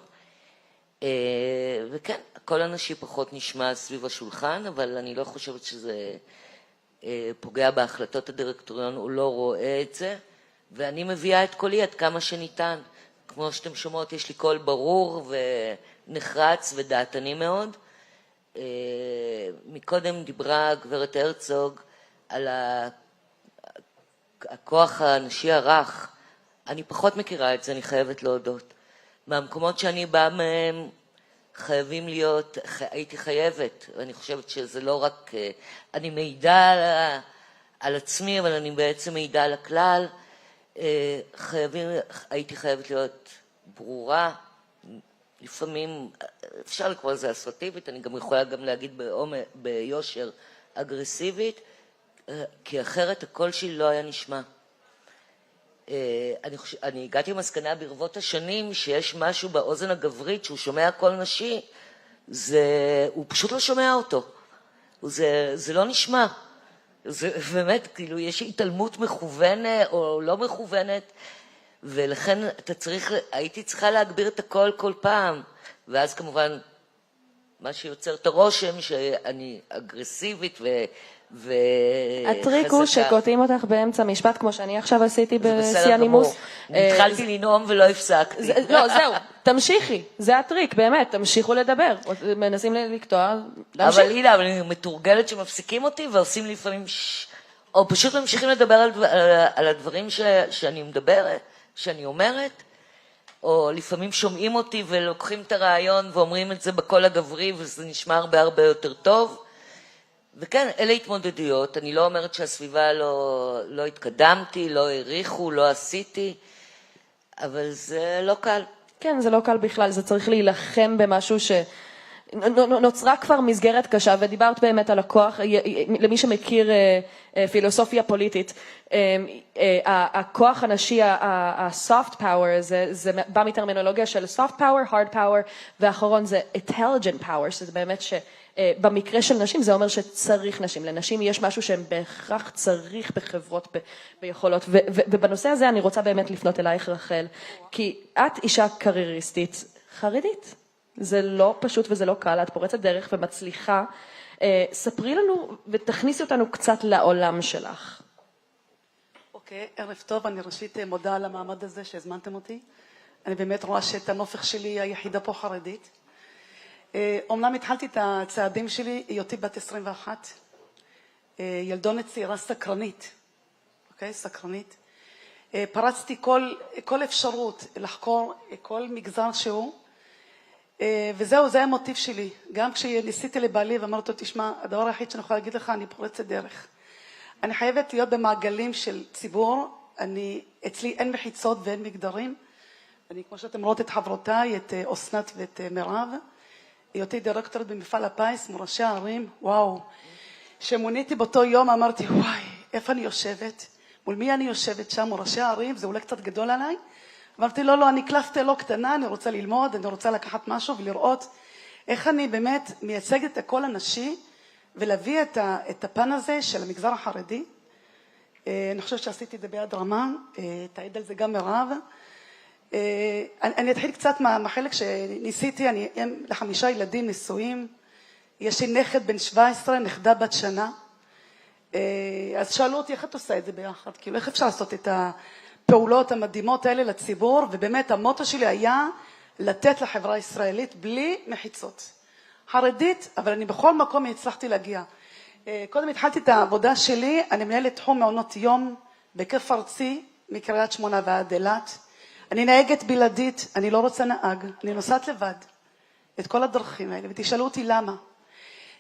וכן, כל הנשי פחות נשמע סביב השולחן, אבל אני לא חושבת שזה פוגע בהחלטות הדירקטוריון, הוא לא רואה את זה, ואני מביאה את קולי עד כמה שניתן. כמו שאתם שומעות, יש לי קול ברור ונחרץ ודעתני מאוד. מקודם דיברה גברת הרצוג על הכוח הנשי הרך. אני פחות מכירה את זה, אני חייבת להודות. מהמקומות שאני באה מהם חייבים להיות, הייתי חייבת, ואני חושבת שזה לא רק, אני מעידה על עצמי, אבל אני בעצם מעידה על הכלל. הייתי חייבת להיות ברורה, לפעמים אפשר לקרוא לזה אסרטיבית, אני גם יכולה גם להגיד ביושר אגרסיבית, כי אחרת הקול שלי לא היה נשמע. אני הגעתי למסקנה ברבות השנים שיש משהו באוזן הגברית שהוא שומע קול נשי, הוא פשוט לא שומע אותו, זה לא נשמע. זה באמת, כאילו, יש התעלמות מכוונת או לא מכוונת, ולכן הייתי צריכה להגביר את הקול כל פעם, ואז כמובן מה שיוצר את הרושם שאני אגרסיבית וחזקה. הטריק הוא שקוטעים אותך באמצע משפט, כמו שאני עכשיו עשיתי בשיא הנימוס. התחלתי לנאום ולא הפסקתי. לא, זהו, תמשיכי, זה הטריק, באמת, תמשיכו לדבר. מנסים לקטוע, להמשיך. אבל הנה, אני מתורגלת שמפסיקים אותי ועושים לפעמים או פשוט ממשיכים לדבר על הדברים שאני מדברת, שאני אומרת, או לפעמים שומעים אותי ולוקחים את הרעיון ואומרים את זה בקול הגברי, וזה נשמע הרבה יותר טוב. וכן, אלה התמודדויות. אני לא אומרת שהסביבה לא התקדמתי, לא העריכו, לא עשיתי, אבל זה לא קל. כן, זה לא קל בכלל, זה צריך להילחם במשהו נוצרה כבר מסגרת קשה, ודיברת באמת על הכוח, למי שמכיר פילוסופיה פוליטית, הכוח הנשי, ה-soft power, זה בא מטרמינולוגיה של soft power, hard power, והאחרון זה intelligent power, שזה באמת שבמקרה של נשים זה אומר שצריך נשים, לנשים יש משהו שהם בהכרח צריך בחברות, ביכולות, ובנושא הזה אני רוצה באמת לפנות אלייך רחל, כי את אישה קרייריסטית, חרדית. זה לא פשוט וזה לא קל, את פורצת דרך ומצליחה. ספרי לנו ותכניסי אותנו קצת לעולם שלך. אוקיי, אוקיי, ערב טוב, אני ראשית מודה על המעמד הזה שהזמנתם אותי. אני באמת רואה שאת הנופך שלי היחידה פה חרדית. אומנם התחלתי את הצעדים שלי, היותי בת 21. ילדונת צעירה סקרנית, אוקיי, סקרנית. פרצתי כל אפשרות לחקור כל מגזר שהוא, וזהו, זה היה המוטיב שלי. גם כשניסיתי לבעלי ואמרתי לו, תשמע, הדבר היחיד שאני יכולה להגיד לך, אני פורצת דרך. אני חייבת להיות במעגלים של ציבור, אצלי אין מחיצות ואין מגדרים. אני, כמו שאתם רואות את חברותיי, את אסנת ואת מירב, היותי דירקטורית במפעל הפיס, מראשי הערים, וואו. שמוניתי באותו יום, אמרתי, וואי, איפה אני יושבת? מול מי אני יושבת שם, מראשי הערים, זה אולי קצת גדול עליי. אמרתי, לא, אני קלפטה לא קטנה, אני רוצה ללמוד, אני רוצה לקחת משהו ולראות איך אני באמת מייצגת את הקול הנשי, ולהביא את הפן הזה של המגזר החרדי. אני חושבת שעשיתי את זה ביד רמה, תעיד על זה גם מירב. אני אתחיל קצת מהחלק שניסיתי, אני אם ל5 ילדים נשואים, יש לי נכד בן 17, נכדה בת שנה. אז שאלו אותי איך את עושה את זה ביחד, כאילו איך אפשר לעשות את הפעולות המדהימות האלה לציבור, ובאמת המוטו שלי היה לתת לחברה הישראלית בלי מחיצות. חרדית, אבל אני בכל מקום הצלחתי להגיע. קודם התחלתי את העבודה שלי, אני מנהלת תחום מעונות יום בהיקף ארצי, מקריית שמונה ועד אילת. אני נהגת בלעדית, אני לא רוצה נהג, אני נוסעת לבד את כל הדרכים האלה, ותשאלו אותי למה.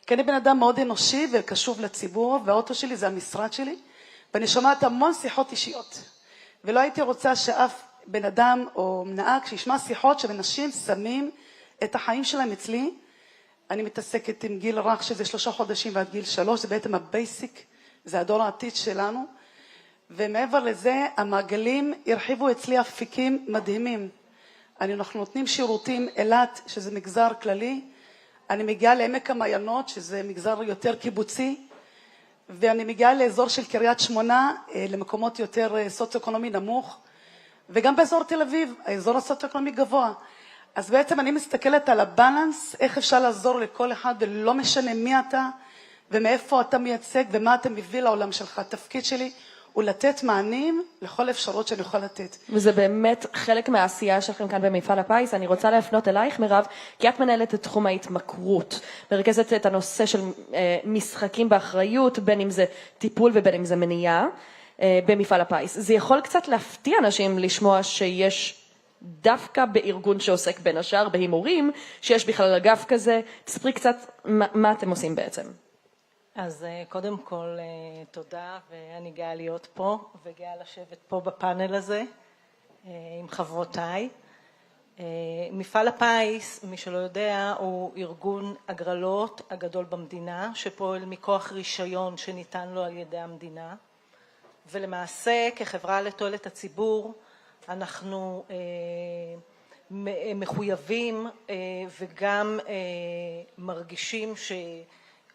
כי אני בן אדם מאוד אנושי וקשוב לציבור, והאוטו שלי זה המשרד שלי, ואני שומעת המון שיחות אישיות. ולא הייתי רוצה שאף בן אדם או נהג שישמע שיחות שאנשים שמים את החיים שלהם אצלי. אני מתעסקת עם גיל רך שזה 3 חודשים ועד גיל 3, זה בעצם הבייסיק, זה הדור העתיד שלנו. ומעבר לזה, המעגלים הרחיבו אצלי אפיקים מדהימים. אנחנו נותנים שירותים אילת, שזה מגזר כללי. אני מגיעה לעמק המעיינות, שזה מגזר יותר קיבוצי. ואני מגיעה לאזור של קריית שמונה, למקומות יותר סוציו-אקונומי נמוך. וגם באזור תל אביב, האזור הסוציו-אקונומי גבוה. אז בעצם אני מסתכלת על הבלנס, איך אפשר לעזור לכל אחד, ולא משנה מי אתה, ומאיפה אתה מייצג, ומה אתה מביא לעולם שלך. התפקיד שלי הוא לתת מענים לכל אפשרות שאני יכול לתת. וזה באמת חלק מהעשייה שלכם כאן במפעל הפיס. אני רוצה להפנות אלייך, מירב, כי את מנהלת את תחום ההתמכרות, מרכזת את הנושא של משחקים באחריות, בין אם זה טיפול ובין אם זה מניעה, במפעל הפיס. זה יכול קצת להפתיע אנשים לשמוע שיש דווקא בארגון שעוסק בין השאר בהימורים, שיש בכלל אגף כזה. תספרי קצת מה אתם עושים בעצם. אז קודם כל תודה, ואני גאה להיות פה וגאה לשבת פה בפאנל הזה עם חברותיי. מפעל הפיס, מי שלא יודע, הוא ארגון הגרלות הגדול במדינה, שפועל מכוח רישיון שניתן לו על ידי המדינה, ולמעשה כחברה לתועלת הציבור אנחנו מחויבים וגם מרגישים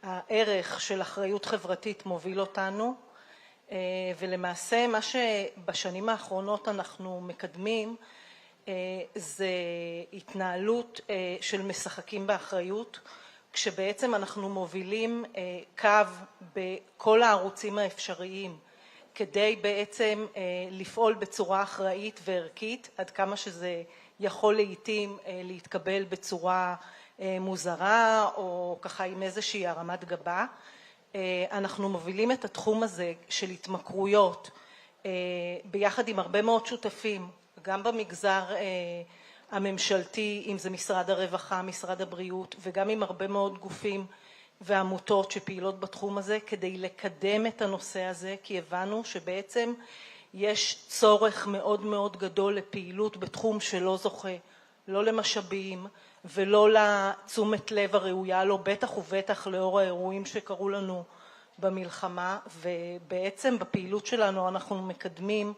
הערך של אחריות חברתית מוביל אותנו, ולמעשה מה שבשנים האחרונות אנחנו מקדמים זה התנהלות של משחקים באחריות, כשבעצם אנחנו מובילים קו בכל הערוצים האפשריים, כדי בעצם לפעול בצורה אחראית וערכית, עד כמה שזה יכול לעתים להתקבל בצורה מוזרה או ככה עם איזושהי הרמת גבה. אנחנו מובילים את התחום הזה של התמכרויות ביחד עם הרבה מאוד שותפים, גם במגזר הממשלתי, אם זה משרד הרווחה, משרד הבריאות, וגם עם הרבה מאוד גופים ועמותות שפעילות בתחום הזה, כדי לקדם את הנושא הזה, כי הבנו שבעצם יש צורך מאוד מאוד גדול לפעילות בתחום שלא זוכה, לא למשאבים ולא לתשומת לב הראויה לו, בטח ובטח לאור האירועים שקרו לנו במלחמה. ובעצם בפעילות שלנו אנחנו מקדמים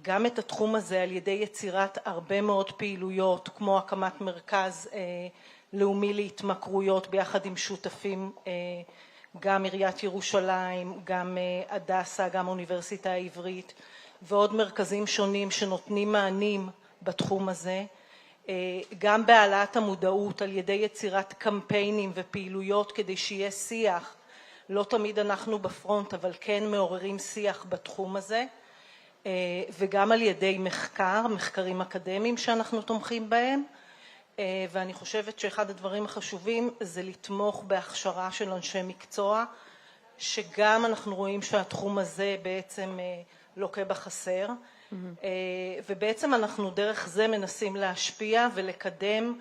גם את התחום הזה על ידי יצירת הרבה מאוד פעילויות, כמו הקמת מרכז לאומי להתמכרויות ביחד עם שותפים, גם עיריית ירושלים, גם הדסה, גם האוניברסיטה העברית, ועוד מרכזים שונים שנותנים מענים בתחום הזה, גם בהעלאת המודעות על ידי יצירת קמפיינים ופעילויות כדי שיהיה שיח, לא תמיד אנחנו בפרונט אבל כן מעוררים שיח בתחום הזה, וגם על ידי מחקרים אקדמיים שאנחנו תומכים בהם, ואני חושבת שאחד הדברים החשובים זה לתמוך בהכשרה של אנשי מקצוע, שגם אנחנו רואים שהתחום הזה בעצם לוקה בחסר, ובעצם אנחנו דרך זה מנסים להשפיע ולקדם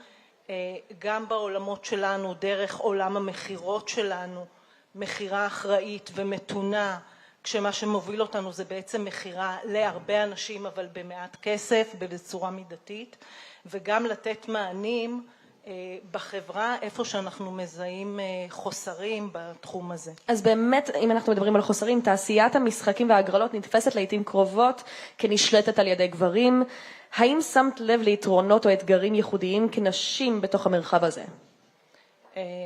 גם בעולמות שלנו, דרך עולם המחירות שלנו, מחירה אחראית ומתונה, כשמה שמוביל אותנו זה בעצם מחירה להרבה אנשים אבל במעט כסף, בצורה מידתית, וגם לתת מענים בחברה איפה שאנחנו מזהים חוסרים בתחום הזה. אז באמת, אם אנחנו מדברים על חוסרים, תעשיית המשחקים וההגרלות נתפסת לעתים קרובות כנשלטת על ידי גברים. האם שמת לב ליתרונות או אתגרים ייחודיים כנשים בתוך המרחב הזה?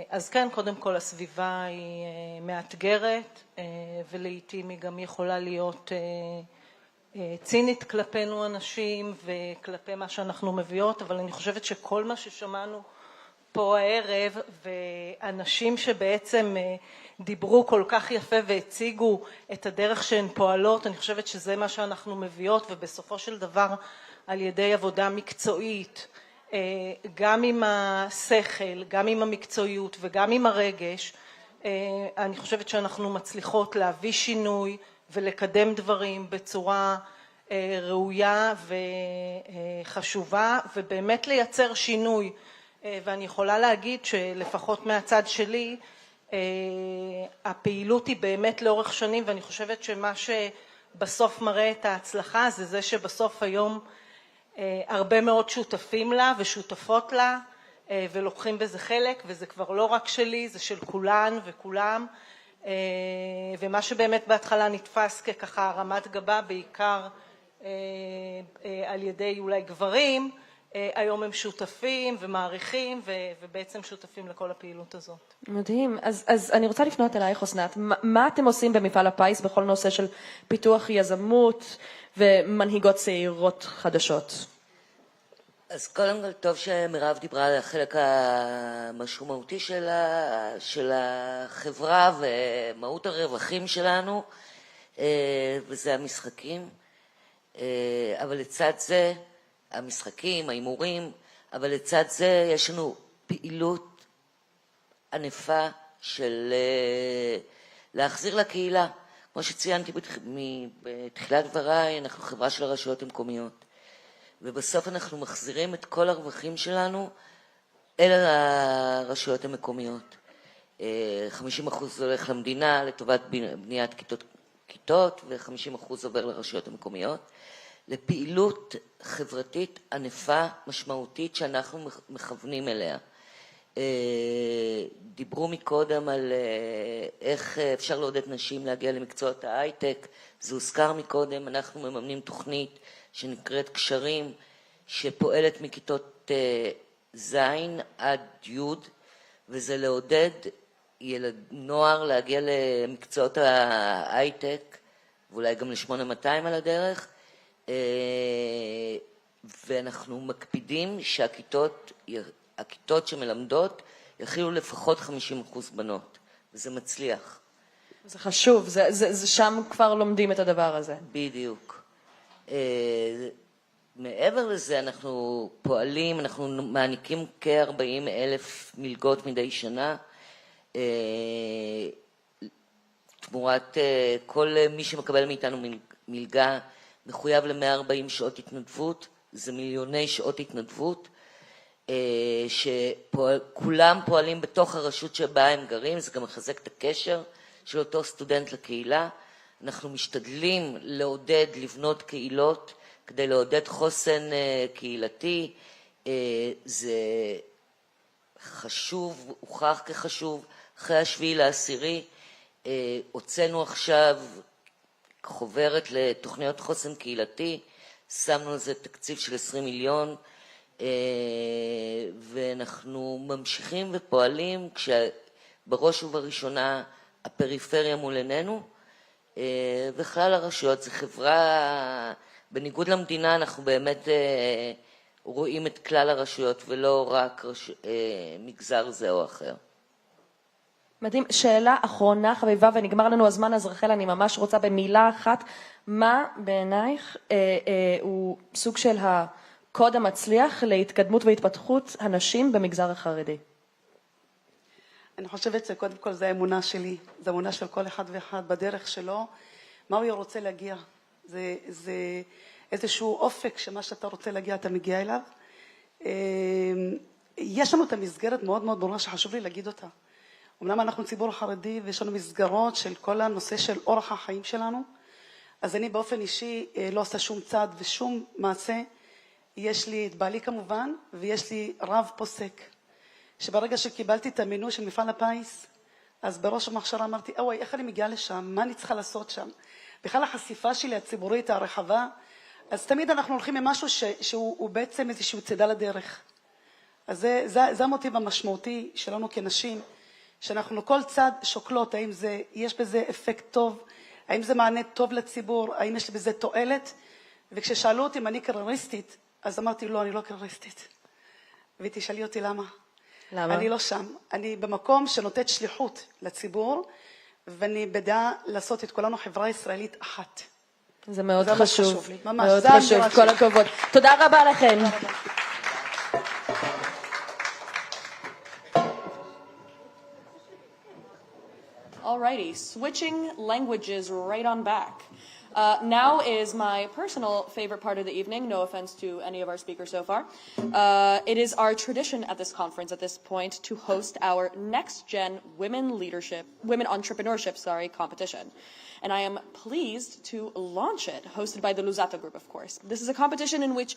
אז כן, קודם כל הסביבה היא מאתגרת, ולעיתים היא גם יכולה להיות צינית כלפינו אנשים וכלפי מה שאנחנו מביאות, אבל אני חושבת שכל מה ששמענו פה הערב, ואנשים שבעצם דיברו כל כך יפה והציגו את הדרך שהן פועלות, אני חושבת שזה מה שאנחנו מביאות, ובסופו של דבר על ידי עבודה מקצועית, גם עם השכל, גם עם המקצועיות וגם עם הרגש, אני חושבת שאנחנו מצליחות להביא שינוי ולקדם דברים בצורה ראויה וחשובה, ובאמת לייצר שינוי. ואני יכולה להגיד שלפחות מהצד שלי, הפעילות היא באמת לאורך שנים, ואני חושבת שמה שבסוף מראה את ההצלחה זה זה שבסוף היום הרבה מאוד שותפים לה ושותפות לה, ולוקחים בזה חלק, וזה כבר לא רק שלי, זה של כולן וכולם, ומה שבאמת בהתחלה נתפס כככה הרמת גבה, בעיקר על ידי אולי גברים, היום הם שותפים ומעריכים, ובעצם שותפים לכל הפעילות הזאת. מדהים. אז אני רוצה לפנות אלייך, אסנת. מה אתם עושים במפעל הפיס בכל נושא של פיתוח יזמות ומנהיגות צעירות חדשות? אז קודם כל טוב שמירב דיברה על החלק המשמעותי של החברה ומהות הרווחים שלנו, וזה המשחקים. אבל לצד זה, המשחקים, ההימורים, אבל לצד זה יש לנו פעילות ענפה של להחזיר לקהילה. כמו שציינתי בתחילת דבריי, אנחנו חברה של הרשויות המקומיות. ובסוף אנחנו מחזירים את כל הרווחים שלנו אל הרשויות המקומיות. 50% הולך למדינה לטובת בניית כיתות, ו50% עובר לרשויות המקומיות. לפעילות חברתית ענפה משמעותית שאנחנו מכוונים אליה. דיברו מקודם על איך אפשר לעודד נשים להגיע למקצועות ההייטק, זה הוזכר מקודם, אנחנו מממנים תוכנית שנקראת קשרים, שפועלת מכיתות ז' עד י', וזה לעודד נוער להגיע למקצועות ההייטק, ואולי גם ל8200 על הדרך, ואנחנו מקפידים שהכיתות שמלמדות יכילו לפחות 50% בנות, וזה מצליח. זה חשוב, זה שם כבר לומדים את הדבר הזה. בדיוק. מעבר לזה אנחנו פועלים, אנחנו מעניקים כ-40,000 מלגות מדי שנה, תמורת כל מי שמקבל מאיתנו מלגה מחויב ל-140 שעות התנדבות, זה מיליוני שעות התנדבות, שכולם פועלים בתוך הרשות שבה הם גרים, זה גם מחזק את הקשר של אותו סטודנט לקהילה. אנחנו משתדלים לעודד, לבנות קהילות, כדי לעודד חוסן קהילתי, זה חשוב, הוכח כחשוב. אחרי 7/10 הוצאנו עכשיו חוברת לתוכניות חוסן קהילתי, שמנו לזה תקציב של 20 מיליון, ואנחנו ממשיכים ופועלים כשבראש ובראשונה הפריפריה מול עינינו, וכלל הרשויות. זה חברה, בניגוד למדינה אנחנו באמת רואים את כלל הרשויות ולא רק מגזר זה או אחר. מדהים. שאלה אחרונה חביבה ונגמר לנו הזמן, אז רחל, אני ממש רוצה במילה אחת, מה בעינייך הוא סוג של הקוד המצליח להתקדמות והתפתחות הנשים במגזר החרדי? אני חושבת שקודם כל זה האמונה שלי, זה האמונה של כל אחד ואחד בדרך שלו, מה הוא רוצה להגיע. זה איזשהו אופק שמה שאתה רוצה להגיע אתה מגיע אליו. יש לנו את המסגרת מאוד מאוד ברורה שחשוב לי להגיד אותה. אמנם אנחנו ציבור חרדי ויש לנו מסגרות של כל הנושא של אורח החיים שלנו, אז אני באופן אישי לא עושה שום צעד ושום מעשה. יש לי את בעלי כמובן ויש לי רב פוסק. שברגע שקיבלתי את המינוי של מפעל הפיס, אז בראש המחשרה אמרתי, אוי, איך אני מגיעה לשם? מה אני צריכה לעשות שם? בכלל החשיפה שלי הציבורית הרחבה, אז תמיד אנחנו הולכים עם משהו שהוא בעצם איזושהי צידה לדרך. אז זה המוטיב המשמעותי שלנו כנשים, שאנחנו כל צד שוקלות, האם יש בזה אפקט טוב, האם זה מענה טוב לציבור, האם יש בזה תועלת, וכששאלו אותי אם אני קרייריסטית, אז אמרתי, לא, אני לא קרייריסטית. ותשאלי אותי למה? למה? אני לא שם. אני במקום שנותנת שליחות לציבור, ואני בדעה לעשות את כולנו חברה ישראלית אחת. זה מאוד חשוב. ממש. מאוד חשוב, כל הכבוד. תודה רבה לכם. Alrighty, switching languages right on back. Now is my personal favorite part of the evening, no offense to any of our speakers so far. It is our tradition at this conference at this point to host our next gen women entrepreneurship competition. And I am pleased to launch it, hosted by the Luzzatto Group, of course. This is a competition in which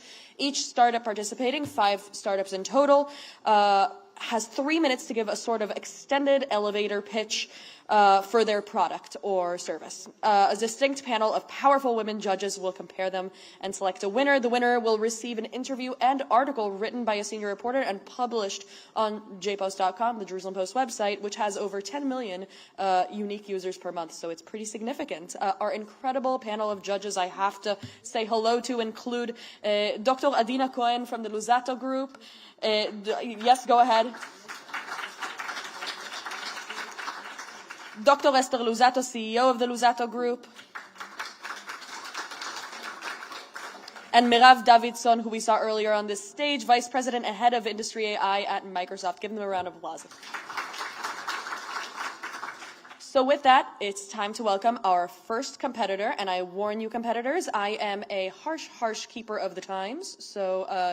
each startup participating, 5 startups in total, has 3 minutes to give a sort of extended elevator pitch for their product or service. A distinct panel of powerful women judges will compare them and select a winner. The winner will receive an interview and article written by a senior reporter and published on jpost.com, the Jerusalem Post website, which has over 10 million unique users per month, so it's pretty significant. Our incredible panel of judges, I have to say hello to, include Dr. Adina Cohen from the Luzzatto Group. Yes, go ahead. Dr. Esther Luzzatto, CEO of the Luzzatto Group. And Mirav Davidson, who we saw earlier on this stage, Vice President and Head of Industry AI at Microsoft. Give them a round of applause. So with that, it's time to welcome our first competitor. And I warn you, competitors, I am a harsh keeper of the times, so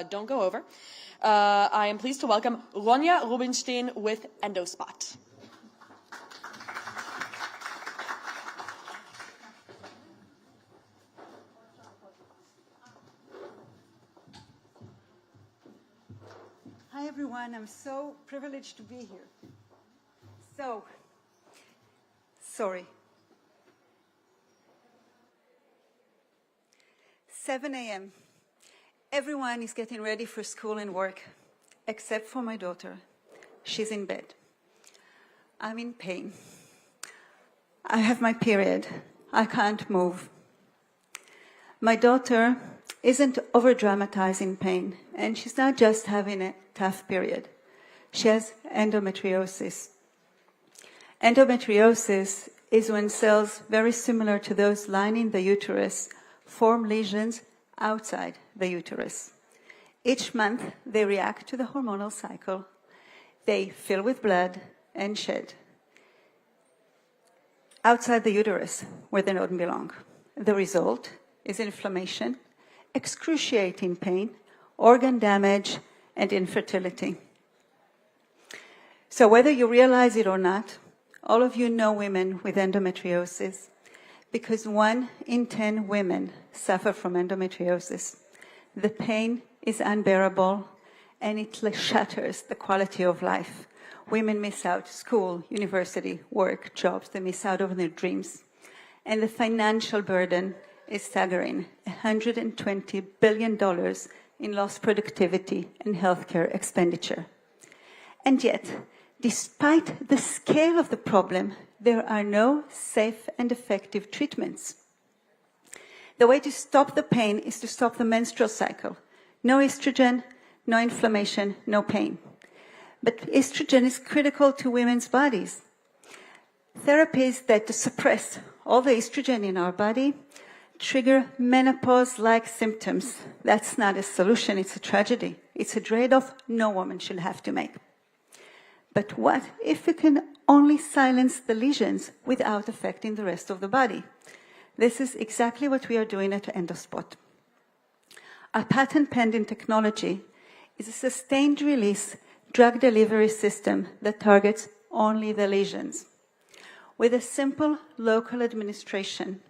don't go over. I am pleased to welcome Ronja Rubinstein with Endospot. Hi everyone, I'm so privileged to be here. So, sorry. 7 a.m. Everyone is getting ready for school and work, except for my daughter. She's in bed. I'm in pain. I have my period. I can't move. My daughter isn't over-dramatizing pain, and she's not just having a tough period. She has endometriosis. Endometriosis is when cells very similar to those lining the uterus form lesions outside the uterus. Each month, they react to the hormonal cycle. They fill with blood and shed outside the uterus, where they don't belong. The result is inflammation, excruciating pain, organ damage, and infertility. So whether you realize it or not, all of you know women with endometriosis, because 1 in 10 women suffer from endometriosis. The pain is unbearable, and it shatters the quality of life. Women miss out school, university, work, jobs. They miss out on their dreams. And the financial burden is staggering, $120 billion in lost productivity and healthcare expenditure. And yet, despite the scale of the problem, there are no safe and effective treatments. The way to stop the pain is to stop the menstrual cycle. No estrogen, no inflammation, no pain. But estrogen is critical to women's bodies. Therapies that suppress all the estrogen in our body trigger menopause-like symptoms. That's not a solution, it's a tragedy. It's a trade-off no woman should have to make. But what if we can only silence the lesions without affecting the rest of the body? This is exactly what we are doing at Endospot. Our patent-pending technology is a sustained-release drug delivery system that targets only the lesions. With a simple local administration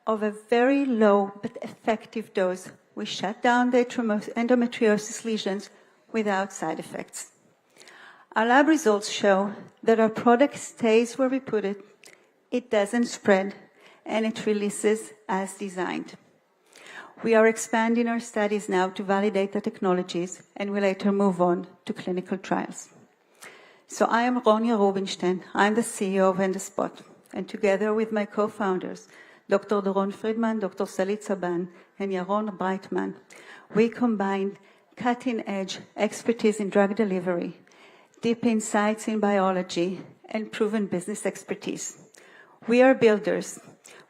of a very low but effective dose, we shut down the endometriosis lesions without side effects. Our lab results show that our product stays where we put it, it doesn't spread, and it releases as designed. We are expanding our studies now to validate the technologies, and will later move on to clinical trials. So I am Ronja Rubinstein. I'm the CEO of Endospot, and together with my co-founders, Dr. Doron Friedman, Dr. Salit Saban, and Yaron Breitman, we combined cutting-edge expertise in drug delivery, deep insights in biology, and proven business expertise. We are builders.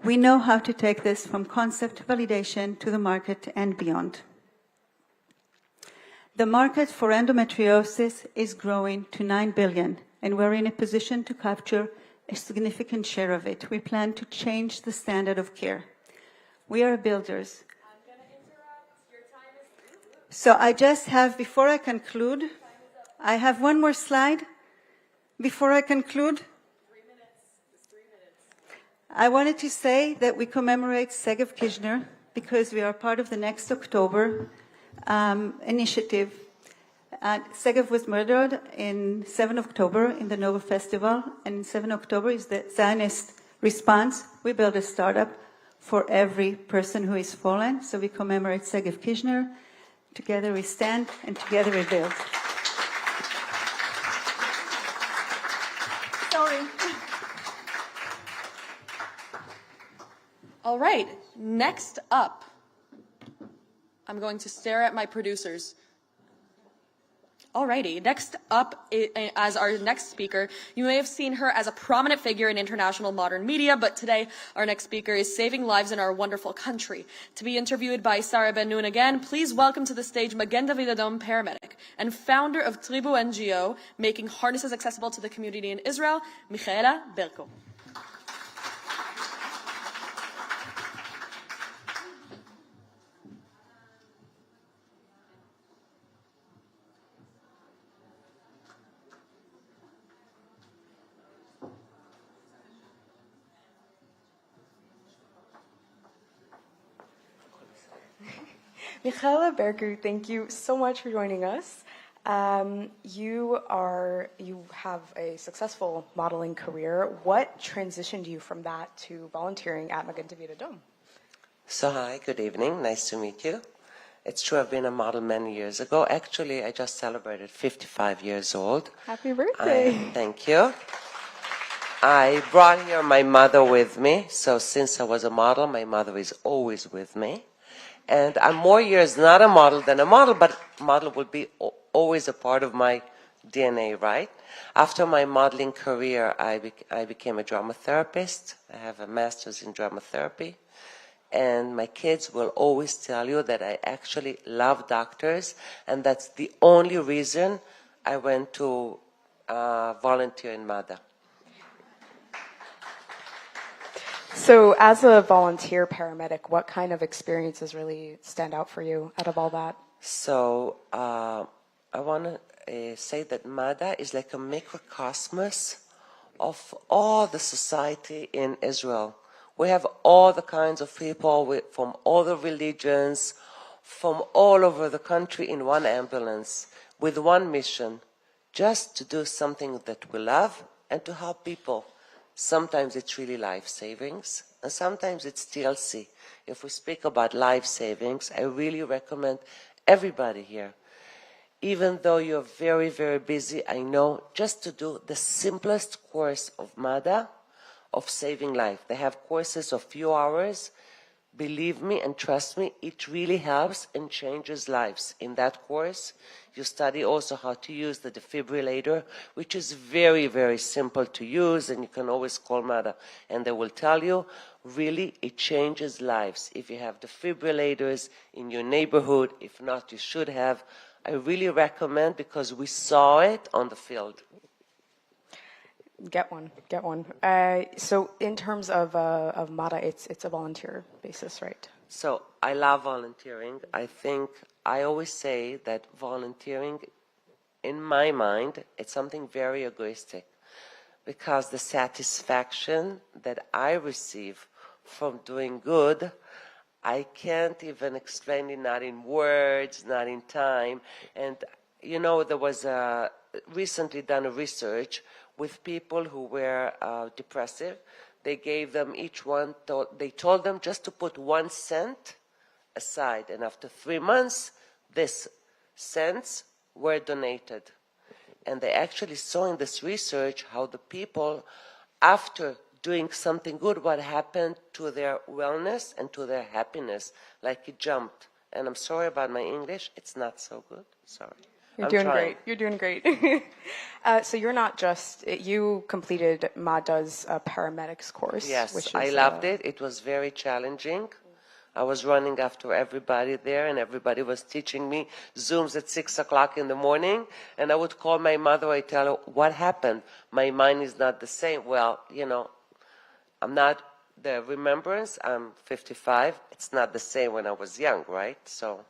We know how to take this from concept validation to the market and beyond. The market for endometriosis is growing to $9 billion, and we're in a position to capture a significant share of it. We plan to change the standard of care. We are builders. I'm going to interrupt. Your time is... So I just have, before I conclude, I have one more slide before I conclude. 3 minutes. Just 3 minutes. I wanted to say that we commemorate Segev Kishner because we are part of the Next October initiative. Segev was murdered in 7 October in the Nova Festival, and 7 October is the Zionist response. We build a startup for every person who is fallen, so we commemorate Segev Kishner. Together we stand, and together we build. Sorry. All right, next up, I'm going to stare at my producers. Alrighty, next up as our next speaker, you may have seen her as a prominent figure in international modern media, but today our next speaker is saving lives in our wonderful country. To be interviewed by Sarah Ben-Nun again, please welcome to the stage Magen David Adom paramedic and founder of Tribu NGO, making harnesses accessible to the community in Israel, Michaela Berko. Michaela Berger, thank you so much for joining us. You have a successful modeling career. What transitioned you from that to volunteering at Magen David Adom? So hi, good evening. Nice to meet you. It's true, I've been a model many years ago. Actually, I just celebrated 55 years old. Happy birthday. Thank you. I brought here my mother with me. So since I was a model, my mother is always with me. And I'm more years not a model than a model, but model will be always a part of my DNA, right? After my modeling career, I became a drama therapist. I have a master's in drama therapy. And my kids will always tell you that I actually love doctors, and that's the only reason I went to volunteer in MADA. So as a volunteer paramedic, what kind of experiences really stand out for you out of all that? So I want to say that MADA is like a microcosmos of all the society in Israel. We have all the kinds of people from all the religions, from all over the country in one ambulance with one mission, just to do something that we love and to help people. Sometimes it's really life savings, and sometimes it's TLC. If we speak about life savings, I really recommend everybody here. Even though you're very, very busy, I know just to do the simplest course of MADA, of saving life. They have courses of few hours, Believe me and trust me, it really helps and changes lives. In that course, you study also how to use the defibrillator, which is very, very simple to use, and you can always call Mada, and they will tell you, really, it changes lives. If you have defibrillators in your neighborhood, if not, you should have. I really recommend, because we saw it on the field. Get one. So in terms of MADA, it's a volunteer basis, right? So I love volunteering. I always say that volunteering, in my mind, it's something very egoistic, because the satisfaction that I receive from doing good, I can't even explain it, not in words, not in time. And there was recently done a research with people who were depressive. They gave them they told them just to put 1 cent aside. And after 3 months, this cents were donated. And they actually saw in this research how the people, after doing something good, what happened to their wellness and to their happiness. Like it jumped. And I'm sorry about my English. It's not so good. Sorry. You're doing great. So you're not you completed MADA's paramedics course. Yes, I loved it. It was very challenging. I was running after everybody there, and everybody was teaching me Zooms at 6 o'clock in the morning. And I would call my mother. I tell her, what happened? My mind is not the same. Well, I'm not the remembrance. I'm 55. It's not the same when I was young, right? So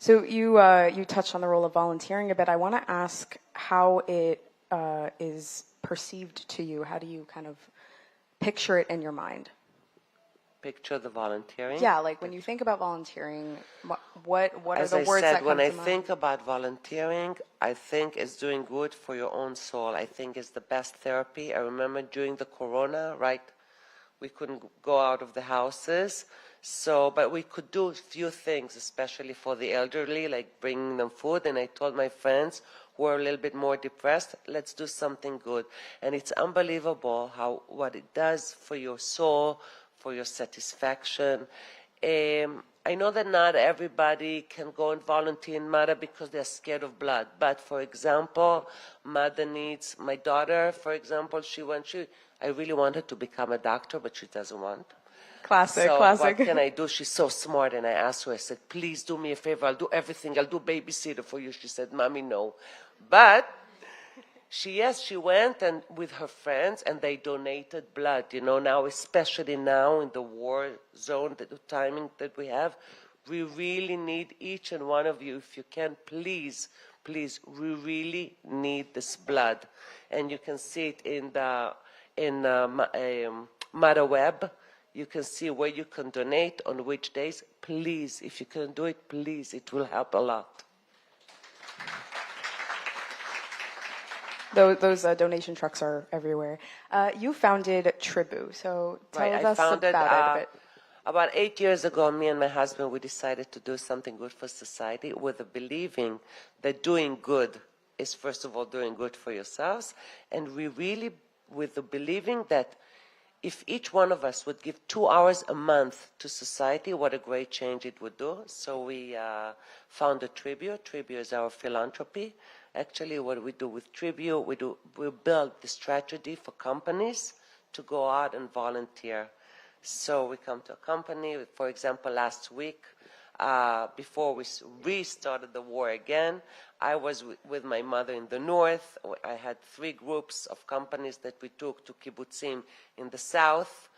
you touched on the role of volunteering a bit. I want to ask how it is perceived to you. How do you kind of picture it in your mind? Picture the volunteering? Yeah, like when you think about volunteering, what are the words that come to mind? As I said, when I think about volunteering, I think it's doing good for your own soul. I think it's the best therapy. I remember during the corona, right, we couldn't go out of the houses. But we could do a few things, especially for the elderly, like bringing them food. And I told my friends who are a little bit more depressed, let's do something good. And it's unbelievable what it does for your soul, for your satisfaction. I know that not everybody can go and volunteer in MADA because they're scared of blood. But for example, MADA needs, my daughter, for example, I really want her to become a doctor, but she doesn't want. Classic. What can I do? She's so smart. And I asked her, I said, please do me a favor. I'll do everything. I'll do babysitter for you. She said, Mommy, no. But she went and with her friends, and they donated blood. Now, especially now in the war zone, the timing that we have, we really need each and one of you. If you can, please, we really need this blood. And you can see it in MADA Web. You can see where you can donate, on which days. Please, if you can do it, please, it will help a lot. Those donation trucks are everywhere. You founded Tribu, so tell us about it a bit. About 8 years ago, me and my husband, we decided to do something good for society with the believing that doing good is, first of all, doing good for yourselves. And we really, with the believing that if each one of us would give 2 hours a month to society, what a great change it would do. So we founded Tribu. Tribu is our philanthropy. Actually, what we do with Tribu, we build the strategy for companies to go out and volunteer. So we come to a company, for example, last week, before we restarted the war again, I was with my mother in the north. I had 3 groups of companies that we took to kibbutzim in the south.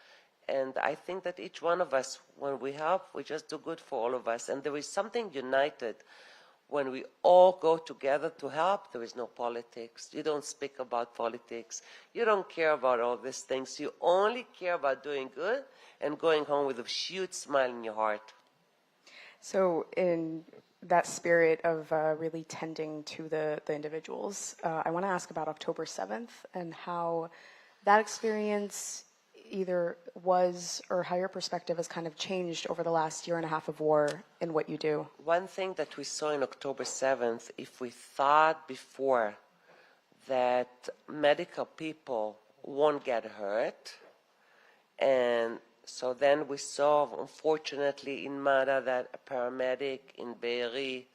And I think that each one of us, when we help, we just do good for all of us. And there is something united. When we all go together to help, there is no politics. You don't speak about politics. You don't care about all these things. You only care about doing good and going home with a huge smile in your heart. So in that spirit of really tending to the individuals, I want to ask about October 7th and how that experience either was or how your perspective has kind of changed over the last year and a half of war in what you do. One thing that we saw in October 7th, if we thought before that medical people won't get hurt and So then we saw, unfortunately, in Mada that a paramedic in Be'eri,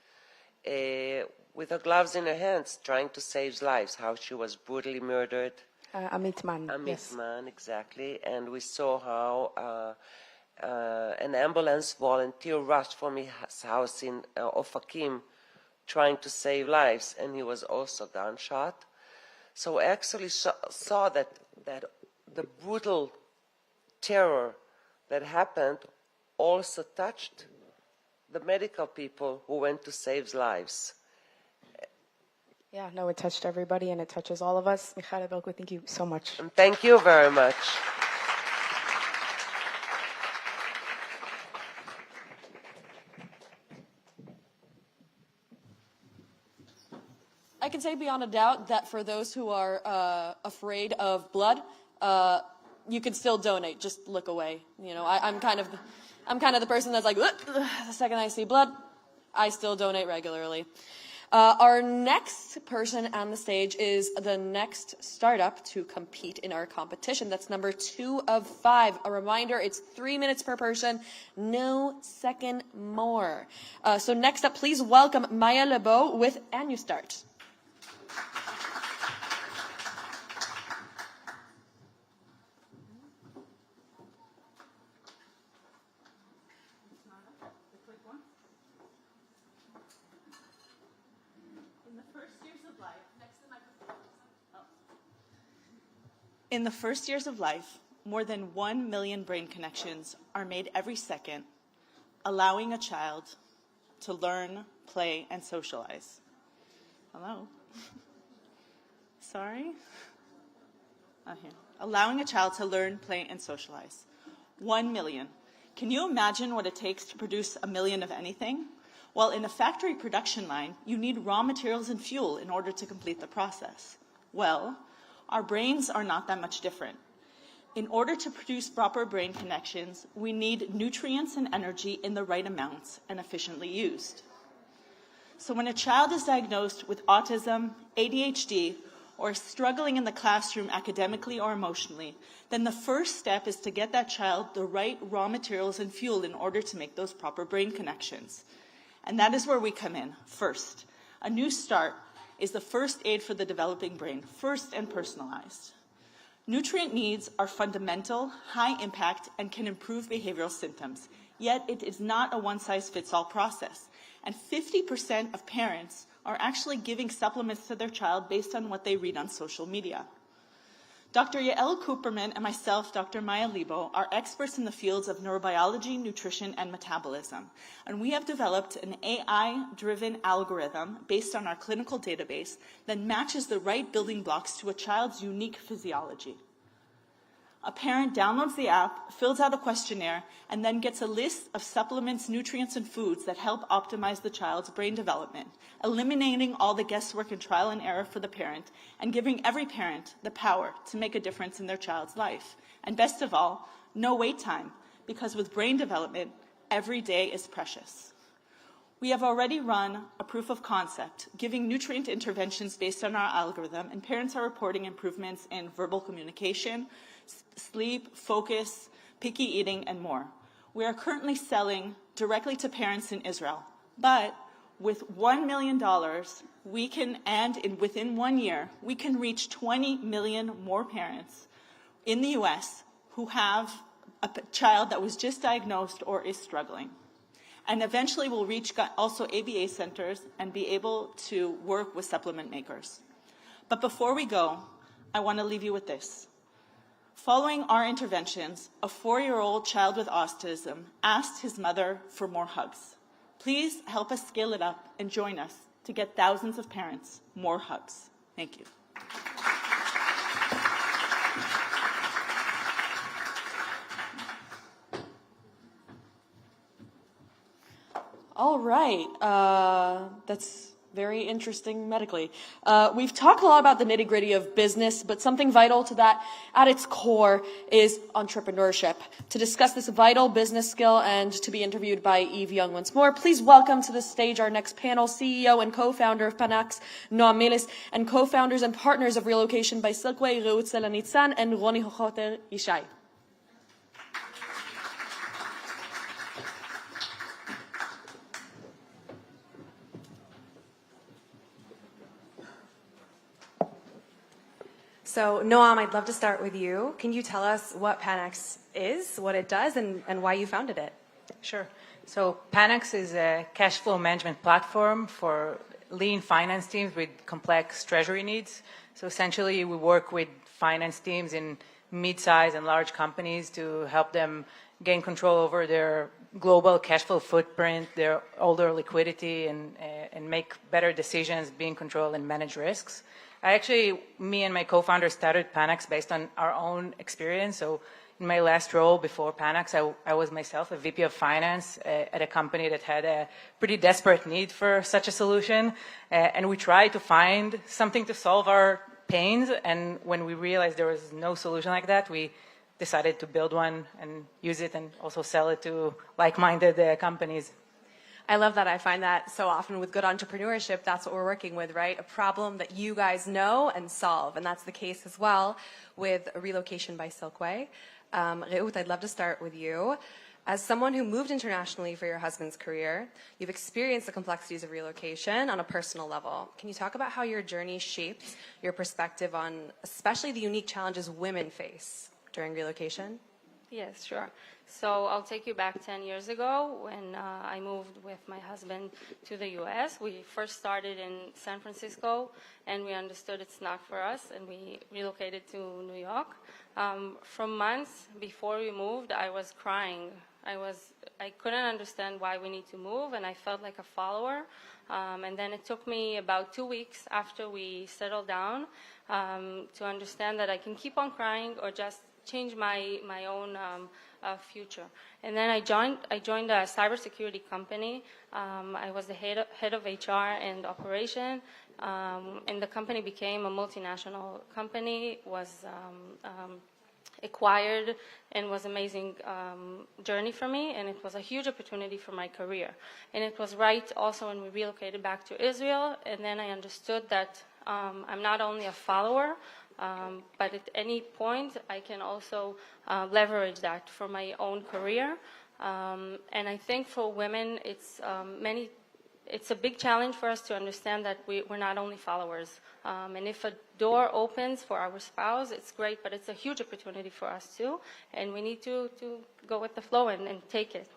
with her gloves in her hands, trying to save lives, how she was brutally murdered. Amit Man. Amit Man, exactly. And we saw how an ambulance volunteer rushed from his house in Ofakim, trying to save lives, and he was also gunshot. So I actually saw that the brutal terror that happened also touched the medical people who went to save lives. Yeah, no, it touched everybody and it touches all of us. Mifal HaPais, thank you so much. And thank you very much. I can say beyond a doubt that for those who are afraid of blood, you can still donate. Just look away. You know, I'm kind of the person that's like, the second I see blood, I still donate regularly. Our next person on the stage is the next startup to compete in our competition. That's number 2 of 5. A reminder, it's 3 minutes per person, no second more. So next up, please welcome Maya Lebeau with And You Start. In the first years of life, more than 1 million brain connections are made every second, allowing a child to learn, play, and socialize. Hello? Sorry? Here. Allowing a child to learn, play, and socialize. 1 million. Can you imagine what it takes to produce 1 million of anything? Well, in a factory production line, you need raw materials and fuel in order to complete the process. Well, our brains are not that much different. In order to produce proper brain connections, we need nutrients and energy in the right amounts and efficiently used. So when a child is diagnosed with autism, ADHD, or struggling in the classroom academically or emotionally, then the first step is to get that child the right raw materials and fuel in order to make those proper brain connections. And that is where we come in, first. A new start is the first aid for the developing brain, first and personalized. Nutrient needs are fundamental, high impact, and can improve behavioral symptoms. Yet it is not a one-size-fits-all process. And 50% of parents are actually giving supplements to their child based on what they read on social media. Dr. Yael Cooperman and myself, Dr. Maya Lebeau, are experts in the fields of neurobiology, nutrition, and metabolism. And we have developed an AI-driven algorithm based on our clinical database that matches the right building blocks to a child's unique physiology. A parent downloads the app, fills out a questionnaire, and then gets a list of supplements, nutrients, and foods that help optimize the child's brain development, eliminating all the guesswork and trial and error for the parent, and giving every parent the power to make a difference in their child's life. And best of all, no wait time, because with brain development, every day is precious. We have already run a proof of concept, giving nutrient interventions based on our algorithm, and parents are reporting improvements in verbal communication, sleep, focus, picky eating, and more. We are currently selling directly to parents in Israel, but with $1 million, we can, within 1 year, we can reach 20 million more parents in the US who have a child that was just diagnosed or is struggling. And eventually we'll reach also ABA centers and be able to work with supplement makers. But before we go, I want to leave you with this. Following our interventions, a 4-year-old child with autism asked his mother for more hugs. Please help us scale it up and join us to get thousands of parents more hugs. Thank you. All right. That's very interesting medically. We've talked a lot about the nitty-gritty of business, but something vital to that at its core is entrepreneurship. To discuss this vital business skill and to be interviewed by Eve Young once more, please welcome to the stage our next panel, CEO and co-founder of Panax, Noam Melis, and co-founders and partners of Relocation by Silkway, Reut Selanitzan, and Roni Hochoter Yishai. So Noam, I'd love to start with you. Can you tell us what Panex is, what it does, and why you founded it? Sure. So Panex is a cash flow management platform for lean finance teams with complex treasury needs. So essentially, we work with finance teams in mid-size and large companies to help them gain control over their global cash flow footprint, all their liquidity, and make better decisions, be in control, and manage risks. Me and my co-founder started Panex based on our own experience. So in my last role before Panex, I was myself a VP of finance at a company that had a pretty desperate need for such a solution. And we tried to find something to solve our pains. And when we realized there was no solution like that, we decided to build one and use it and also sell it to like-minded companies. I love that. I find that so often with good entrepreneurship, that's what we're working with, right? A problem that you guys know and solve. And that's the case as well with Relocation by Silkway. Reut, I'd love to start with you. As someone who moved internationally for your husband's career, you've experienced the complexities of relocation on a personal level. Can you talk about how your journey shaped your perspective on especially the unique challenges women face during relocation? Yes, sure. So I'll take you back 10 years ago when I moved with my husband to the U.S. We first started in San Francisco, and we understood it's not for us, and we relocated to New York. From months before we moved, I was crying. I couldn't understand why we need to move, and I felt like a follower. And then it took me about 2 weeks after we settled down to understand that I can keep on crying or just change my own future. And then I joined a cybersecurity company. I was the head of HR and operation, and the company became a multinational company, was acquired, and was an amazing journey for me, and it was a huge opportunity for my career. And it was right also when we relocated back to Israel, and then I understood that I'm not only a follower, but at any point I can also leverage that for my own career. And I think for women, it's a big challenge for us to understand that we're not only followers. And if a door opens for our spouse, it's great, but it's a huge opportunity for us too. And we need to go with the flow and take it.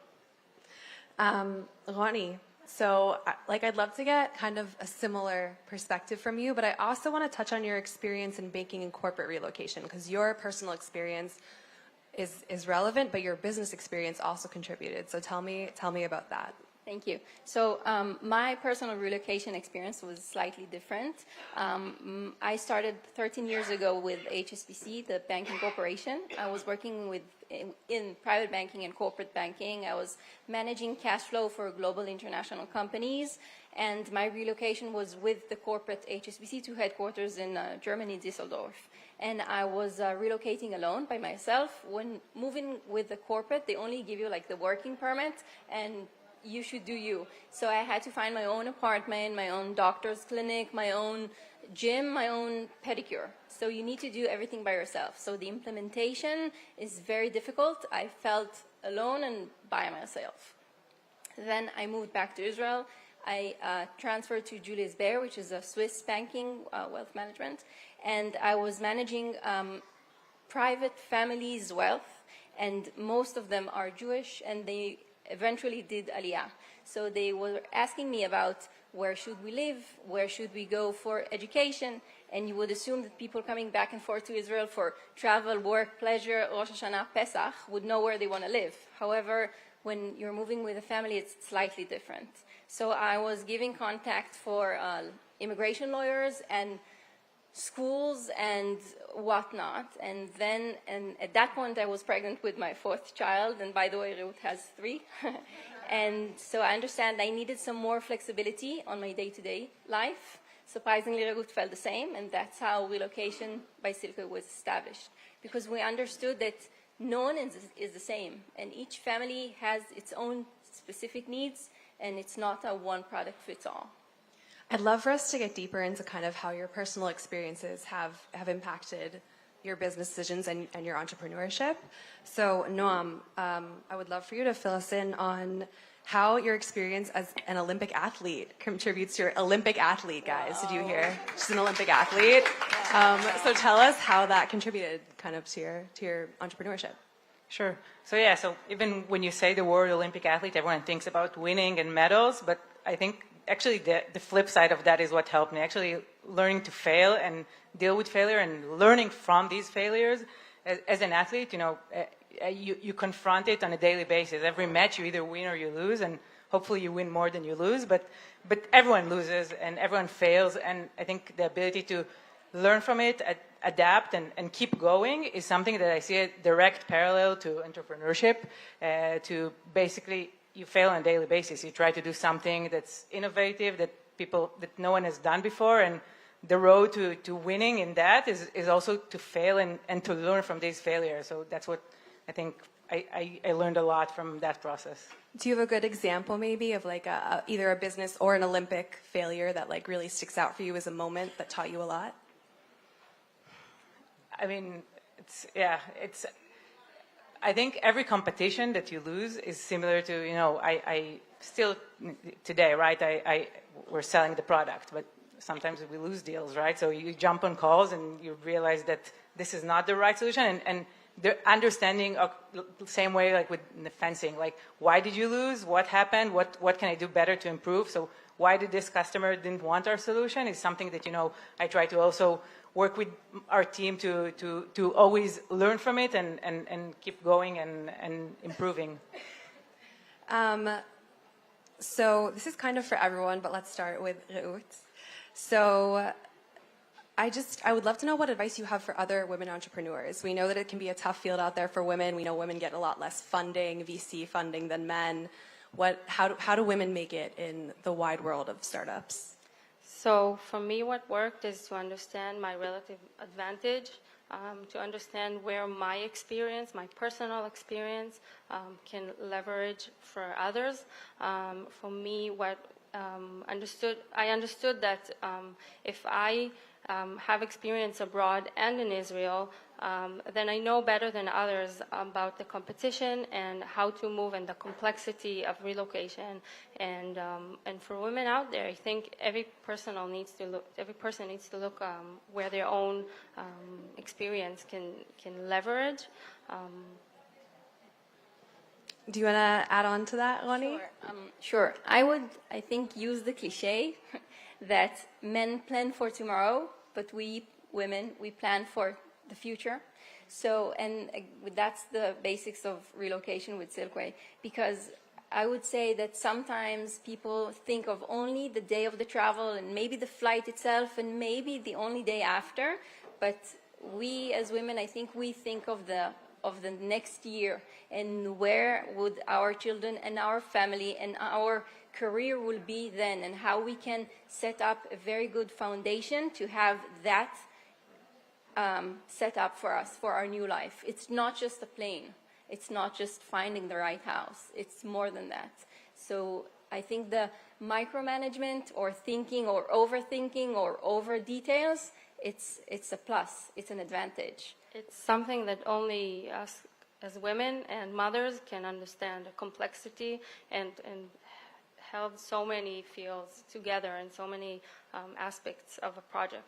Ronnie, so I'd love to get kind of a similar perspective from you, but I also want to touch on your experience in banking and corporate relocation, because your personal experience is relevant, but your business experience also contributed. So tell me about that. Thank you. So my personal relocation experience was slightly different. I started 13 years ago with HSBC, the banking corporation. I was working in private banking and corporate banking. I was managing cash flow for global international companies, and my relocation was with the corporate HSBC to headquarters in Germany, Düsseldorf. And I was relocating alone by myself. When moving with the corporate, they only give you like the working permit, and you should do you. So I had to find my own apartment, my own doctor's clinic, my own gym, my own pedicure. So you need to do everything by yourself. So the implementation is very difficult. I felt alone and by myself. Then I moved back to Israel. I transferred to Julius Baer, which is a Swiss banking wealth management. And I was managing private families' wealth. And most of them are Jewish, and they eventually did Aliyah. So they were asking me about where should we live, where should we go for education, and you would assume that people coming back and forth to Israel for travel, work, pleasure, Rosh Hashanah, Pesach would know where they want to live. However, when you're moving with a family, it's slightly different. So I was giving contact for immigration lawyers and schools and whatnot, and at that point I was pregnant with my 4th child, and by the way, Ruth has 3. And so I understand I needed some more flexibility on my day-to-day life. Surprisingly, Ruth felt the same, and that's how Relocation by Silkway was established, because we understood that no one is the same, and each family has its own specific needs, and it's not a one product fits all. I'd love for us to get deeper into kind of how your personal experiences have impacted your business decisions and your entrepreneurship. So Noam, I would love for you to fill us in on how your experience as an Olympic athlete contributes to your Olympic athlete, guys. Did you hear? She's an Olympic athlete. So tell us how that contributed kind of to your entrepreneurship. Sure. So yeah, so even when you say the word Olympic athlete, everyone thinks about winning and medals, but I think actually the flip side of that is what helped me. Actually learning to fail and deal with failure and learning from these failures. As an athlete, you confront it on a daily basis. Every match you either win or you lose, and hopefully you win more than you lose, but everyone loses and everyone fails, and I think the ability to learn from it, adapt, and keep going is something that I see a direct parallel to entrepreneurship, to basically you fail on a daily basis. You try to do something that's innovative, that no one has done before, and the road to winning in that is also to fail and to learn from these failures. So that's what I think I learned a lot from that process. Do you have a good example maybe of like either a business or an Olympic failure that like really sticks out for you as a moment that taught you a lot? I mean, I think every competition that you lose is similar to, I still today, right, we're selling the product, but sometimes we lose deals, right? So you jump on calls and you realize that this is not the right solution, and the understanding of the same way like with the fencing, like why did you lose? What happened? What can I do better to improve? So why did this customer didn't want our solution is something that, I try to also work with our team to always learn from it and keep going and improving. So this is kind of for everyone, but let's start with Reut. So I would love to know what advice you have for other women entrepreneurs. We know that it can be a tough field out there for women. We know women get a lot less funding, VC funding than men. How do women make it in the wide world of startups? So for me, what worked is to understand my relative advantage, to understand where my experience, my personal experience, can leverage for others. For me, I understood that if I have experience abroad and in Israel, then I know better than others about the competition and how to move and the complexity of relocation. And for women out there, I think every person needs to look where their own experience can leverage. Do you want to add on to that, Ronnie? Sure. I think, use the cliche that men plan for tomorrow, but we women, we plan for the future. So, and that's the basics of relocation with Silkway, because I would say that sometimes people think of only the day of the travel and maybe the flight itself and maybe the only day after, but we as women, I think we think of the next year and where would our children and our family and our career will be then, and how we can set up a very good foundation to have that set up for us for our new life. It's not just a plane. It's not just finding the right house. It's more than that. So I think the micromanagement or thinking or overthinking or over details, it's a plus. It's an advantage. It's something that only us as women and mothers can understand, the complexity and held so many fields together and so many aspects of a project.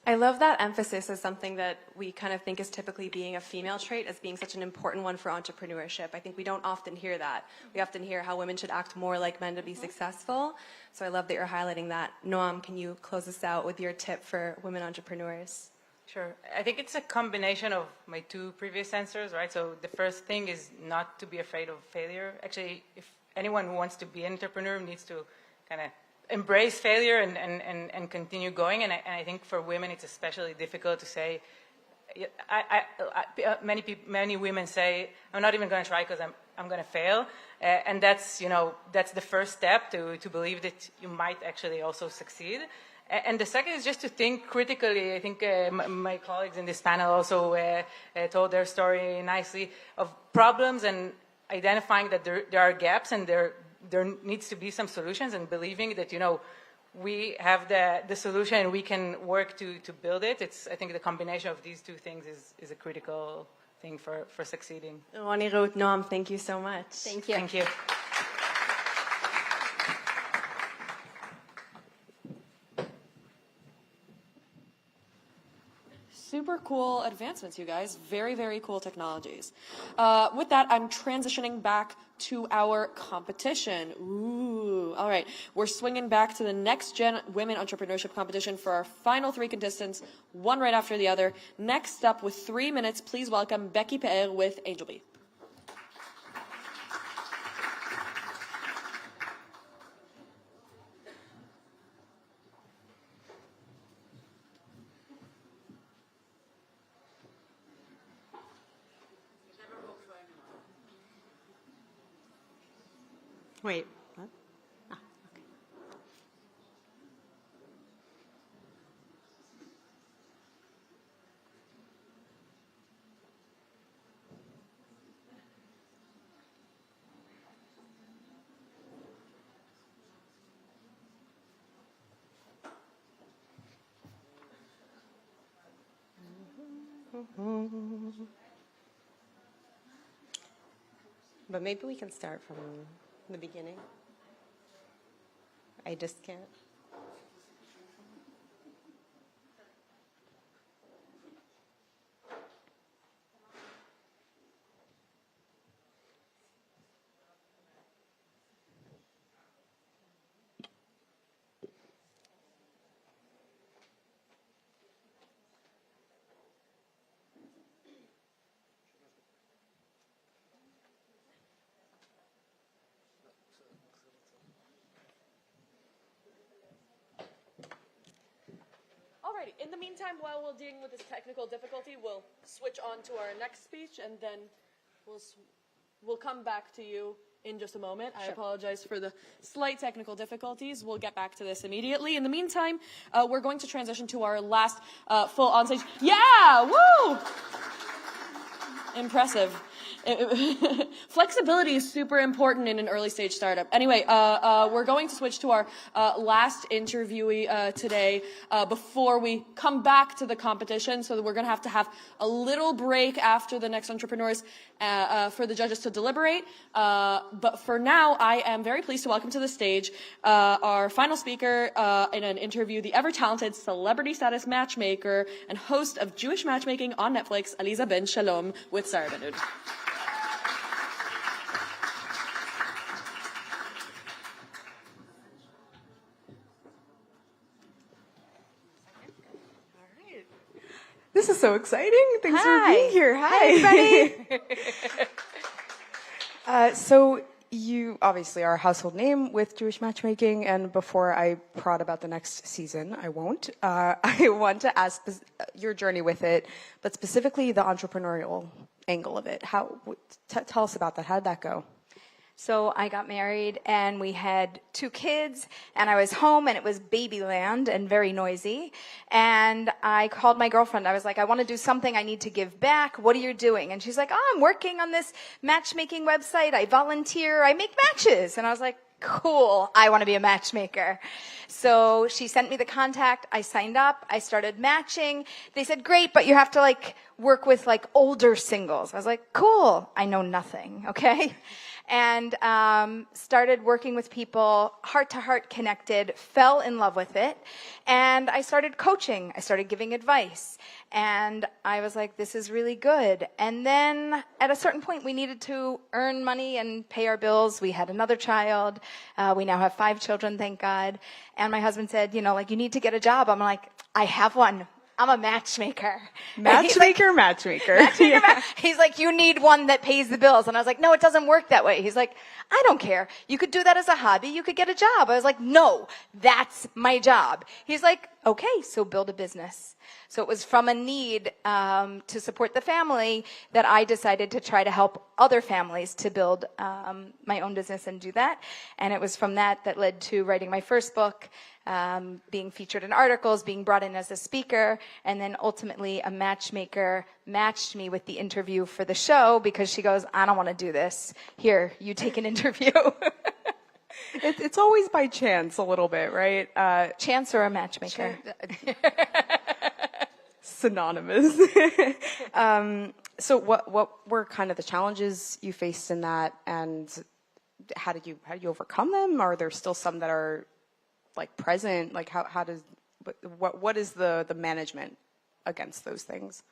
I love that emphasis as something that we kind of think is typically being a female trait as being such an important one for entrepreneurship. I think we don't often hear that. We often hear how women should act more like men to be successful. So I love that you're highlighting that. Noam, can you close us out with your tip for women entrepreneurs? Sure. I think it's a combination of my two previous answers, right? So the first thing is not to be afraid of failure. Actually, if anyone who wants to be an entrepreneur needs to kind of embrace failure and continue going. And I think for women, it's especially difficult to say. Many women say, "I'm not even going to try because I'm going to fail," and that's the first step to believe that you might actually also succeed. And the second is just to think critically. I think my colleagues in this panel also told their story nicely of problems and identifying that there are gaps and there needs to be some solutions, and believing that we have the solution and we can work to build it. I think the combination of these two things is a critical thing for succeeding. Roni, Ruth, Noam, thank you so much. Thank you. Thank you. Super cool advancements, you guys. Very, very cool technologies. With that, I'm transitioning back to our competition. Ooh, all right. We're swinging back to the next gen women entrepreneurship competition for our final 3 contestants, one right after the other. Next up with 3 minutes, please welcome Becky Pe'er with Angel Bee. Wait. What? Ah, okay. But maybe we can start from the beginning. I just can't. Alrighty, in the meantime, while we're dealing with this technical difficulty, we'll switch on to our next speech, and then we'll come back to you in just a moment. I apologize for the slight technical difficulties. We'll get back to this immediately. In the meantime, we're going to transition to our last full onstage. Yeah! Woo! Impressive. Flexibility is super important in an early stage startup. Anyway, we're going to switch to our last interviewee today before we come back to the competition. So that we're going to have a little break after the next entrepreneurs for the judges to deliberate. But for now, I am very pleased to welcome to the stage our final speaker in an interview, the ever-talented celebrity status matchmaker and host of Jewish Matchmaking on Netflix, Aliza Ben Shalom, with Sarah Benud. This is so exciting. Thanks Hi. for being here. Hi, everybody. So you obviously are a household name with Jewish Matchmaking, and before I prod about the next season, I won't. I want to ask your journey with it, but specifically the entrepreneurial angle of it. Tell us about that. How did that go? So I got married and we had 2 kids and I was home and it was babyland and very noisy. And I called my girlfriend. I was like, I want to do something. I need to give back. What are you doing? And she's like, oh, I'm working on this matchmaking website. I volunteer. I make matches. And I was like, cool. I want to be a matchmaker. So she sent me the contact. I signed up. I started matching. They said, great, but you have to work with older singles. I was like, cool. I know nothing. Okay. And started working with people, heart-to-heart connected, fell in love with it, and I started coaching. I started giving advice, and I was like, this is really good. And then at a certain point, we needed to earn money and pay our bills. We had another child. We now have 5 children, thank God. And my husband said, you need to get a job. I'm like, I have one. I'm a matchmaker. Matchmaker. He's like, you need one that pays the bills. And I was like, no, it doesn't work that way. He's like, I don't care. You could do that as a hobby. You could get a job. I was like, no, that's my job. He's like, okay, so build a business. So it was from a need to support the family that I decided to try to help other families to build my own business and do that. And it was from that led to writing my first book, being featured in articles, being brought in as a speaker, and then ultimately a matchmaker matched me with the interview for the show because she goes, I don't want to do this. Here, you take an interview. It's always by chance a little bit, right? Chance or a matchmaker? Synonymous. So what were kind of the challenges you faced in that, and how did you overcome them? Are there still some that are like present? Like what is the management against those things?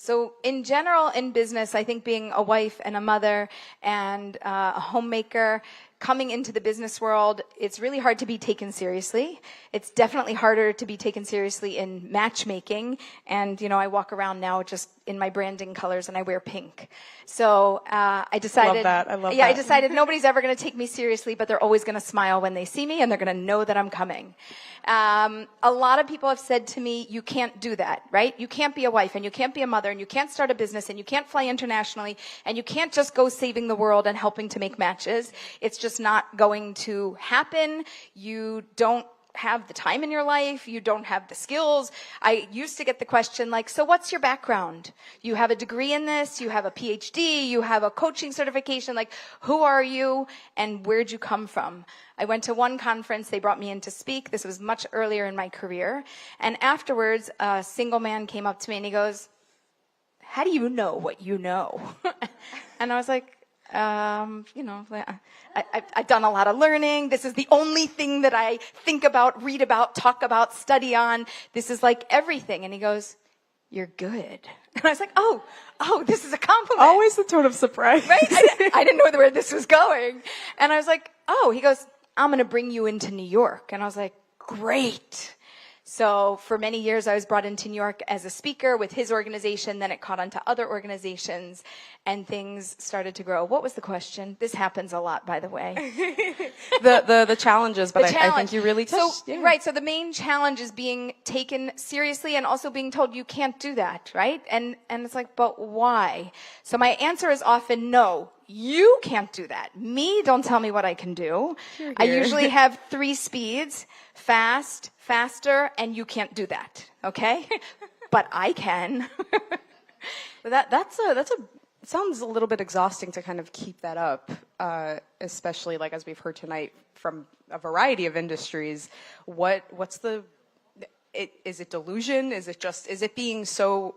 So in general, in business, I think being a wife and a mother and a homemaker, coming into the business world, it's really hard to be taken seriously. It's definitely harder to be taken seriously in matchmaking. And, I walk around now just in my branding colors and I wear pink. So I decided... I love that. I decided nobody's ever going to take me seriously, but they're always going to smile when they see me and they're going to know that I'm coming. A lot of people have said to me, you can't do that, right? You can't be a wife and you can't be a mother and you can't start a business and you can't fly internationally and you can't just go saving the world and helping to make matches. It's just not going to happen. You don't have the time in your life. You don't have the skills. I used to get the question like, so what's your background? You have a degree in this, you have a PhD, you have a coaching certification, like who are you and where'd you come from? I went to one conference, they brought me in to speak. This was much earlier in my career. And afterwards, a single man came up to me and he goes, how do you know what you know? And I was like, I've done a lot of learning. This is the only thing that I think about, read about, talk about, study on. This is like everything. And he goes, you're good. And I was like, oh, this is a compliment. Always the tone of surprise. Right? I didn't know where this was going. And I was like, he goes, I'm going to bring you into New York. And I was like, great. So for many years, I was brought into New York as a speaker with his organization. Then it caught on to other organizations, and things started to grow. What was the question? This happens a lot, by the way. the challenges, but I think you really touched. Right. So the main challenge is being taken seriously and also being told you can't do that, right? And it's like, but why? So my answer is often no. You can't do that. Me, don't tell me what I can do. I usually have 3 speeds: fast, faster, and you can't do that. Okay? But I can. But it sounds a little bit exhausting to kind of keep that up, especially like as we've heard tonight from a variety of industries. Is it delusion? Is it being so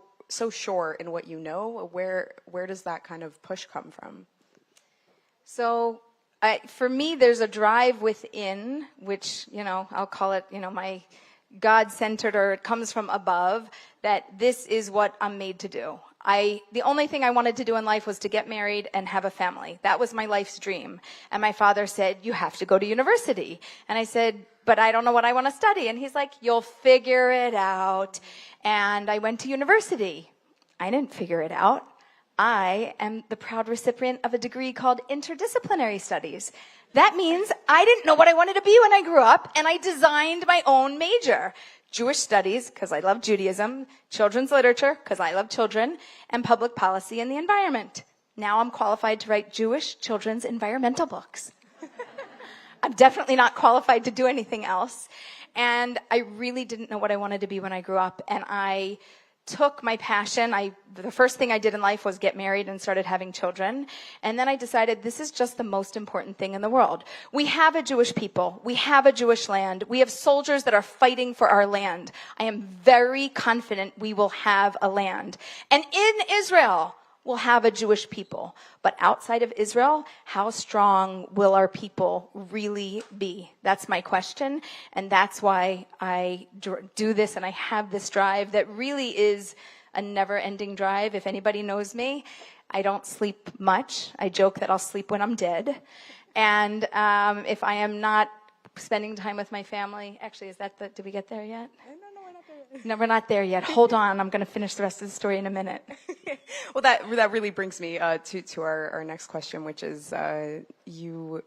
sure in what you know? Where does that kind of push come from? So for me, there's a drive within, which, I'll call it, my God-centered, or it comes from above, that this is what I'm made to do. The only thing I wanted to do in life was to get married and have a family. That was my life's dream. And my father said, you have to go to university. And I said, but I don't know what I want to study. And he's like, you'll figure it out. And I went to university. I didn't figure it out. I am the proud recipient of a degree called interdisciplinary studies. That means I didn't know what I wanted to be when I grew up, and I designed my own major. Jewish studies, because I love Judaism, children's literature, because I love children, and public policy and the environment. Now I'm qualified to write Jewish children's environmental books. I'm definitely not qualified to do anything else. And I really didn't know what I wanted to be when I grew up, and I took my passion. The first thing I did in life was get married and started having children. And then I decided this is just the most important thing in the world. We have a Jewish people. We have a Jewish land. We have soldiers that are fighting for our land. I am very confident we will have a land. And in Israel, we'll have a Jewish people. But outside of Israel, how strong will our people really be? That's my question. And that's why I do this and I have this drive that really is a never-ending drive. If anybody knows me, I don't sleep much. I joke that I'll sleep when I'm dead. And if I am not spending time with my family, actually, did we get there yet? No, we're not there yet. Hold on. I'm going to finish the rest of the story in a minute. Well, that really brings me to our next question, which is you,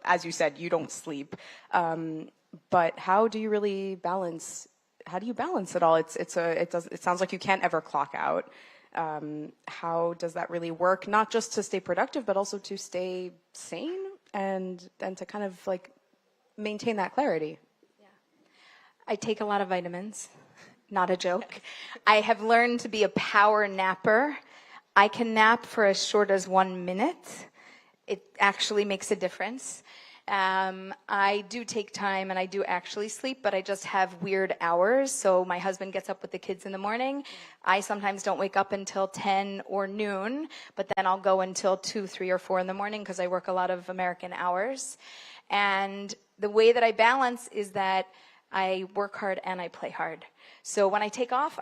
as you said, you don't sleep. But how do you really balance? How do you balance it all? It sounds like you can't ever clock out. How does that really work? Not just to stay productive, but also to stay sane and to kind of like maintain that clarity. I take a lot of vitamins, not a joke. I have learned to be a power napper. I can nap for as short as 1 minute. It actually makes a difference. I do take time and I do actually sleep, but I just have weird hours. So my husband gets up with the kids in the morning. I sometimes don't wake up until 10 or noon, but then I'll go until 2, 3, or 4 in the morning because I work a lot of American hours. And the way that I balance is that I work hard and I play hard. So when I take off,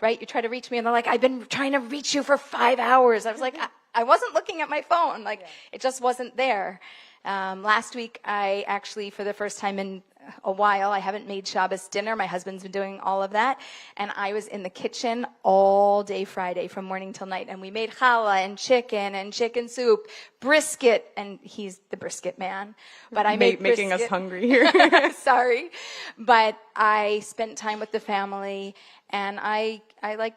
right? You try to reach me and they're like, I've been trying to reach you for 5 hours. I was like, I wasn't looking at my phone. Like, it just wasn't there. Last week, I actually, for the first time in a while, I haven't made Shabbos dinner. My husband's been doing all of that. And I was in the kitchen all day Friday from morning till night. And we made challah and chicken soup, brisket. And he's the brisket man. But I made making us hungry here. Sorry. But I spent time with the family. And I like,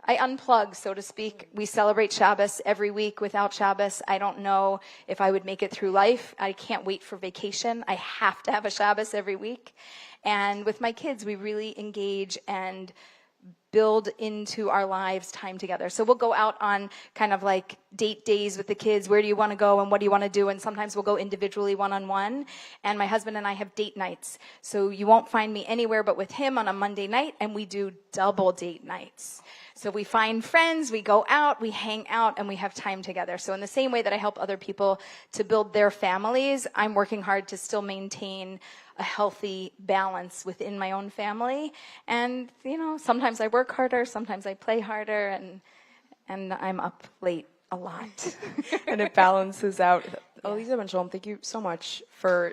I unplug, so to speak. We celebrate Shabbos every week. Without Shabbos, I don't know if I would make it through life. I can't wait for vacation. I have to have a Shabbos every week. And with my kids, we really engage and build into our lives time together. So we'll go out on kind of like date days with the kids. Where do you want to go and what do you want to do? And sometimes we'll go individually one-on-one. And my husband and I have date nights. So you won't find me anywhere but with him on a Monday night, and we do double date nights. So we find friends, we go out, we hang out, and we have time together. So in the same way that I help other people to build their families, I'm working hard to still maintain a healthy balance within my own family. And, sometimes I work harder, sometimes I play harder, and I'm up late a lot. And it balances out. Elisa and Shalom, thank you so much for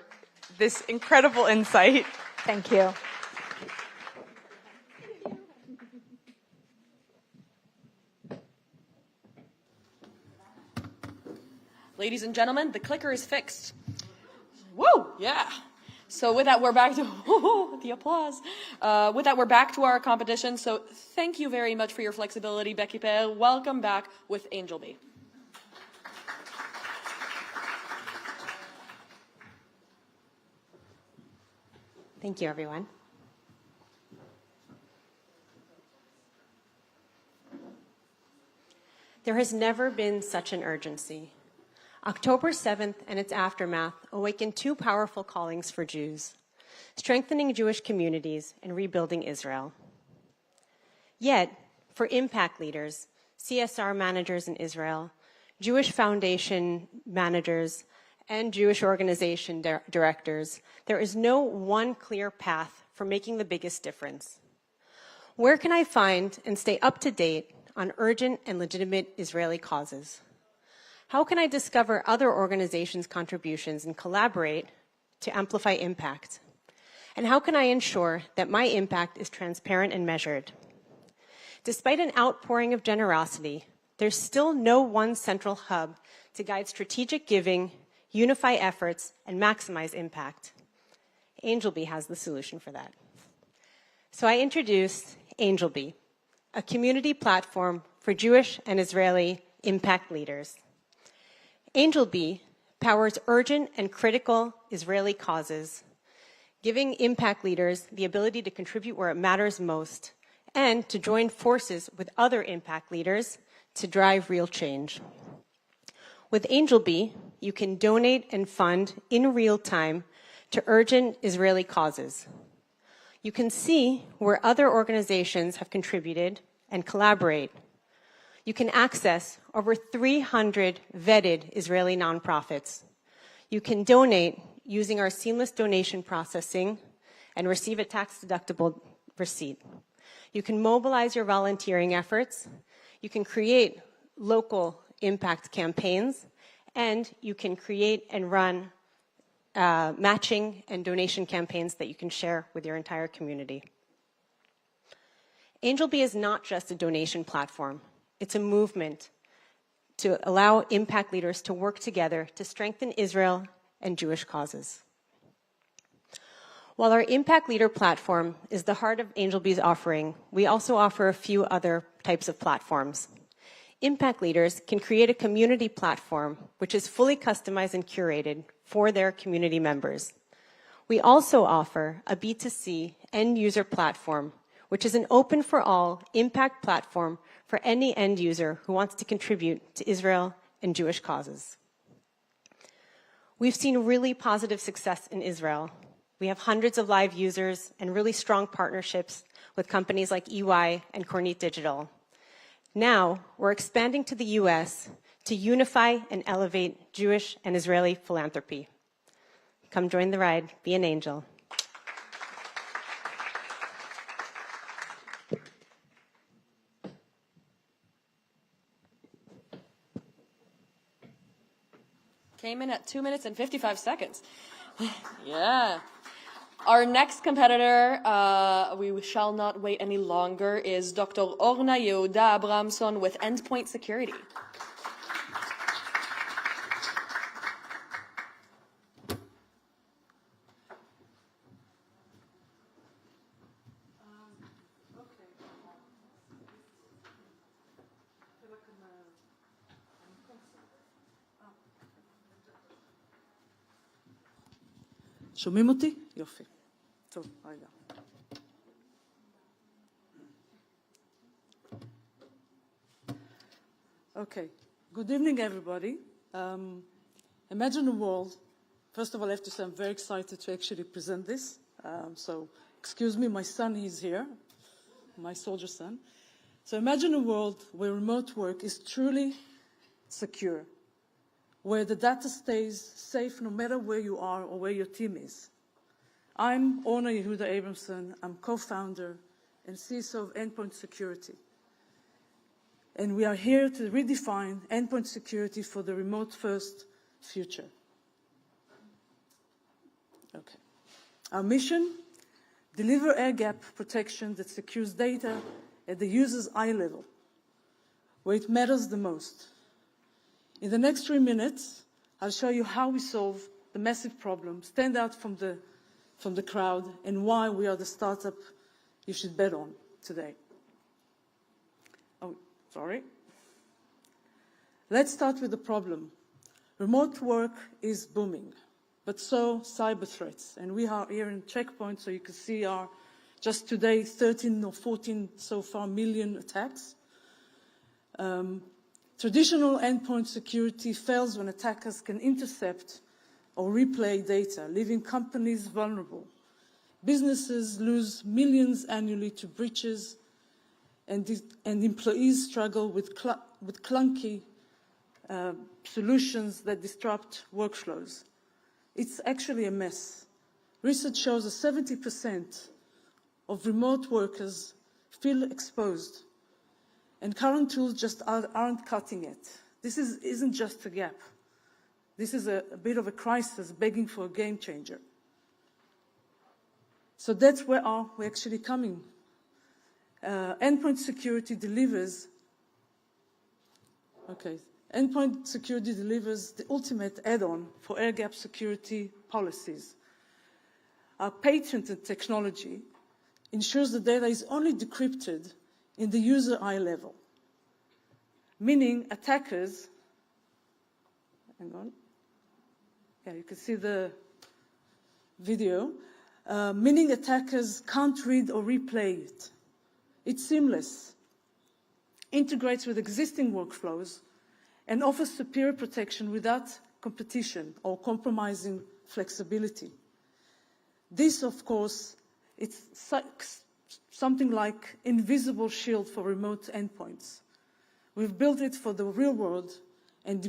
this incredible insight. Thank you. Ladies and gentlemen, the clicker is fixed. Woo! Yeah. So with that, we're back to the applause. With that, we're back to our competition. So thank you very much for your flexibility, Becky Pell. Welcome back with Angel B. Thank you, everyone. There has never been such an urgency. October 7th and its aftermath awakened two powerful callings for Jews: strengthening Jewish communities and rebuilding Israel. Yet, for impact leaders, CSR managers in Israel, Jewish foundation managers, and Jewish organization directors, there is no one clear path for making the biggest difference. Where can I find and stay up to date on urgent and legitimate Israeli causes? How can I discover other organizations' contributions and collaborate to amplify impact? And how can I ensure that my impact is transparent and measured? Despite an outpouring of generosity, there's still no one central hub to guide strategic giving, unify efforts, and maximize impact. AngelBee has the solution for that. So I introduced AngelBee, a community platform for Jewish and Israeli impact leaders. AngelBee powers urgent and critical Israeli causes, giving impact leaders the ability to contribute where it matters most and to join forces with other impact leaders to drive real change. With AngelBee, you can donate and fund in real time to urgent Israeli causes. You can see where other organizations have contributed and collaborate. You can access over 300 vetted Israeli nonprofits. You can donate using our seamless donation processing and receive a tax-deductible receipt. You can mobilize your volunteering efforts. You can create local impact campaigns, and you can create and run matching and donation campaigns that you can share with your entire community. AngelBee is not just a donation platform. It's a movement to allow impact leaders to work together to strengthen Israel and Jewish causes. While our impact leader platform is the heart of AngelBee's offering, we also offer a few other types of platforms. Impact leaders can create a community platform which is fully customized and curated for their community members. We also offer a B2C end user platform, which is an open for all impact platform for any end user who wants to contribute to Israel and Jewish causes. We've seen really positive success in Israel. We have hundreds of live users and really strong partnerships with companies like EY and Kornit Digital. Now, we're expanding to the US to unify and elevate Jewish and Israeli philanthropy. Come join the ride. Be an angel. Came in at 2 minutes and 55 seconds. Yeah. Our next competitor, we shall not wait any longer, is Dr. Orna Yehuda Abramson with Endpoint Security. שומעים אותי? יופי. טוב, רגע. Okay. Good evening, everybody. Imagine a world. First of all, I have to say I'm very excited to actually present this. So, excuse me, my son is here, my soldier son. So imagine a world where remote work is truly secure, where the data stays safe no matter where you are or where your team is. I'm Orna Yehuda Abramson. I'm co-founder and CISO of Endpoint Security. And we are here to redefine endpoint security for the remote-first future. Okay. Our mission, deliver air-gap protection that secures data at the user's eye level, where it matters the most. In the next 3 minutes, I'll show you how we solve the massive problem, stand out from the crowd, and why we are the startup you should bet on today. Oh, sorry. Let's start with the problem. Remote work is booming, but so cyber threats. And we are here in Checkpoint, so you can see our, just today, 13 or 14 so far million attacks. Traditional endpoint security fails when attackers can intercept or replay data, leaving companies vulnerable. Businesses lose millions annually to breaches, and employees struggle with clunky solutions that disrupt workflows. It's actually a mess. Research shows that 70% of remote workers feel exposed, and current tools just aren't cutting it. This isn't just a gap. This is a bit of a crisis begging for a game changer. So that's where we're actually coming. Endpoint security delivers, endpoint security delivers the ultimate add-on for air-gap security policies. Our patented technology ensures the data is only decrypted in the user eye level, meaning attackers, hang on, yeah, you can see the video, meaning attackers can't read or replay it. It's seamless, integrates with existing workflows, and offers superior protection without competition or compromising flexibility. This, of course, it's something like invisible shield for remote endpoints. We've built it for the real world and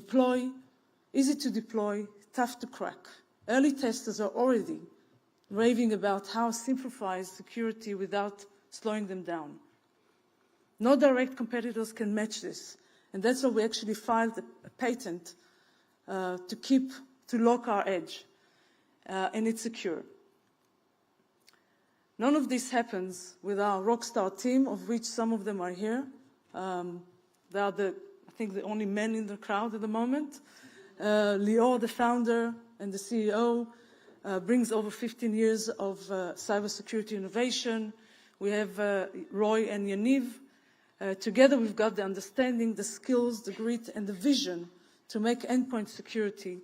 easy to deploy, tough to crack. Early testers are already raving about how it simplifies security without slowing them down. No direct competitors can match this, and that's why we actually filed a patent to lock our edge, and it's secure. None of this happens with our rockstar team, of which some of them are here. They are I think, the only men in the crowd at the moment. Lior, the founder and the CEO, brings over 15 years of cybersecurity innovation. We have Roy and Yaniv. Together we've got the understanding, the skills, the grit, and the vision to make endpoint security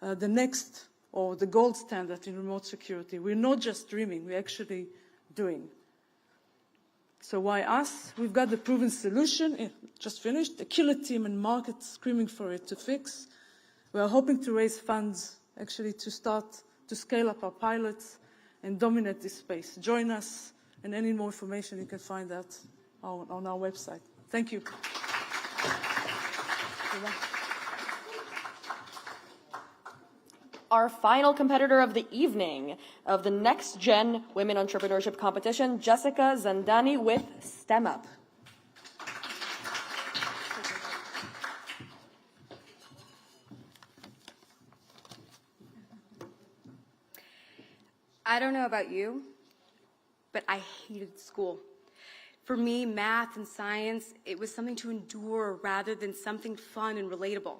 the next or the gold standard in remote security. We're not just dreaming, we're actually doing. So why us? We've got the proven solution, just finished, a killer team and market screaming for it to fix. We are hoping to raise funds actually to start to scale up our pilots and dominate this space. Join us, and any more information you can find that on our website. Thank you. Our final competitor of the evening of the Next Gen Women Entrepreneurship Competition, Jessica Zandani with STEM Up. I don't know about you, but I hated school. For me, math and science, it was something to endure rather than something fun and relatable.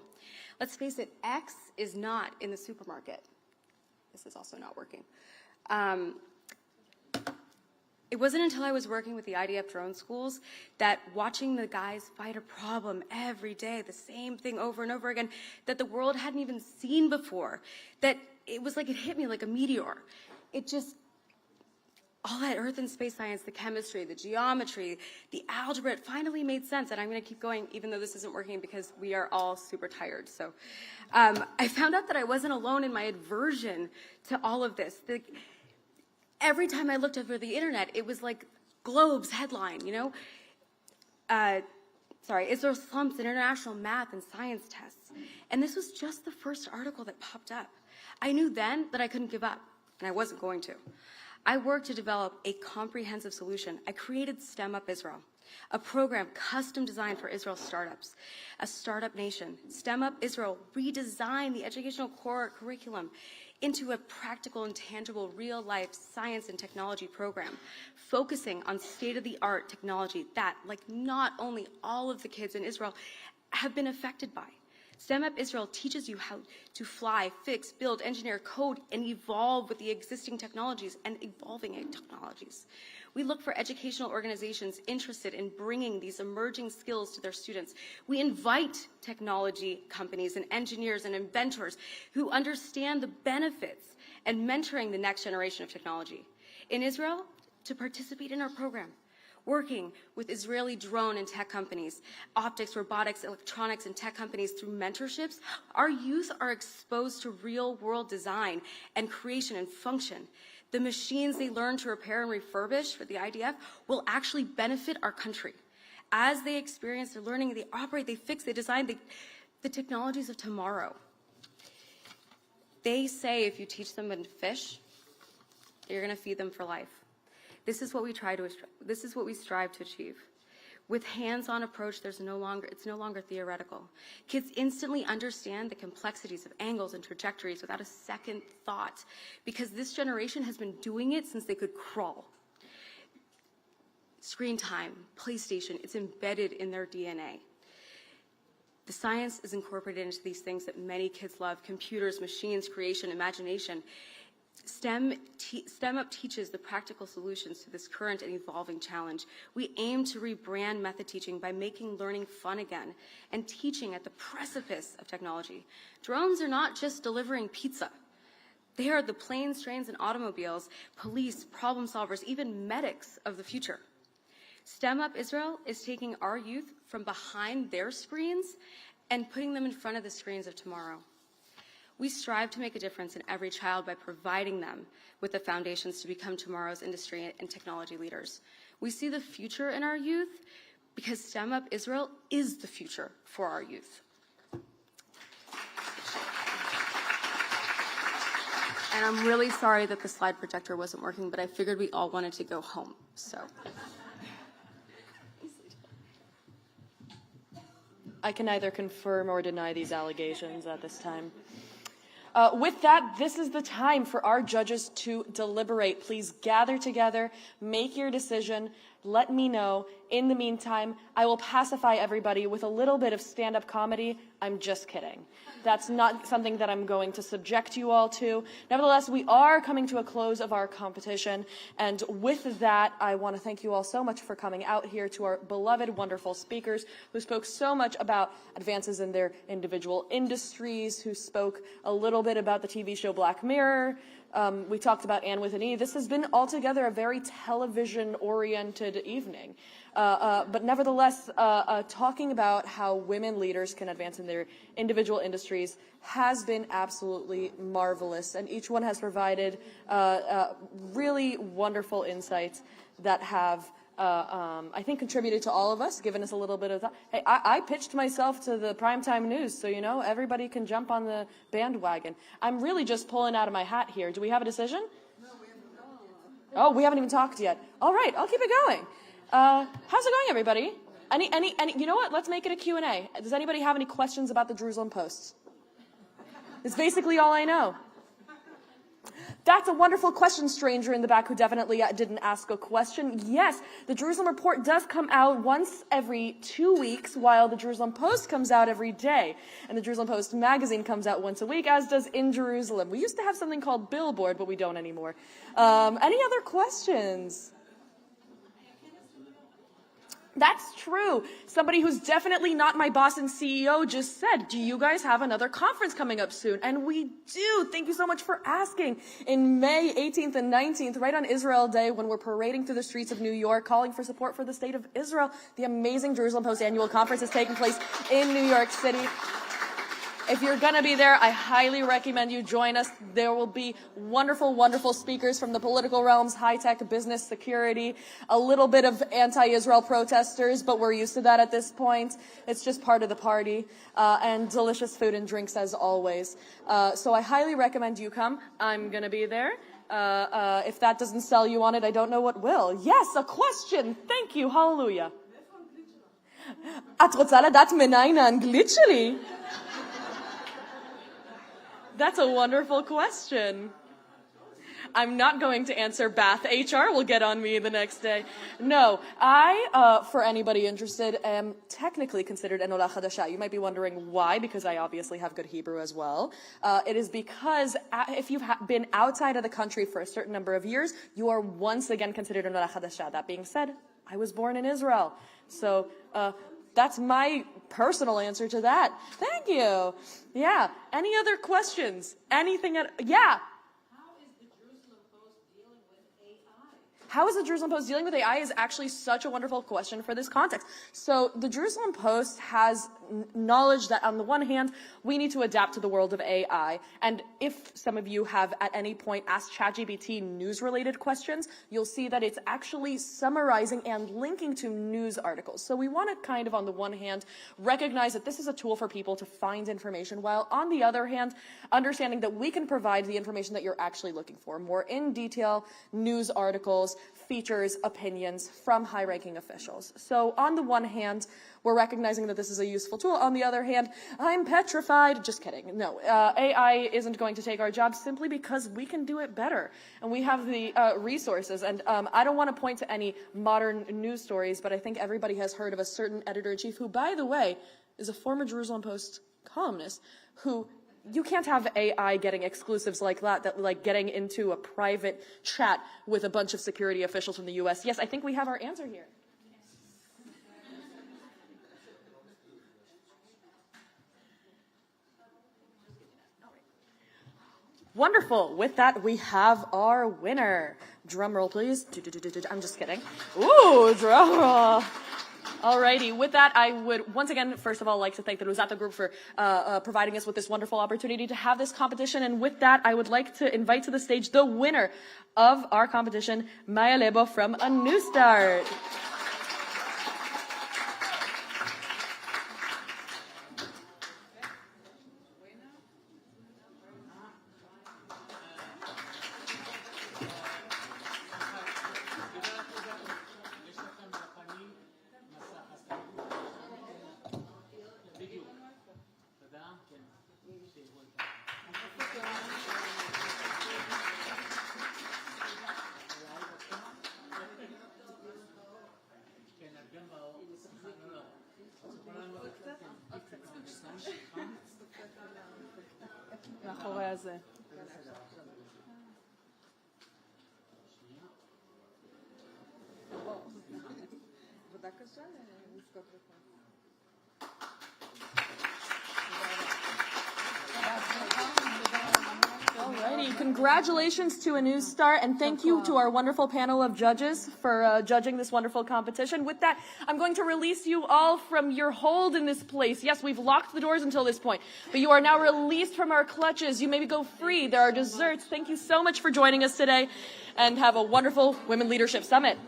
Let's face it, X is not in the supermarket. This is also not working. It wasn't until I was working with the IDF drone schools that watching the guys fight a problem every day, the same thing over and over again, that the world hadn't even seen before, that it was like it hit me like a meteor. It just, all that earth and space science, the chemistry, the geometry, the algebra, it finally made sense. And I'm going to keep going even though this isn't working because we are all super tired. So I found out that I wasn't alone in my aversion to all of this. Every time I looked over the internet, it was like Globe's headline, you know? Israel slumps in international math and science tests. And this was just the first article that popped up. I knew then that I couldn't give up, and I wasn't going to. I worked to develop a comprehensive solution. I created STEM Up Israel, a program custom designed for Israel startups, a startup nation. STEM Up Israel redesigned the educational core curriculum into a practical and tangible real-life science and technology program, focusing on state-of-the-art technology that, like not only all of the kids in Israel, have been affected by. STEM Up Israel teaches you how to fly, fix, build, engineer, code, and evolve with the existing technologies and evolving technologies. We look for educational organizations interested in bringing these emerging skills to their students. We invite technology companies and engineers and inventors who understand the benefits and mentoring the next generation of technology in Israel to participate in our program, working with Israeli drone and tech companies, optics, robotics, electronics, and tech companies through mentorships. Our youth are exposed to real-world design and creation and function. The machines they learn to repair and refurbish for the IDF will actually benefit our country. As they experience their learning, they operate, they fix, they design the technologies of tomorrow. They say if you teach them to fish, you're going to feed them for life. This is what we strive to achieve. With hands-on approach, it's no longer theoretical. Kids instantly understand the complexities of angles and trajectories without a second thought, because this generation has been doing it since they could crawl. Screen time, PlayStation, it's embedded in their DNA. The science is incorporated into these things that many kids love: computers, machines, creation, imagination. STEM Up teaches the practical solutions to this current and evolving challenge. We aim to rebrand method teaching by making learning fun again and teaching at the precipice of technology. Drones are not just delivering pizza. They are the planes, trains, and automobiles, police, problem solvers, even medics of the future. STEM Up Israel is taking our youth from behind their screens and putting them in front of the screens of tomorrow. We strive to make a difference in every child by providing them with the foundations to become tomorrow's industry and technology leaders. We see the future in our youth because STEM Up Israel is the future for our youth. And I'm really sorry that the slide projector wasn't working, but I figured we all wanted to go home, so. I can neither confirm or deny these allegations at this time. With that, this is the time for our judges to deliberate. Please gather together, make your decision, let me know. In the meantime, I will pacify everybody with a little bit of stand-up comedy. I'm just kidding. That's not something that I'm going to subject you all to. Nevertheless, we are coming to a close of our competition. And with that, I want to thank you all so much for coming out here, to our beloved, wonderful speakers who spoke so much about advances in their individual industries, who spoke a little bit about the TV show Black Mirror, we talked about Anne with an E. This has been altogether a very television-oriented evening. But nevertheless, talking about how women leaders can advance in their individual industries has been absolutely marvelous. And each one has provided really wonderful insights that have I think contributed to all of us, given us a little bit of that. Hey, I pitched myself to the primetime news, so everybody can jump on the bandwagon. I'm really just pulling out of my hat here. Do we have a decision? No, we haven't. Oh, we haven't even talked yet. All right, I'll keep it going. How's it going, everybody? Any? You know what? Let's make it a Q&A. Does anybody have any questions about the Jerusalem Post? It's basically all I know. That's a wonderful question, stranger in the back who definitely didn't ask a question. Yes, the Jerusalem Report does come out once every 2 weeks, while the Jerusalem Post comes out every day. And the Jerusalem Post magazine comes out once a week, as does In Jerusalem. We used to have something called Billboard, but we don't anymore. Any other questions? That's true. Somebody who's definitely not my boss and CEO just said, do you guys have another conference coming up soon? And we do. Thank you so much for asking. In May 18th and 19th, right on Israel Day, when we're parading through the streets of New York, calling for support for the state of Israel, the amazing Jerusalem Post annual conference is taking place in New York City. If you're going to be there, I highly recommend you join us. There will be wonderful, wonderful speakers from the political realms, high-tech, business, security, a little bit of anti-Israel protesters, but we're used to that at this point. It's just part of the party, and delicious food and drinks as always. So I highly recommend you come. I'm going to be there. If that doesn't sell you on it, I don't know what will. Yes, a question. Thank you. Hallelujah. את רוצה לדעת מניין האנגלית שלי? That's a wonderful question. I'm not going to answer Bath. HR will get on me the next day. No, I, for anybody interested, am technically considered an Ola Chadasha. You might be wondering why, because I obviously have good Hebrew as well. It is because if you've been outside of the country for a certain number of years, you are once again considered an Ola Chadasha. That being said, I was born in Israel. So, that's my personal answer to that. Thank you. Yeah. Any other questions? Anything? Yeah. How is the Jerusalem Post dealing with AI is actually such a wonderful question for this context. So the Jerusalem Post has knowledge that on the one hand, we need to adapt to the world of AI. And if some of you have at any point asked ChatGPT news-related questions, you'll see that it's actually summarizing and linking to news articles. So we want to kind of, on the one hand, recognize that this is a tool for people to find information, while on the other hand, understanding that we can provide the information that you're actually looking for, more in detail news articles, features, opinions from high-ranking officials. So on the one hand, we're recognizing that this is a useful tool. On the other hand, I'm petrified. Just kidding. No, AI isn't going to take our jobs simply because we can do it better. And we have the resources. And I don't want to point to any modern news stories, but I think everybody has heard of a certain editor-in-chief who, by the way, is a former Jerusalem Post columnist who you can't have AI getting exclusives like that, like getting into a private chat with a bunch of security officials from the U.S. Yes, I think we have our answer here. Wonderful. With that, we have our winner. Drum roll, please. I'm just kidding. Ooh, drum roll. Alrighty, with that, I would once again, first of all, like to thank the Rosata Group for providing us with this wonderful opportunity to have this competition. And with that, I would like to invite to the stage the winner of our competition, Maya Lebo from A New Start. מאחורי הזה. עבודה קשה לזכות רפואה. Alrighty. everybody. Congratulations to A New Start, and thank you to our wonderful panel of judges for judging this wonderful competition. With that, I'm going to release you all from your hold in this place. Yes, we've locked the doors until this point, but you are now released from our clutches. You may go free. There are desserts. Thank you so much for joining us today, and have a wonderful Women Leadership Summit.